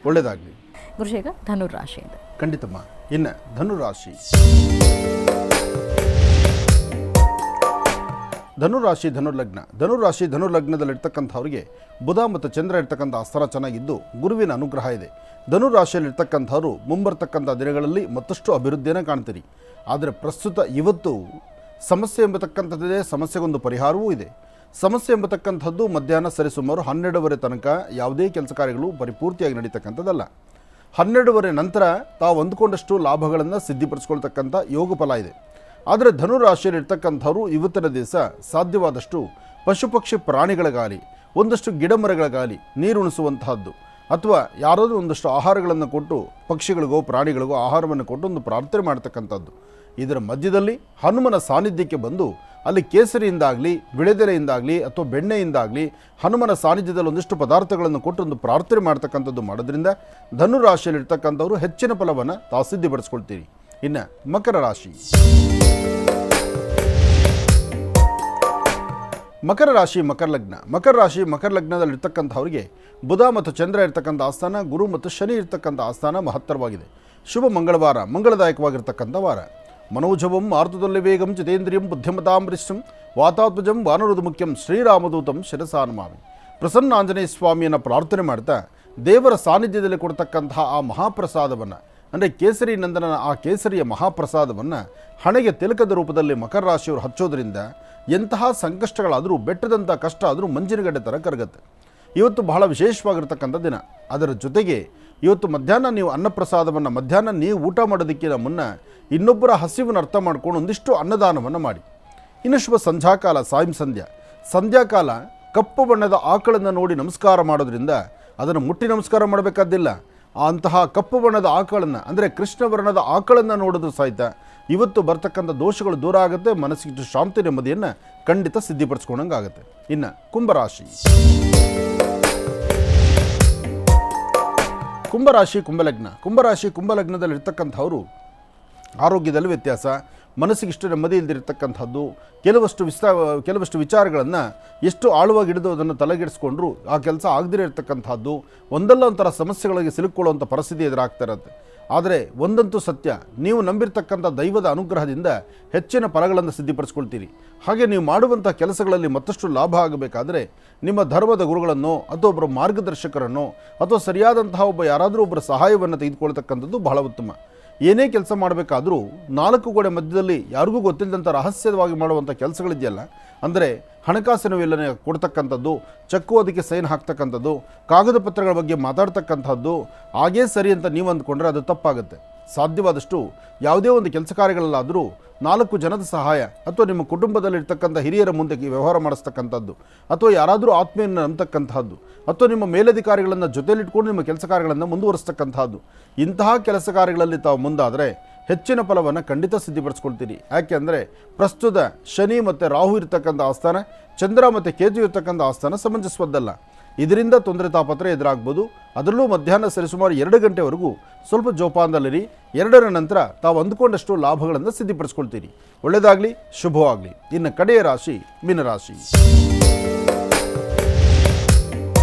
ಒಳ್ಳೆಯದಾಗಲಿ. ಗುರುಶೇಖರ್, ಧನುರಾಶಿಯಿಂದ. ಖಂಡಿತಮ್ಮ. ಇನ್ನು ಧನುರಾಶಿ. ಧನುರ್ಲಗ್ನದಲ್ಲಿರ್ತಕ್ಕಂಥವ್ರಿಗೆ ಬುಧ ಮತ್ತು ಚಂದ್ರ ಇರ್ತಕ್ಕಂಥ ಅಸ್ತ್ರ ಚೆನ್ನಾಗಿದ್ದು ಗುರುವಿನ ಅನುಗ್ರಹ ಇದೆ. ಧನುರಾಶಿಯಲ್ಲಿರ್ತಕ್ಕಂಥವ್ರು ಮುಂಬರ್ತಕ್ಕಂಥ ದಿನಗಳಲ್ಲಿ ಮತ್ತಷ್ಟು ಅಭಿವೃದ್ಧಿಯನ್ನು ಕಾಣ್ತೀರಿ. ಆದರೆ ಪ್ರಸ್ತುತ ಇವತ್ತು ಸಮಸ್ಯೆ ಎಂಬತಕ್ಕಂಥದ್ದಿದೆ, ಸಮಸ್ಯೆಗೊಂದು ಪರಿಹಾರವೂ ಇದೆ. ಸಮಸ್ಯೆ ಎಂಬತಕ್ಕಂಥದ್ದು ಮಧ್ಯಾಹ್ನ ಸರಿಸುಮಾರು 12:30 ತನಕ ಯಾವುದೇ ಕೆಲಸ ಕಾರ್ಯಗಳು ಪರಿಪೂರ್ತಿಯಾಗಿ ನಡೀತಕ್ಕಂಥದ್ದಲ್ಲ. 12:30 ನಂತರ ತಾವು ಅಂದ್ಕೊಂಡಷ್ಟು ಲಾಭಗಳನ್ನು ಸಿದ್ಧಿಪಡಿಸ್ಕೊಳ್ತಕ್ಕಂಥ ಯೋಗ ಫಲ ಇದೆ. ಆದರೆ ಧನುರಾಶಿಯಲ್ಲಿರ್ತಕ್ಕಂಥವ್ರು ಇವತ್ತಿನ ದಿವಸ ಸಾಧ್ಯವಾದಷ್ಟು ಪಶು ಪಕ್ಷಿ ಪ್ರಾಣಿಗಳಿಗಾಗಲಿ, ಒಂದಷ್ಟು ಗಿಡ ಮರಗಳಿಗಾಗಲಿ ನೀರುಣಿಸುವಂತಹದ್ದು, ಅಥವಾ ಯಾರಾದರೂ ಒಂದಷ್ಟು ಆಹಾರಗಳನ್ನು ಕೊಟ್ಟು ಪಕ್ಷಿಗಳಿಗೋ ಪ್ರಾಣಿಗಳಿಗೋ ಆಹಾರವನ್ನು ಕೊಟ್ಟು ಒಂದು ಪ್ರಾರ್ಥನೆ ಮಾಡ್ತಕ್ಕಂಥದ್ದು. ಇದರ ಮಧ್ಯದಲ್ಲಿ ಹನುಮನ ಸಾನ್ನಿಧ್ಯಕ್ಕೆ ಬಂದು ಅಲ್ಲಿ ಕೇಸರಿಯಿಂದಾಗಲಿ ವಿಳೆದೆಲೆಯಿಂದಾಗಲಿ ಅಥವಾ ಬೆಣ್ಣೆಯಿಂದಾಗಲಿ ಹನುಮನ ಸಾನ್ನಿಧ್ಯದಲ್ಲಿ ಒಂದಿಷ್ಟು ಪದಾರ್ಥಗಳನ್ನು ಕೊಟ್ಟು ಒಂದು ಪ್ರಾರ್ಥನೆ ಮಾಡ್ತಕ್ಕಂಥದ್ದು ಮಾಡೋದ್ರಿಂದ ಧನುರಾಶಿಯಲ್ಲಿರ್ತಕ್ಕಂಥವ್ರು ಹೆಚ್ಚಿನ ಫಲವನ್ನು ತಾವು ಸಿದ್ಧಿಪಡಿಸ್ಕೊಳ್ತೀರಿ. ಇನ್ನು ಮಕರ ರಾಶಿ. ಮಕರ ರಾಶಿ ಮಕರ ಲಗ್ನದಲ್ಲಿರ್ತಕ್ಕಂಥವ್ರಿಗೆ ಬುಧ ಮತ್ತು ಚಂದ್ರ ಇರ್ತಕ್ಕಂಥ ಆಸ್ಥಾನ, ಗುರು ಮತ್ತು ಶನಿ ಇರ್ತಕ್ಕಂಥ ಆಸ್ಥಾನ ಮಹತ್ತರವಾಗಿದೆ. ಶುಭ ಮಂಗಳವಾರ, ಮಂಗಳದಾಯಕವಾಗಿರ್ತಕ್ಕಂಥ ವಾರ. ಮನೋಜವಂ ಆರ್ತದಲ್ಲಿ ವೇಗಂ ಜಿತೇಂದ್ರಿಯಂ ಬುದ್ಧಿಮತಾಂ ವರಿಷ್ಠಂ ವಾತಾತ್ಮಜಂ ವಾನರುದು ಮುಖ್ಯಂ ಶ್ರೀರಾಮದೂತಂ ಶಿರಸಾನಮಾಮಿ. ಪ್ರಸನ್ನ ಆಂಜನೇಯ ಸ್ವಾಮಿಯನ್ನು ಪ್ರಾರ್ಥನೆ ಮಾಡ್ತಾ ದೇವರ ಸಾನ್ನಿಧ್ಯದಲ್ಲಿ ಕೊಡ್ತಕ್ಕಂತಹ ಆ ಮಹಾಪ್ರಸಾದವನ್ನು, ಅಂದರೆ ಕೇಸರಿ ನಂದನ ಆ ಕೇಸರಿಯ ಮಹಾಪ್ರಸಾದವನ್ನು ಹಣೆಗೆ ತಿಲಕದ ರೂಪದಲ್ಲಿ ಮಕರ ರಾಶಿಯವರು ಹಚ್ಚೋದ್ರಿಂದ ಎಂತಹ ಸಂಕಷ್ಟಗಳಾದರೂ, ಬೆಟ್ಟದಂಥ ಕಷ್ಟ ಆದರೂ ಮಂಜಿನಗಡ್ಡೆ ಥರ ಕರಗುತ್ತೆ. ಇವತ್ತು ಬಹಳ ವಿಶೇಷವಾಗಿರ್ತಕ್ಕಂಥ ದಿನ. ಅದರ ಜೊತೆಗೆ ಇವತ್ತು ಮಧ್ಯಾಹ್ನ ನೀವು ಅನ್ನಪ್ರಸಾದವನ್ನು, ಮಧ್ಯಾಹ್ನ ನೀವು ಊಟ ಮಾಡೋದಕ್ಕಿಂತ ಮುನ್ನ ಇನ್ನೊಬ್ಬರ ಹಸಿವನ್ನು ಅರ್ಥ ಮಾಡ್ಕೊಂಡು ಒಂದಿಷ್ಟು ಅನ್ನದಾನವನ್ನು ಮಾಡಿ. ಇನ್ನು ಶುಭ ಸಂಧ್ಯಾಕಾಲ, ಸಂಧ್ಯಾಕಾಲ ಕಪ್ಪು ಬಣ್ಣದ ಆಕಳನ್ನು ನೋಡಿ ನಮಸ್ಕಾರ ಮಾಡೋದ್ರಿಂದ ಅದನ್ನು ಮುಟ್ಟಿ ನಮಸ್ಕಾರ ಮಾಡಬೇಕಾದ್ದಿಲ್ಲ. ಅಂತಹ ಕಪ್ಪು ಬಣ್ಣದ ಆಕಳನ್ನು, ಅಂದರೆ ಕೃಷ್ಣವರ್ಣದ ಆಕಳನ್ನು ನೋಡೋದು ಸಹಿತ ಇವತ್ತು ಬರ್ತಕ್ಕಂಥ ದೋಷಗಳು ದೂರ ಆಗುತ್ತೆ. ಮನಸ್ಸಿಗೆ ಶಾಂತಿ ನೆಮ್ಮದಿಯನ್ನು ಖಂಡಿತ ಸಿದ್ಧಿಪಡಿಸ್ಕೊಂಡಂಗಾಗುತ್ತೆ. ಇನ್ನು ಕುಂಭರಾಶಿ. ಕುಂಭಲಗ್ನದಲ್ಲಿರ್ತಕ್ಕಂಥವರು ಆರೋಗ್ಯದಲ್ಲಿ ವ್ಯತ್ಯಾಸ, ಮನಸ್ಸಿಗಿಷ್ಟು ನೆಮ್ಮದಿ ಇಲ್ಲದಿರ್ತಕ್ಕಂಥದ್ದು, ಕೆಲವಷ್ಟು ವಿಚಾರಗಳನ್ನು ಎಷ್ಟು ಆಳವಾಗಿ ಹಿಡಿದು ಅದನ್ನು ತಲೆಗೆಡಿಸ್ಕೊಂಡ್ರು ಆ ಕೆಲಸ ಆಗದಿರೇ ಇರತಕ್ಕಂಥದ್ದು, ಒಂದಲ್ಲ ಒಂಥರ ಸಮಸ್ಯೆಗಳಿಗೆ ಸಿಲುಕೊಳ್ಳುವಂಥ ಪರಿಸ್ಥಿತಿ ಎದುರಾಗ್ತಾ ಇರುತ್ತೆ. ಆದರೆ ಒಂದಂತೂ ಸತ್ಯ, ನೀವು ನಂಬಿರ್ತಕ್ಕಂಥ ದೈವದ ಅನುಗ್ರಹದಿಂದ ಹೆಚ್ಚಿನ ಫಲಗಳನ್ನು ಸಿದ್ಧಿಪಡಿಸ್ಕೊಳ್ತೀರಿ. ಹಾಗೆ ನೀವು ಮಾಡುವಂಥ ಕೆಲಸಗಳಲ್ಲಿ ಮತ್ತಷ್ಟು ಲಾಭ ಆಗಬೇಕಾದರೆ ನಿಮ್ಮ ಧರ್ಮದ ಗುರುಗಳನ್ನು ಅಥವಾ ಒಬ್ಬರ ಮಾರ್ಗದರ್ಶಕರನ್ನು ಅಥವಾ ಸರಿಯಾದಂತಹ ಯಾರಾದರೂ ಒಬ್ಬರ ಸಹಾಯವನ್ನು ತೆಗೆದುಕೊಳ್ತಕ್ಕಂಥದ್ದು ಬಹಳ ಉತ್ತಮ. ಏನೇ ಕೆಲಸ ಮಾಡಬೇಕಾದರೂ ನಾಲ್ಕು ಗೋಡೆ ಮಧ್ಯದಲ್ಲಿ ಯಾರಿಗೂ ಗೊತ್ತಿಲ್ಲದಂಥ ರಹಸ್ಯವಾಗಿ ಮಾಡುವಂಥ ಕೆಲಸಗಳಿದೆಯಲ್ಲ, ಅಂದರೆ ಹಣಕಾಸಿನ ವೇಲನೆ ಕೊಡ್ತಕ್ಕಂಥದ್ದು, ಚೆಕ್ಕು ಅದಕ್ಕೆ ಸೈನ್ ಹಾಕ್ತಕ್ಕಂಥದ್ದು, ಕಾಗದ ಪತ್ರಗಳ ಬಗ್ಗೆ ಮಾತಾಡ್ತಕ್ಕಂಥದ್ದು, ಹಾಗೇ ಸರಿ ಅಂತ ನೀವು ಅಂದ್ಕೊಂಡ್ರೆ ಅದು ತಪ್ಪಾಗುತ್ತೆ. ಸಾಧ್ಯವಾದಷ್ಟು ಯಾವುದೇ ಒಂದು ಕೆಲಸ ಕಾರ್ಯಗಳಲ್ಲಾದರೂ 4 ಜನದ ಸಹಾಯ ಅಥವಾ ನಿಮ್ಮ ಕುಟುಂಬದಲ್ಲಿರ್ತಕ್ಕಂಥ ಹಿರಿಯರ ಮುಂದೆ ವ್ಯವಹಾರ ಮಾಡಿಸ್ತಕ್ಕಂಥದ್ದು, ಅಥವಾ ಯಾರಾದರೂ ಆತ್ಮೀಯನ ನಂಬತಕ್ಕಂಥದ್ದು, ಅಥವಾ ನಿಮ್ಮ ಮೇಲಧಿಕಾರಿಗಳನ್ನು ಜೊತೆಯಲ್ಲಿಟ್ಕೊಂಡು ನಿಮ್ಮ ಕೆಲಸ ಕಾರ್ಯಗಳನ್ನು ಮುಂದುವರಿಸ್ತಕ್ಕಂಥದ್ದು, ಇಂತಹ ಕೆಲಸ ಕಾರ್ಯಗಳಲ್ಲಿ ತಾವು ಮುಂದಾದರೆ ಹೆಚ್ಚಿನ ಫಲವನ್ನು ಖಂಡಿತ ಸಿದ್ಧಿಪಡಿಸ್ಕೊಳ್ತೀರಿ. ಯಾಕೆಂದರೆ ಪ್ರಸ್ತುತ ಶನಿ ಮತ್ತು ರಾಹು ಇರ್ತಕ್ಕಂಥ ಆಸ್ಥಾನ, ಚಂದ್ರ ಮತ್ತು ಕೇತು ಇರ್ತಕ್ಕಂಥ ಆಸ್ಥಾನ ಸಮಂಜಸವದ್ದಲ್ಲ. ಇದರಿಂದ ತೊಂದರೆ ತಾಪತ್ರೆ ಎದುರಾಗ್ಬೋದು. ಅದರಲ್ಲೂ ಮಧ್ಯಾಹ್ನ ಸರಿಸುಮಾರು 2 ಗಂಟೆವರೆಗೂ ಸ್ವಲ್ಪ ಜೋಪಾನದಲ್ಲಿರಿ. 2ರ ನಂತರ ತಾವು ಅಂದುಕೊಂಡಷ್ಟು ಲಾಭಗಳನ್ನು ಸಿದ್ಧಿಪಡಿಸ್ಕೊಳ್ತೀರಿ. ಒಳ್ಳೆಯದಾಗಲಿ, ಶುಭವಾಗಲಿ. ಇನ್ನು ಕಡೆಯ ರಾಶಿ ಮೀನರಾಶಿ.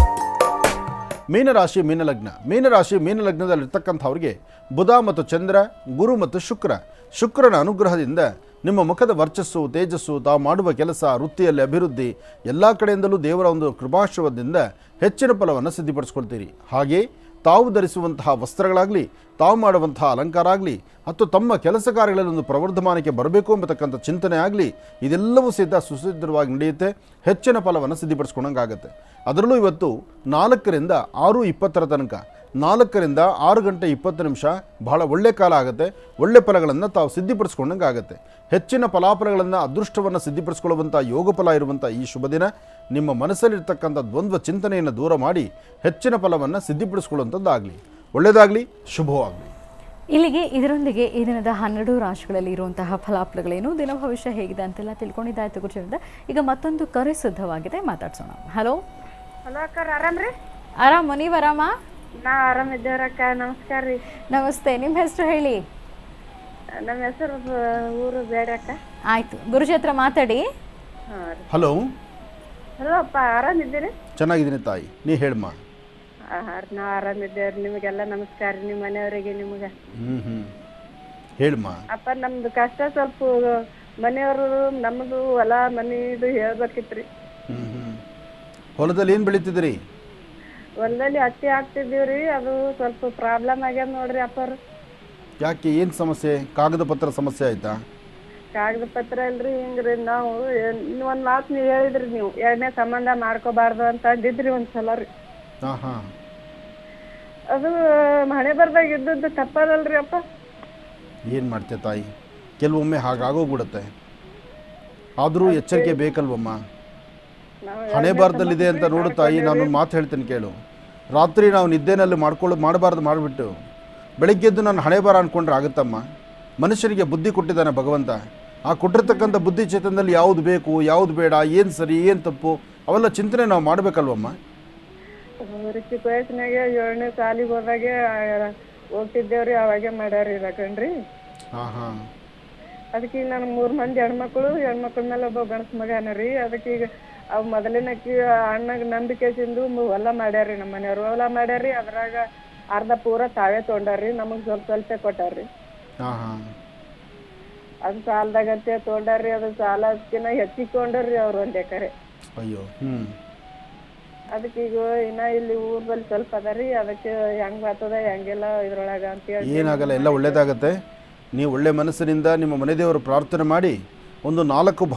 ಮೀನಲಗ್ನದಲ್ಲಿರ್ತಕ್ಕಂಥವ್ರಿಗೆ ಬುಧ ಮತ್ತು ಚಂದ್ರ, ಗುರು ಮತ್ತು ಶುಕ್ರನ ಅನುಗ್ರಹದಿಂದ ನಿಮ್ಮ ಮುಖದ ವರ್ಚಸ್ಸು, ತೇಜಸ್ಸು, ತಾವು ಮಾಡುವ ಕೆಲಸ, ವೃತ್ತಿಯಲ್ಲಿ ಅಭಿವೃದ್ಧಿ, ಎಲ್ಲ ಕಡೆಯಿಂದಲೂ ದೇವರ ಒಂದು ಕೃಪಾಶ್ರವದಿಂದ ಹೆಚ್ಚಿನ ಫಲವನ್ನು ಸಿದ್ಧಿಪಡಿಸ್ಕೊಳ್ತೀರಿ. ಹಾಗೆ ತಾವು ಧರಿಸುವಂತಹ ವಸ್ತ್ರಗಳಾಗಲಿ, ತಾವು ಮಾಡುವಂತಹ ಅಲಂಕಾರ ಆಗಲಿ, ಅಥವಾ ತಮ್ಮ ಕೆಲಸ ಕಾರ್ಯಗಳಲ್ಲಿ ಒಂದು ಪ್ರವರ್ಧಮಾನಕ್ಕೆ ಬರಬೇಕು ಎಂಬತಕ್ಕಂಥ ಚಿಂತನೆ ಆಗಲಿ, ಇದೆಲ್ಲವೂ ಸುಸಿದ್ಧವಾಗಿ ನಡೆಯುತ್ತೆ. ಹೆಚ್ಚಿನ ಫಲವನ್ನು ಸಿದ್ಧಿಪಡಿಸ್ಕೊಂಡಂಗಾಗುತ್ತೆ. ಅದರಲ್ಲೂ ಇವತ್ತು 4ರಿಂದ 6:20 ತನಕ, 4ರಿಂದ 6 ಗಂಟೆ 20 ನಿಮಿಷ ಬಹಳ ಒಳ್ಳೆ ಕಾಲ ಆಗುತ್ತೆ. ಒಳ್ಳೆ ಫಲಗಳನ್ನು ತಾವು ಸಿದ್ಧಿಪಡಿಸ್ಕೊಂಡಂಗೆ ಆಗುತ್ತೆ. ಹೆಚ್ಚಿನ ಫಲಾಫಲಗಳನ್ನು, ಅದೃಷ್ಟವನ್ನು ಸಿದ್ಧಿಪಡಿಸ್ಕೊಳ್ಳುವಂಥ ಯೋಗ ಫಲ ಇರುವಂಥ ಈ ಶುಭ ದಿನ ನಿಮ್ಮ ಮನಸ್ಸಲ್ಲಿರ್ತಕ್ಕಂಥ ದ್ವಂದ್ವ ಚಿಂತನೆಯನ್ನು ದೂರ ಮಾಡಿ ಹೆಚ್ಚಿನ ಫಲವನ್ನು ಸಿದ್ಧಿಪಡಿಸ್ಕೊಳ್ಳುವಂಥದ್ದಾಗಲಿ. ಒಳ್ಳೆಯದಾಗಲಿ, ಶುಭವಾಗಲಿ. ಇಲ್ಲಿಗೆ ಇದರೊಂದಿಗೆ ಈ ದಿನದ 12 ರಾಶಿಗಳಲ್ಲಿ ಇರುವಂತಹ ಫಲಾಫಲಗಳೇನು, ದಿನ ಭವಿಷ್ಯ ಹೇಗಿದೆ ಅಂತೆಲ್ಲ ತಿಳ್ಕೊಂಡಿದ್ದಾಯ್ತು ಗುರುಜರಿಂದ. ಈಗ ಮತ್ತೊಂದು ಕರೆ ಸಿದ್ಧವಾಗಿದೆ, ಮಾತಾಡ್ಸೋಣ. ಹಲೋ ಅಕ್ಕ, ಆರಾಮ್ರಿ? ಆರಾಮ, ನೀವು ಆರಾಮ? ನಾ ಆರಾಮಿದ್ದೇವ್ರಕ್ಕ. ನಮಸ್ಕಾರ ರೀ. ನಮಸ್ತೆ. ನಿಮ್ಮ ಹೆಸರು ಹೇಳಿ? ನಮ್ಮ ಹೆಸರು ಊರು ಬೇಡಕ್ಕ. ಆಯ್ತು, ಗುರುಜಿ ಹತ್ರ ಮಾತಾಡಿ. ಹಲೋ. ಹಲೋ ಅಪ್ಪ, ಆರಾಮಿದ್ದೀರಿ? ಚೆನ್ನಾಗಿದ್ದೀನಿ ತಾಯಿ, ನೀ ಹೇಳಮ್ಮ. ನಾವು ಆರಾಮಿದ್ದೇವ್ರಿ. ನಿಮಗೆಲ್ಲ ನಮಸ್ಕಾರ, ನಿಮ್ಮ ಮನೆಯವರಿಗೆ ನಿಮ್ಗೆ. ಹೇಳಮ್ಮ. ಅಪ್ಪ, ನಮ್ದು ಕಷ್ಟ ಸ್ವಲ್ಪ ಮನೆಯವರು, ನಮ್ಮದು ಹೊಲ ಮನೆದು ಹೇಳ್ಬೇಕಿತ್ರಿ. ಹೊಲದಲ್ಲಿ ಏನು ಬೆಳೀತಿದ್ರಿ? ಹೊಲದಲ್ಲಿ ಹತ್ತಿ ಹಾಕ್ತಿದ್ದೀವ್ರಿ. ಅದು ಸ್ವಲ್ಪ ಪ್ರಾಬ್ಲಮ್ ಆಗ್ಯದ ನೋಡ್ರಿ ಅಪ್ಪರು. ಯಾಕೆ, ಏನು ಸಮಸ್ಯೆ? ಕಾಗದ ಪತ್ರ ಸಮಸ್ಯೆ ಆಯ್ತಾ? ಕಾಗದ ಪತ್ರ ಅಲ್ರಿ, ಹಿಂಗ್ರಿ ನಾವು ಒಂದು ಮಾತು ನೀವು ಹೇಳಿದ್ರಿ, ನೀವು 2ನೇ ಸಂಬಂಧ ಮಾಡ್ಕೋಬಾರ್ದು ಅಂತ ಅಂದಿದ್ರಿ ಒಂದ್ಸಲ ರೀ. ಅದು ಮನೆ ಬರ್ದಾಗ ಇದ್ದದ್ದು ತಪ್ಪದಲ್ರಿ ಅಪ್ಪ. ಏನು ಮಾಡ್ತೆ ತಾಯಿ, ಕೆಲವೊಮ್ಮೆ ಹಾಗಾಗೋಗ್ಬಿಡುತ್ತೆ. ಆದರೂ ಎಚ್ಚರಿಕೆ ಬೇಕಲ್ವಮ್ಮ. ಹಣೆ ಬಾರದಲ್ಲಿದೆ ಅಂತ ನೋಡು ತಾಯಿ, ನಾನೊಂದು ಮಾತು ಹೇಳ್ತೇನೆ ಕೇಳು. ರಾತ್ರಿ ನಾವು ನಿದ್ದೆನಲ್ಲಿ ಮಾಡಬಾರ್ದು ಮಾಡಿಬಿಟ್ಟು ಬೆಳಗ್ಗೆದ್ದು ನಾನು ಹಣೆ ಬಾರ ಅಂದ್ಕೊಂಡ್ರೆ ಆಗುತ್ತಮ್ಮ. ಮನುಷ್ಯನಿಗೆ ಬುದ್ಧಿ ಕೊಟ್ಟಿದ್ದಾನೆ ಭಗವಂತ. ಆ ಕೊಟ್ಟಿರ್ತಕ್ಕಂಥ ಬುದ್ಧಿ ಚೇತನದಲ್ಲಿ ಯಾವುದು ಬೇಕು ಯಾವುದು ಬೇಡ, ಏನು ಸರಿ ಏನು ತಪ್ಪು ಅವೆಲ್ಲ ಚಿಂತನೆ ನಾವು ಮಾಡಬೇಕಲ್ವಮ್ಮ. ಚಿಕ್ಕ ವಯಸ್ಸಿನಾಗೆ 7ನೇ ಸಾಲಿಗೆ ಹೋದಾಗೆ ಹೋಗ್ತಿದ್ದೇವ್ರಿ, ಅವಾಗೆ ಮಾಡ್ಯಾರಿ ಕಣ್ರಿ. ಹಾಂ ಹಾಂ. ಅದಕ್ಕೆ ಈಗ ನಾನು 3 ಮಂದಿ ಹೆಣ್ಮಕ್ಳ ಮೇಲೆ ಒಬ್ಬ ಗಣಸ ಮಗನ ರೀ. ಅದಕ್ಕೆ ಈಗ ಅವು ಮೊದಲಿನಕ್ಕಿ ಅಣ್ಣಗ ನಂಬಿಕೆಸಿಂದು ಹೊಲ ಮಾಡ್ಯಾರಿ, ನಮ್ಮ ಮನೆಯವ್ರು ಹೊಲ ಮಾಡ್ಯಾರಿ. ಅದ್ರಾಗ ಅರ್ಧ ಪೂರ ತಾವೇ ತೊಗೊಂಡಾರ್ರಿ, ನಮಗೆ ಸ್ವಲ್ಪ ಕೊಟ್ಟಾರ್ರಿ. ಹಾಂ ಹಾಂ. ಅದು ಸಾಲದಾಗಂತೆ ತೊಗೊಂಡಾರ್ರಿ, ಅದು ಸಾಲಕ್ಕಿನ್ನ ಹೆಚ್ಚಿಗೆ ತೊಗೊಂಡಾರ್ರಿ ಅವ್ರು 1 ಎಕರೆ. ಅಯ್ಯೋ. ಹ್ಞೂ. ಅದಕ್ಕೆ ಈಗ ಇನ್ನ ಇಲ್ಲಿ ಊರಲ್ಲಿ ಸ್ವಲ್ಪ ಅದರಿ, ಅದಕ್ಕೆ ಹೆಂಗ್ ಆಗ್ತದ ಹೆಂಗೆಲ್ಲ ಇದ್ರೊಳಗ ಅಂತೇಳಿ. ಏನಾಗಲ್ಲ, ಎಲ್ಲ ಒಳ್ಳೇದಾಗತ್ತೆ. ನೀವು ಒಳ್ಳೆ ಮನಸ್ಸಿನಿಂದ ನಿಮ್ಮ ಮನೆ ದೇವರು ಪ್ರಾರ್ಥನೆ ಮಾಡಿ ಒಂದು 4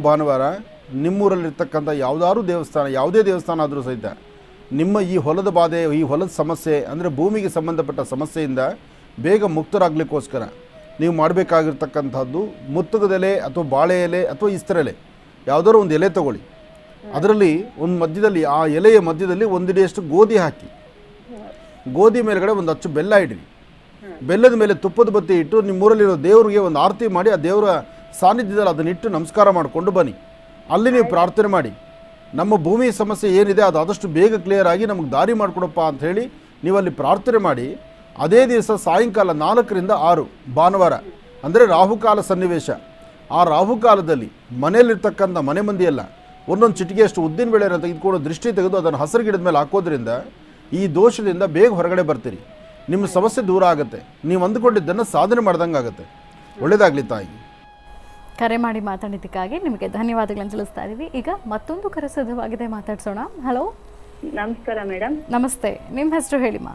ಭಾನುವಾರ ನಿಮ್ಮೂರಲ್ಲಿರ್ತಕ್ಕಂಥ ಯಾವುದೇ ದೇವಸ್ಥಾನ ಆದರೂ ಸಹಿತ ನಿಮ್ಮ ಈ ಹೊಲದ ಬಾಧೆ, ಈ ಹೊಲದ ಸಮಸ್ಯೆ ಅಂದರೆ ಭೂಮಿಗೆ ಸಂಬಂಧಪಟ್ಟ ಸಮಸ್ಯೆಯಿಂದ ಬೇಗ ಮುಕ್ತರಾಗಲಿಕ್ಕೋಸ್ಕರ ನೀವು ಮಾಡಬೇಕಾಗಿರ್ತಕ್ಕಂಥದ್ದು ಮುತ್ತುಗದೆಲೆ ಅಥವಾ ಬಾಳೆ ಎಲೆ ಅಥವಾ ಇಸ್ತರೆಲೆ ಯಾವುದಾದ್ರು ಒಂದು ಎಲೆ ತಗೊಳ್ಳಿ. ಅದರಲ್ಲಿ ಒಂದು ಮಧ್ಯದಲ್ಲಿ, ಆ ಎಲೆಯ ಮಧ್ಯದಲ್ಲಿ 1 ಹಿಡಿಯಷ್ಟು ಗೋಧಿ ಹಾಕಿ, ಗೋಧಿ ಮೇಲ್ಗಡೆ ಒಂದು ಅಚ್ಚು ಬೆಲ್ಲ ಇಡ್ರಿ. ಬೆಲ್ಲದ ಮೇಲೆ ತುಪ್ಪದ ಬತ್ತಿ ಇಟ್ಟು ನಿಮ್ಮೂರಲ್ಲಿರೋ ದೇವರಿಗೆ ಒಂದು ಆರತಿ ಮಾಡಿ ಆ ದೇವರ ಸಾನ್ನಿಧ್ಯದಲ್ಲಿ ಅದನ್ನಿಟ್ಟು ನಮಸ್ಕಾರ ಮಾಡಿಕೊಂಡು ಬನ್ನಿ. ಅಲ್ಲಿ ನೀವು ಪ್ರಾರ್ಥನೆ ಮಾಡಿ, ನಮ್ಮ ಭೂಮಿ ಸಮಸ್ಯೆ ಏನಿದೆ ಅದು ಆದಷ್ಟು ಬೇಗ ಕ್ಲಿಯರ್ ಆಗಿ ನಮಗೆ ದಾರಿ ಮಾಡಿಕೊಡಪ್ಪ ಅಂಥೇಳಿ ನೀವು ಅಲ್ಲಿ ಪ್ರಾರ್ಥನೆ ಮಾಡಿ. ಅದೇ ದಿವಸ ಸಾಯಂಕಾಲ 4 ರಿಂದ 6 ಭಾನುವಾರ ಅಂದರೆ ರಾಹುಕಾಲ ಸನ್ನಿವೇಶ. ಆ ರಾಹುಕಾಲದಲ್ಲಿ ಮನೆಯಲ್ಲಿರ್ತಕ್ಕಂಥ ಮನೆ ಮಂದಿಯೆಲ್ಲ ಒಂದೊಂದು ಚಿಟಿಗೆಯಷ್ಟು ಉದ್ದಿನ ಬೇಳೆಯನ್ನು ತೆಗೆದುಕೊಂಡು ದೃಷ್ಟಿ ತೆಗೆದು ಅದನ್ನು ಹಸಿರು ಗಿಡದ ಮೇಲೆ ಹಾಕೋದ್ರಿಂದ ಈ ದೋಷದಿಂದ ಬೇಗ ಹೊರಗಡೆ ಬರ್ತೀರಿ. ನಿಮ್ಮ ಸಮಸ್ಯೆ ದೂರ ಆಗುತ್ತೆ, ನೀವು ಅಂದುಕೊಂಡಿದ್ದನ್ನು ಸಾಧನೆ ಮಾಡ್ದಂಗೆ ಆಗುತ್ತೆ. ಒಳ್ಳೆಯದಾಗಲಿ ತಾಯಿ. ಕರೆ ಮಾಡಿ ಮಾತಾಡಿದ್ದಕ್ಕಾಗಿ ನಿಮಗೆ ಧನ್ಯವಾದಗಳನ್ನು ತಿಳಿಸ್ತಾ ಇದ್ದೀವಿ. ಈಗ ಮತ್ತೊಂದು ಕರೆ ಸಿದ್ಧವಾಗಿದೆ, ಮಾತಾಡ್ಸೋಣ. ಹಲೋ, ನಮಸ್ಕಾರ ಮೇಡಮ್. ನಮಸ್ತೆ, ನಿಮ್ಮ ಹೆಸರು ಹೇಳಿಮ್ಮ?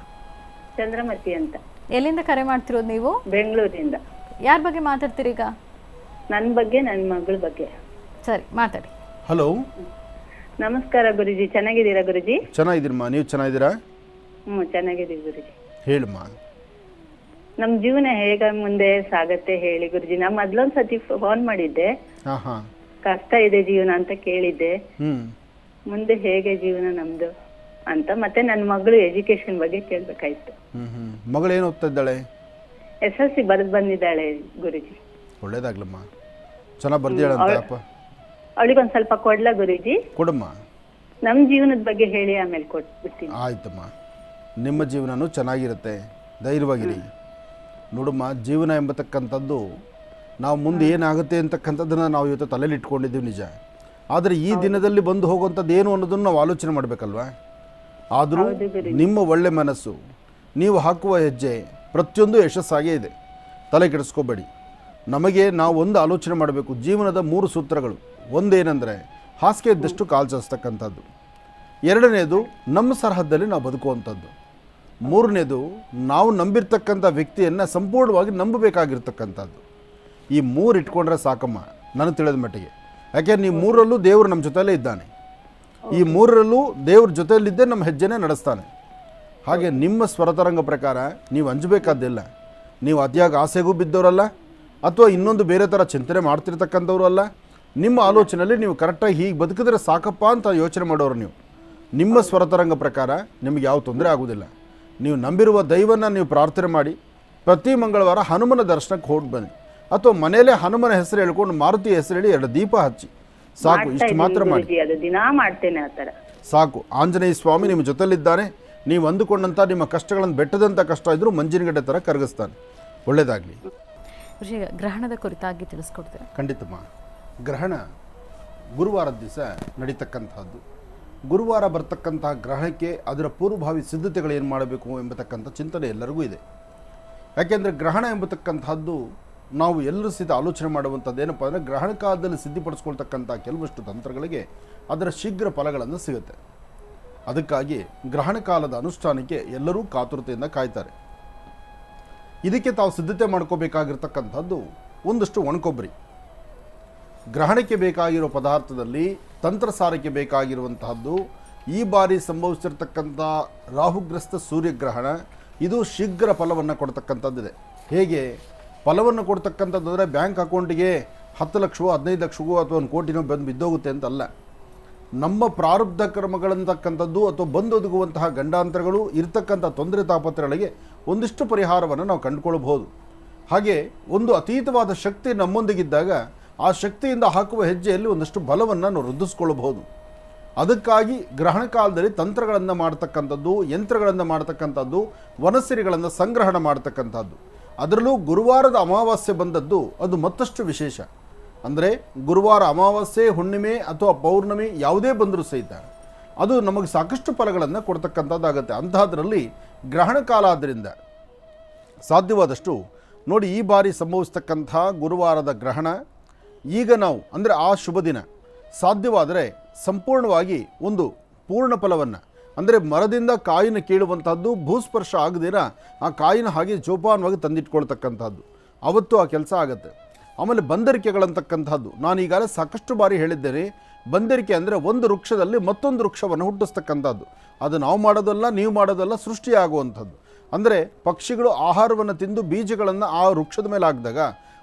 ಚಂದ್ರಮತಿ ಅಂತ. ಎಲ್ಲಿಂದ ಕರೆ ಮಾಡ್ತಿರೋದು ನೀವು? ಬೆಂಗಳೂರಿಂದ. ಯಾರ ಬಗ್ಗೆ ಮಾತಾಡ್ತೀರಿ ಈಗ? ನನ್ನ ಬಗ್ಗೆ, ನನ್ನ ಮಗಳ ಬಗ್ಗೆ. ಸರಿ, ಮಾತಾಡಿ. ಹಲೋ, ನಮಸ್ಕಾರ ಗುರುಜಿ. ಚೆನ್ನಾಗಿದ್ದೀರಾ ಗುರುಜಿ? ಚೆನ್ನಾಗಿದ್ದೀರಮ್ಮ, ನೀವು ಚೆನ್ನಾಗಿದ್ದೀರಾ? ಚೆನ್ನಾಗಿದ್ದೀವಿ ಗುರುಜಿ. ಹೇಳಮ್ಮ. ನಮ್ ಜೀವನ ಹೇಗ ಮುಂದೆ ಸಾಗತ್ತೆ ಹೇಳಿ ಗುರುಜಿ. ನಾ ಮೊದ್ಲೊಂದ್ ಸತಿ ಫೋನ್ ಮಾಡಿದ್ದೆ, ಕಷ್ಟ ಇದೆ ಜೀವನ ಅಂತ ಕೇಳಿದ್ದೆ. ಮುಂದೆ ಹೇಗೆ ಜೀವನ ನಮ್ದು ಅಂತ, ಮತ್ತೆ ನನ್ನ ಮಗಳು ಎಜುಕೇಶನ್ ಬಗ್ಗೆ ಕೇಳ್ಬೇಕಾಯ್ತು. ಮಗಳು ಏನು ಓದ್ತಾ ಇದ್ದಾಳೆ? SSLC ಬರೆದು ಬಂದಿದ್ದಾಳೆ ಗುರುಜಿ. ಒಳ್ಳೇದಾಗ್ಲಮ್ಮ, ಚೆನ್ನಾಗಿ ಬರ್ದಿದ್ದಾಳಂತ. ಅವಳಿಗೊಂದ್ ಸ್ವಲ್ಪ ಕೊಡ್ಲಾ ಗುರುಜಿ? ಕೊಡಮ್ಮ. ನಮ್ ಜೀವನದ ಬಗ್ಗೆ ಹೇಳಿ, ಆಮೇಲೆ ಕೊಟ್ಬಿಡ್ತೀನಿ. ಆಯ್ತಮ್ಮ, ನಿಮ್ಮ ಜೀವನನೂ ಚೆನ್ನಾಗಿರುತ್ತೆ, ಧೈರ್ಯವಾಗಿರಿ. ನೋಡಮ್ಮ, ಜೀವನ ಎಂಬತಕ್ಕಂಥದ್ದು ನಾವು ಮುಂದೆ ಏನಾಗುತ್ತೆ ಅಂತಕ್ಕಂಥದ್ದನ್ನು ನಾವು ಇವತ್ತು ತಲೆಯಲ್ಲಿ ಇಟ್ಕೊಂಡಿದ್ದೀವಿ ನಿಜ. ಆದರೆ ಈ ದಿನದಲ್ಲಿ ಬಂದು ಹೋಗುವಂಥದ್ದು ಏನು ಅನ್ನೋದನ್ನು ನಾವು ಆಲೋಚನೆ ಮಾಡಬೇಕಲ್ವ. ಆದರೂ ನಿಮ್ಮ ಒಳ್ಳೆ ಮನಸ್ಸು, ನೀವು ಹಾಕುವ ಹೆಜ್ಜೆ ಪ್ರತಿಯೊಂದು ಯಶಸ್ಸಾಗೇ ಇದೆ, ತಲೆ ಕೆಡಿಸ್ಕೋಬೇಡಿ. ನಾವು ಒಂದು ಆಲೋಚನೆ ಮಾಡಬೇಕು, ಜೀವನದ 3 ಸೂತ್ರಗಳು. ಒಂದೇನೆಂದರೆ ಹಾಸಿಗೆ ಇದ್ದಷ್ಟು ಕಾಲು ಚಾಚತಕ್ಕಂಥದ್ದು, 2ನೇದು ನಮ್ಮ ಸರಹದ್ದಲ್ಲಿ ನಾವು ಬದುಕುವಂಥದ್ದು, 3ನೇದು ನಾವು ನಂಬಿರ್ತಕ್ಕಂಥ ವ್ಯಕ್ತಿಯನ್ನು ಸಂಪೂರ್ಣವಾಗಿ ನಂಬಬೇಕಾಗಿರ್ತಕ್ಕಂಥದ್ದು. ಈ 3 ಇಟ್ಕೊಂಡ್ರೆ ಸಾಕಮ್ಮ ನನಗೆ ತಿಳಿದ ಮಟ್ಟಿಗೆ. ಯಾಕೆಂದ್ರೆ ಈ 3ರಲ್ಲೂ ದೇವರು ನಮ್ಮ ಜೊತೆಯಲ್ಲೇ ಇದ್ದಾನೆ. ಈ 3ರಲ್ಲೂ ದೇವ್ರ ಜೊತೆಯಲ್ಲಿದ್ದೇ ನಮ್ಮ ಹೆಜ್ಜೆನೇ ನಡೆಸ್ತಾನೆ. ಹಾಗೆ ನಿಮ್ಮ ಸ್ವರತರಂಗ ಪ್ರಕಾರ ನೀವು ಅಂಜಬೇಕಾದ್ದಿಲ್ಲ. ನೀವು ಅತಿಯಾಗಿ ಆಸೆಗೂ ಬಿದ್ದವರಲ್ಲ, ಅಥವಾ ಇನ್ನೊಂದು ಬೇರೆ ಥರ ಚಿಂತನೆ ಮಾಡ್ತಿರ್ತಕ್ಕಂಥವ್ರು ಅಲ್ಲ. ನಿಮ್ಮ ಆಲೋಚನೆಯಲ್ಲಿ ನೀವು ಕರೆಕ್ಟಾಗಿ ಹೀಗೆ ಬದುಕಿದ್ರೆ ಸಾಕಪ್ಪ ಅಂತ ಯೋಚನೆ ಮಾಡೋರು ನೀವು. ನಿಮ್ಮ ಸ್ವರತರಂಗ ಪ್ರಕಾರ ನಿಮಗೆ ಯಾವ ತೊಂದರೆ ಆಗೋದಿಲ್ಲ. ನೀವು ನಂಬಿರುವ ದೈವನ ನೀವು ಪ್ರಾರ್ಥನೆ ಮಾಡಿ, ಪ್ರತಿ ಮಂಗಳವಾರ ಹನುಮನ ದರ್ಶನಕ್ಕೆ ಹೋಗಿ ಬನ್ನಿ, ಅಥವಾ ಮನೆಯಲ್ಲೇ ಹನುಮನ ಹೆಸರು ಹೇಳ್ಕೊಂಡು ಮಾರುತಿ ಹೆಸರು ಹೇಳಿ 2 ದೀಪ ಹಚ್ಚಿ ಸಾಕು. ಇಷ್ಟು ಮಾತ್ರ ಮಾಡಿ ಸಾಕು. ಆಂಜನೇಯ ಸ್ವಾಮಿ ನಿಮ್ಮ ಜೊತೆಲಿದ್ದಾನೆ. ನೀವು ಅಂದುಕೊಂಡಂಥ ನಿಮ್ಮ ಕಷ್ಟಗಳನ್ನು ಬೆಟ್ಟದಂಥ ಕಷ್ಟ ಇದ್ರೂ ಮಂಜಿನಗಡ್ಡೆ ಥರ ಕರಗಿಸ್ತಾನೆ. ಒಳ್ಳೆಯದಾಗಲಿ. ಗ್ರಹಣದ ಕುರಿತಾಗಿ ತಿಳಿಸ್ಕೊಡ್ತೇನೆ. ಖಂಡಿತಮ್ಮ. ಗ್ರಹಣ ಗುರುವಾರದ ದಿವಸ ನಡೀತಕ್ಕಂಥದ್ದು. ಗುರುವಾರ ಬರ್ತಕ್ಕಂತಹ ಗ್ರಹಣಕ್ಕೆ ಅದರ ಪೂರ್ವಭಾವಿ ಸಿದ್ಧತೆಗಳು ಏನು ಮಾಡಬೇಕು ಎಂಬತಕ್ಕಂಥ ಚಿಂತನೆ ಎಲ್ಲರಿಗೂ ಇದೆ. ಯಾಕೆಂದರೆ ಗ್ರಹಣ ಎಂಬತಕ್ಕಂಥದ್ದು ನಾವು ಎಲ್ಲರೂ ಸಹಿತ ಆಲೋಚನೆ ಮಾಡುವಂಥದ್ದು ಏನಪ್ಪ ಅಂದರೆ, ಗ್ರಹಣ ಕಾಲದಲ್ಲಿ ಸಿದ್ಧಿಪಡಿಸ್ಕೊಳ್ತಕ್ಕಂಥ ಕೆಲವಷ್ಟು ತಂತ್ರಗಳಿಗೆ ಅದರ ಶೀಘ್ರ ಫಲಗಳನ್ನು ಸಿಗುತ್ತೆ. ಅದಕ್ಕಾಗಿ ಗ್ರಹಣ ಕಾಲದ ಅನುಷ್ಠಾನಕ್ಕೆ ಎಲ್ಲರೂ ಕಾತುರತೆಯಿಂದ ಕಾಯ್ತಾರೆ. ಇದಕ್ಕೆ ತಾವು ಸಿದ್ಧತೆ ಮಾಡ್ಕೋಬೇಕಾಗಿರ್ತಕ್ಕಂಥದ್ದು ಒಂದಷ್ಟು ಒಣಕೊಬ್ಬರಿ. ಗ್ರಹಣಕ್ಕೆ ಬೇಕಾಗಿರೋ ಪದಾರ್ಥದಲ್ಲಿ ತಂತ್ರಸಾರಕ್ಕೆ ಬೇಕಾಗಿರುವಂತಹದ್ದು ಈ ಬಾರಿ ಸಂಭವಿಸಿರ್ತಕ್ಕಂಥ ರಾಹುಗ್ರಸ್ತ ಸೂರ್ಯಗ್ರಹಣ. ಇದು ಶೀಘ್ರ ಫಲವನ್ನು ಕೊಡ್ತಕ್ಕಂಥದ್ದಿದೆ. ಹೇಗೆ ಫಲವನ್ನು ಕೊಡ್ತಕ್ಕಂಥದ್ದು ಅಂದರೆ ಬ್ಯಾಂಕ್ ಅಕೌಂಟಿಗೆ 10 ಲಕ್ಷವೋ 15 ಲಕ್ಷವೋ ಅಥವಾ 1 ಕೋಟಿನೋ ಬಂದು ಬಿದ್ದೋಗುತ್ತೆ ಅಂತಲ್ಲ. ನಮ್ಮ ಪ್ರಾರಬ್ಧ ಕರ್ಮಗಳಂತಕ್ಕಂಥದ್ದು ಅಥವಾ ಬಂದೊದಗುವಂತಹ ಗಂಡಾಂತರಗಳು ಇರ್ತಕ್ಕಂಥ ತೊಂದರೆ ತಾಪತ್ರಗಳಿಗೆ ಒಂದಿಷ್ಟು ಪರಿಹಾರವನ್ನು ನಾವು ಕಂಡುಕೊಳ್ಬಹುದು. ಹಾಗೆ ಒಂದು ಅತೀತವಾದ ಶಕ್ತಿ ನಮ್ಮೊಂದಿಗಿದ್ದಾಗ ಆ ಶಕ್ತಿಯಿಂದ ಹಾಕುವ ಹೆಜ್ಜೆಯಲ್ಲಿ ಒಂದಷ್ಟು ಬಲವನ್ನು ನಾವು ವೃದ್ಧಿಸ್ಕೊಳ್ಳಬಹುದು. ಅದಕ್ಕಾಗಿ ಗ್ರಹಣ ಕಾಲದಲ್ಲಿ ತಂತ್ರಗಳನ್ನು ಮಾಡ್ತಕ್ಕಂಥದ್ದು, ಯಂತ್ರಗಳನ್ನು ಮಾಡ್ತಕ್ಕಂಥದ್ದು, ವನಸಿರಿಗಳನ್ನು ಸಂಗ್ರಹಣ ಮಾಡ್ತಕ್ಕಂಥದ್ದು. ಅದರಲ್ಲೂ ಗುರುವಾರದ ಅಮಾವಾಸ್ಯೆ ಬಂದದ್ದು ಅದು ಮತ್ತಷ್ಟು ವಿಶೇಷ. ಅಂದರೆ ಗುರುವಾರ ಅಮಾವಾಸ್ಯೆ, ಹುಣ್ಣಿಮೆ ಅಥವಾ ಪೌರ್ಣಮಿ ಯಾವುದೇ ಬಂದರೂ ಸಹಿತ ಅದು ನಮಗೆ ಸಾಕಷ್ಟು ಫಲಗಳನ್ನು ಕೊಡ್ತಕ್ಕಂಥದ್ದಾಗತ್ತೆ. ಅಂತಹದ್ರಲ್ಲಿ ಗ್ರಹಣ ಕಾಲ ಆದ್ದರಿಂದ ಸಾಧ್ಯವಾದಷ್ಟು ನೋಡಿ, ಈ ಬಾರಿ ಸಂಭವಿಸ್ತಕ್ಕಂಥ ಗುರುವಾರದ ಗ್ರಹಣ ಈಗ ನಾವು ಅಂದರೆ ಆ ಶುಭ ದಿನ ಸಾಧ್ಯವಾದರೆ ಸಂಪೂರ್ಣವಾಗಿ ಒಂದು ಪೂರ್ಣ ಫಲವನ್ನು ಅಂದರೆ ಮರದಿಂದ ಕಾಯಿನ ಕೀಳುವಂಥದ್ದು, ಭೂಸ್ಪರ್ಶ ಆಗದಿರ ಆ ಕಾಯಿನ ಹಾಗೆ ಜೋಪಾನವಾಗಿ ತಂದಿಟ್ಕೊಳ್ತಕ್ಕಂಥದ್ದು, ಅವತ್ತು ಆ ಕೆಲಸ ಆಗುತ್ತೆ. ಆಮೇಲೆ ಬಂದರಿಕೆಗಳಂತಕ್ಕಂಥದ್ದು ನಾನು ಈಗಾಗಲೇ ಸಾಕಷ್ಟು ಬಾರಿ ಹೇಳಿದ್ದೇನೆ. ಬಂದರಿಕೆ ಅಂದರೆ ಒಂದು ವೃಕ್ಷದಲ್ಲಿ ಮತ್ತೊಂದು ವೃಕ್ಷವನ್ನು ಹುಟ್ಟಿಸ್ತಕ್ಕಂಥದ್ದು. ಅದು ನಾವು ಮಾಡೋದಲ್ಲ, ನೀವು ಮಾಡೋದಲ್ಲ, ಸೃಷ್ಟಿಯಾಗುವಂಥದ್ದು. ಅಂದರೆ ಪಕ್ಷಿಗಳು ಆಹಾರವನ್ನು ತಿಂದು ಬೀಜಗಳನ್ನು ಆ ವೃಕ್ಷದ ಮೇಲೆ ಹಾಕಿದಾಗ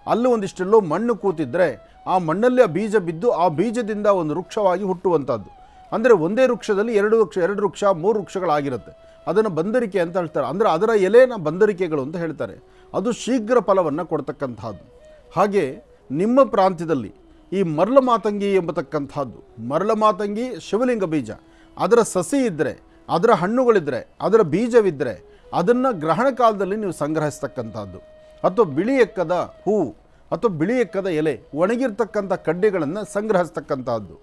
ಅಲ್ಲಿ ಒಂದಿಷ್ಟೆಲ್ಲೋ ಮಣ್ಣು ಕೂತಿದ್ದರೆ ಆ ಮಣ್ಣಲ್ಲಿ ಆ ಬೀಜ ಬಿದ್ದು ಆ ಬೀಜದಿಂದ ಒಂದು ವೃಕ್ಷವಾಗಿ ಹುಟ್ಟುವಂಥದ್ದು. ಅಂದರೆ ಒಂದೇ ವೃಕ್ಷದಲ್ಲಿ ಎರಡು ವೃಕ್ಷ 3 ವೃಕ್ಷಗಳಾಗಿರುತ್ತೆ. ಅದನ್ನು ಬಂದರಿಕೆ ಅಂತ ಹೇಳ್ತಾರೆ. ಅಂದರೆ ಅದರ ಎಲೆನ ಬಂದರಿಕೆಗಳು ಅಂತ ಹೇಳ್ತಾರೆ. ಅದು ಶೀಘ್ರ ಫಲವನ್ನು ಕೊಡ್ತಕ್ಕಂಥದ್ದು. ಹಾಗೆ ನಿಮ್ಮ ಪ್ರಾಂತ್ಯದಲ್ಲಿ ಈ ಮರಳ ಮಾತಂಗಿ ಎಂಬತಕ್ಕಂಥದ್ದು, ಮರಳ ಮಾತಂಗಿ ಶಿವಲಿಂಗ ಬೀಜ, ಅದರ ಸಸಿ ಇದ್ದರೆ, ಅದರ ಹಣ್ಣುಗಳಿದ್ದರೆ, ಅದರ ಬೀಜವಿದ್ದರೆ ಅದನ್ನು ಗ್ರಹಣ ಕಾಲದಲ್ಲಿ ನೀವು ಸಂಗ್ರಹಿಸ್ತಕ್ಕಂಥದ್ದು. ಅಥವಾ ಬಿಳಿ ಎಕ್ಕದ ಹೂವು ಅಥವಾ ಬಿಳಿ ಎಕ್ಕದ ಎಲೆ, ಒಣಗಿರ್ತಕ್ಕಂಥ ಕಡ್ಡಿಗಳನ್ನು ಸಂಗ್ರಹಿಸ್ತಕ್ಕಂಥದ್ದು.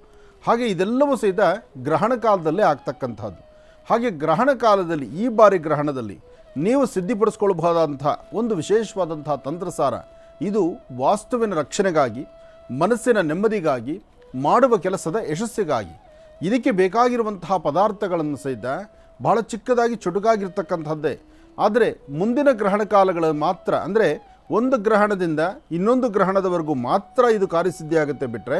ಹಾಗೆ ಇದೆಲ್ಲವೂ ಸಹಿತ ಗ್ರಹಣ ಕಾಲದಲ್ಲೇ ಆಗ್ತಕ್ಕಂಥದ್ದು. ಹಾಗೆ ಗ್ರಹಣ ಕಾಲದಲ್ಲಿ ಈ ಬಾರಿ ಗ್ರಹಣದಲ್ಲಿ ನೀವು ಸಿದ್ಧಿಪಡಿಸ್ಕೊಳ್ಬಹುದಾದಂಥ ಒಂದು ವಿಶೇಷವಾದಂಥ ತಂತ್ರಸಾರ ಇದು ವಾಸ್ತುವಿನ ರಕ್ಷಣೆಗಾಗಿ, ಮನಸ್ಸಿನ ನೆಮ್ಮದಿಗಾಗಿ, ಮಾಡುವ ಕೆಲಸದ ಯಶಸ್ಸಿಗಾಗಿ. ಇದಕ್ಕೆ ಬೇಕಾಗಿರುವಂತಹ ಪದಾರ್ಥಗಳನ್ನು ಸಹಿತ ಬಹಳ ಚಿಕ್ಕದಾಗಿ ಚುಟುಕಾಗಿರ್ತಕ್ಕಂಥದ್ದೇ. ಆದರೆ ಮುಂದಿನ ಗ್ರಹಣ ಕಾಲಗಳ ಮಾತ್ರ ಅಂದರೆ ಒಂದು ಗ್ರಹಣದಿಂದ ಇನ್ನೊಂದು ಗ್ರಹಣದವರೆಗೂ ಮಾತ್ರ ಇದು ಕಾರ್ಯಸಿದ್ಧಿಯಾಗುತ್ತೆ. ಬಿಟ್ಟರೆ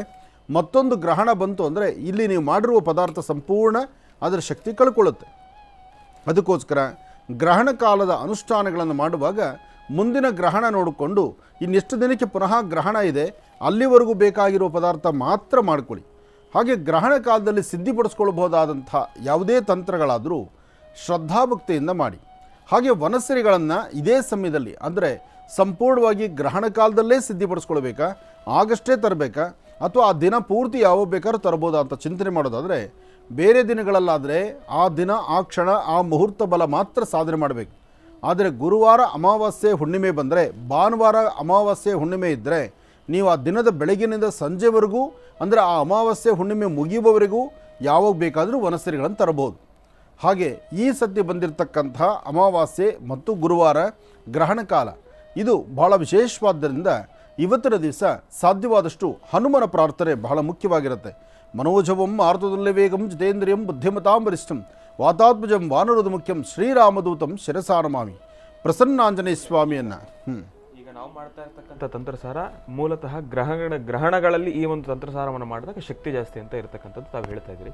ಮತ್ತೊಂದು ಗ್ರಹಣ ಬಂತು ಅಂದರೆ ಇಲ್ಲಿ ನೀವು ಮಾಡಿರುವ ಪದಾರ್ಥ ಸಂಪೂರ್ಣ ಅದರ ಶಕ್ತಿ ಕಳ್ಕೊಳ್ಳುತ್ತೆ. ಅದಕ್ಕೋಸ್ಕರ ಗ್ರಹಣ ಕಾಲದ ಅನುಷ್ಠಾನಗಳನ್ನು ಮಾಡುವಾಗ ಮುಂದಿನ ಗ್ರಹಣ ನೋಡಿಕೊಂಡು ಇನ್ನೆಷ್ಟು ದಿನಕ್ಕೆ ಪುನಃ ಗ್ರಹಣ ಇದೆ ಅಲ್ಲಿವರೆಗೂ ಬೇಕಾಗಿರುವ ಪದಾರ್ಥ ಮಾತ್ರ ಮಾಡಿಕೊಳ್ಳಿ. ಹಾಗೆ ಗ್ರಹಣ ಕಾಲದಲ್ಲಿ ಸಿದ್ಧಿಪಡಿಸ್ಕೊಳ್ಬಹುದಾದಂಥ ಯಾವುದೇ ತಂತ್ರಗಳಾದರೂ ಶ್ರದ್ಧಾಭಕ್ತಿಯಿಂದ ಮಾಡಿ. ಹಾಗೆ ವನಸಿರಿಗಳನ್ನು ಇದೇ ಸಮಯದಲ್ಲಿ ಅಂದರೆ ಸಂಪೂರ್ಣವಾಗಿ ಗ್ರಹಣ ಕಾಲದಲ್ಲೇ ಸಿದ್ಧಿಪಡಿಸ್ಕೊಳ್ಬೇಕಾ, ಆಗಷ್ಟೇ ತರಬೇಕಾ, ಅಥವಾ ಆ ದಿನ ಪೂರ್ತಿ ಯಾವಾಗ ಬೇಕಾದ್ರೂ ತರ್ಬೋದಾ ಅಂತ ಚಿಂತನೆ ಮಾಡೋದಾದರೆ ಬೇರೆ ದಿನಗಳಲ್ಲಾದರೆ ಆ ದಿನ ಆ ಕ್ಷಣ ಆ ಮುಹೂರ್ತ ಬಲ ಮಾತ್ರ ಸಾಧನೆ ಮಾಡಬೇಕು. ಆದರೆ ಗುರುವಾರ ಅಮಾವಾಸ್ಯೆ ಹುಣ್ಣಿಮೆ ಬಂದರೆ, ಭಾನುವಾರ ಅಮಾವಾಸ್ಯೆ ಹುಣ್ಣಿಮೆ ಇದ್ದರೆ ನೀವು ಆ ದಿನದ ಬೆಳಗಿನಿಂದ ಸಂಜೆವರೆಗೂ ಅಂದರೆ ಆ ಅಮಾವಾಸ್ಯೆ ಹುಣ್ಣಿಮೆ ಮುಗಿಯುವವರೆಗೂ ಯಾವಾಗ ಬೇಕಾದರೂ ವನಸಿರಿಗಳನ್ನು ತರಬಹುದು. ಹಾಗೆ ಈ ಸದ್ಯ ಬಂದಿರತಕ್ಕಂಥ ಅಮಾವಾಸ್ಯೆ ಮತ್ತು ಗುರುವಾರ ಗ್ರಹಣ ಕಾಲ ಇದು ಬಹಳ ವಿಶೇಷವಾದ್ದರಿಂದ ಇವತ್ತಿನ ದಿವಸ ಸಾಧ್ಯವಾದಷ್ಟು ಹನುಮನ ಪ್ರಾರ್ಥನೆ ಬಹಳ ಮುಖ್ಯವಾಗಿರುತ್ತೆ. ಮನೋಜವಂ ಆರ್ತುಲ್ಯ ವೇಗಂ ಜಿತೇಂದ್ರಿಯಂ ಬುದ್ಧಿಮತಾಂ ವರಿಷ್ಠಂ ವಾತಾತ್ಮಜಂ ವಾನರುದು ಮುಖ್ಯಂ ಶ್ರೀರಾಮದೂತಂ ಶಿರಸಾನಮಾಮಿ. ಪ್ರಸನ್ನಾಂಜನೇಯ ಸ್ವಾಮಿಯನ್ನು ಈಗ ನಾವು ಮಾಡ್ತಾ ಇರ್ತಕ್ಕಂಥ ತಂತ್ರಸಾರ ಮೂಲತಃ ಗ್ರಹಣಗಳಲ್ಲಿ ಈ ಒಂದು ತಂತ್ರಸಾರವನ್ನು ಮಾಡಿದಾಗ ಶಕ್ತಿ ಜಾಸ್ತಿ ಅಂತ ಇರತಕ್ಕಂಥದ್ದು ತಾವು ಹೇಳ್ತಾ ಇದ್ದೀರಿ.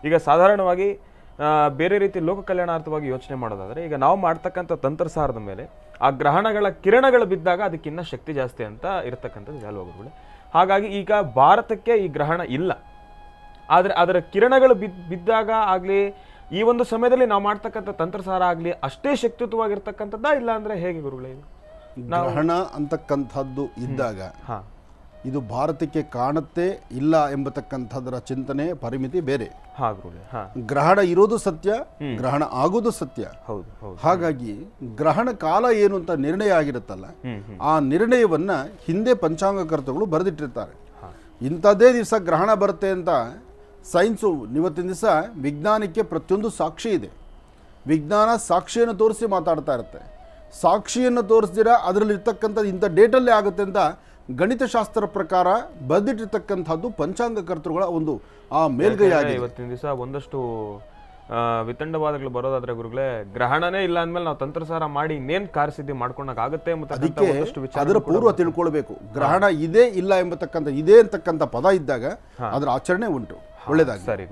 ಈಗ ಸಾಧಾರಣವಾಗಿ ಬೇರೆ ರೀತಿ ಲೋಕ ಕಲ್ಯಾಣಾರ್ಥವಾಗಿ ಯೋಚನೆ ಮಾಡೋದಾದರೆ ಈಗ ನಾವು ಮಾಡ್ತಕ್ಕಂಥ ತಂತ್ರಸಾರದ ಮೇಲೆ ಆ ಗ್ರಹಣಗಳ ಕಿರಣಗಳು ಬಿದ್ದಾಗ ಅದಕ್ಕಿನ್ನ ಶಕ್ತಿ ಜಾಸ್ತಿ ಅಂತ ಇರತಕ್ಕಂಥದ್ದು ಜಾಲವಾಗುಗಳು. ಹಾಗಾಗಿ ಈಗ ಭಾರತಕ್ಕೆ ಈ ಗ್ರಹಣ ಇಲ್ಲ, ಆದರೆ ಅದರ ಕಿರಣಗಳು ಬಿದ್ದಾಗ ಆಗಲಿ ಈ ಒಂದು ಸಮಯದಲ್ಲಿ ನಾವು ಮಾಡ್ತಕ್ಕಂಥ ತಂತ್ರಸಾರ ಆಗಲಿ ಅಷ್ಟೇ ಶಕ್ತಿಯುತವಾಗಿರ್ತಕ್ಕಂಥದ್ದ ಇಲ್ಲ ಅಂದರೆ ಹೇಗೆ ಗುರುಗಳೇ? ಇದು ಗ್ರಹಣ ಅಂತಕ್ಕಂಥದ್ದು ಇದ್ದಾಗ ಇದು ಭಾರತಕ್ಕೆ ಕಾಣುತ್ತೆ ಇಲ್ಲ ಎಂಬತಕ್ಕಂಥದ್ದರ ಚಿಂತನೆ ಪರಿಮಿತಿ ಬೇರೆ. ಗ್ರಹಣ ಇರೋದು ಸತ್ಯ, ಗ್ರಹಣ ಆಗೋದು ಸತ್ಯ. ಹಾಗಾಗಿ ಗ್ರಹಣ ಕಾಲ ಏನು ಅಂತ ನಿರ್ಣಯ ಆಗಿರುತ್ತಲ್ಲ, ಆ ನಿರ್ಣಯವನ್ನ ಹಿಂದೆ ಪಂಚಾಂಗಕರ್ತಗಳು ಬರೆದಿಟ್ಟಿರ್ತಾರೆ. ಇಂಥದ್ದೇ ದಿವಸ ಗ್ರಹಣ ಬರುತ್ತೆ ಅಂತ ಸೈನ್ಸು ಇವತ್ತಿನ ದಿವಸ ವಿಜ್ಞಾನಕ್ಕೆ ಪ್ರತಿಯೊಂದು ಸಾಕ್ಷಿ ಇದೆ. ವಿಜ್ಞಾನ ಸಾಕ್ಷಿಯನ್ನು ತೋರಿಸಿ ಮಾತಾಡ್ತಾ ಇರುತ್ತೆ. ಸಾಕ್ಷಿಯನ್ನು ತೋರಿಸ್ದಿರ ಅದರಲ್ಲಿ ಇರ್ತಕ್ಕಂಥದ್ದು ಇಂಥ ಡೇಟಲ್ಲೇ ಆಗುತ್ತೆ ಅಂತ ಗಣಿತಶಾಸ್ತ್ರ ಪ್ರಕಾರ ಬರೆದಿಟ್ಟಿರ್ತಕ್ಕಂಥದ್ದು ಪಂಚಾಂಗಕರ್ತರುಗಳ ಒಂದು ಆ ಮೇಲ್ಗೈ ಆಗಿದೆ. ಇವತ್ತಿನ ದಿವಸ ಒಂದಷ್ಟು ವಿತಂಡವಾದಗಳು ಬರೋದಾದ್ರೆ ಗುರುಗಳೇ, ಗ್ರಹಣನೇ ಇಲ್ಲ ಅಂದ್ಮೇಲೆ ನಾವು ತಂತ್ರಸಾರ ಮಾಡಿ ಇನ್ನೇನ್ ಕಾರ್ಯಸಿದ್ಧಿ ಮಾಡ್ಕೊಳಕ್ಕಾಗುತ್ತೆ ಅದಕ್ಕೆ ಅದರ ಪೂರ್ವ ತಿಳ್ಕೊಳ್ಬೇಕು. ಗ್ರಹಣ ಇದೆ ಇಲ್ಲ ಎಂಬತಕ್ಕಂಥ ಇದೆ ಅಂತಕ್ಕಂಥ ಪದ ಇದ್ದಾಗ ಅದರ ಆಚರಣೆ ಉಂಟು. ಒಳ್ಳೆಯದಾಗಿ. ಸರಿ.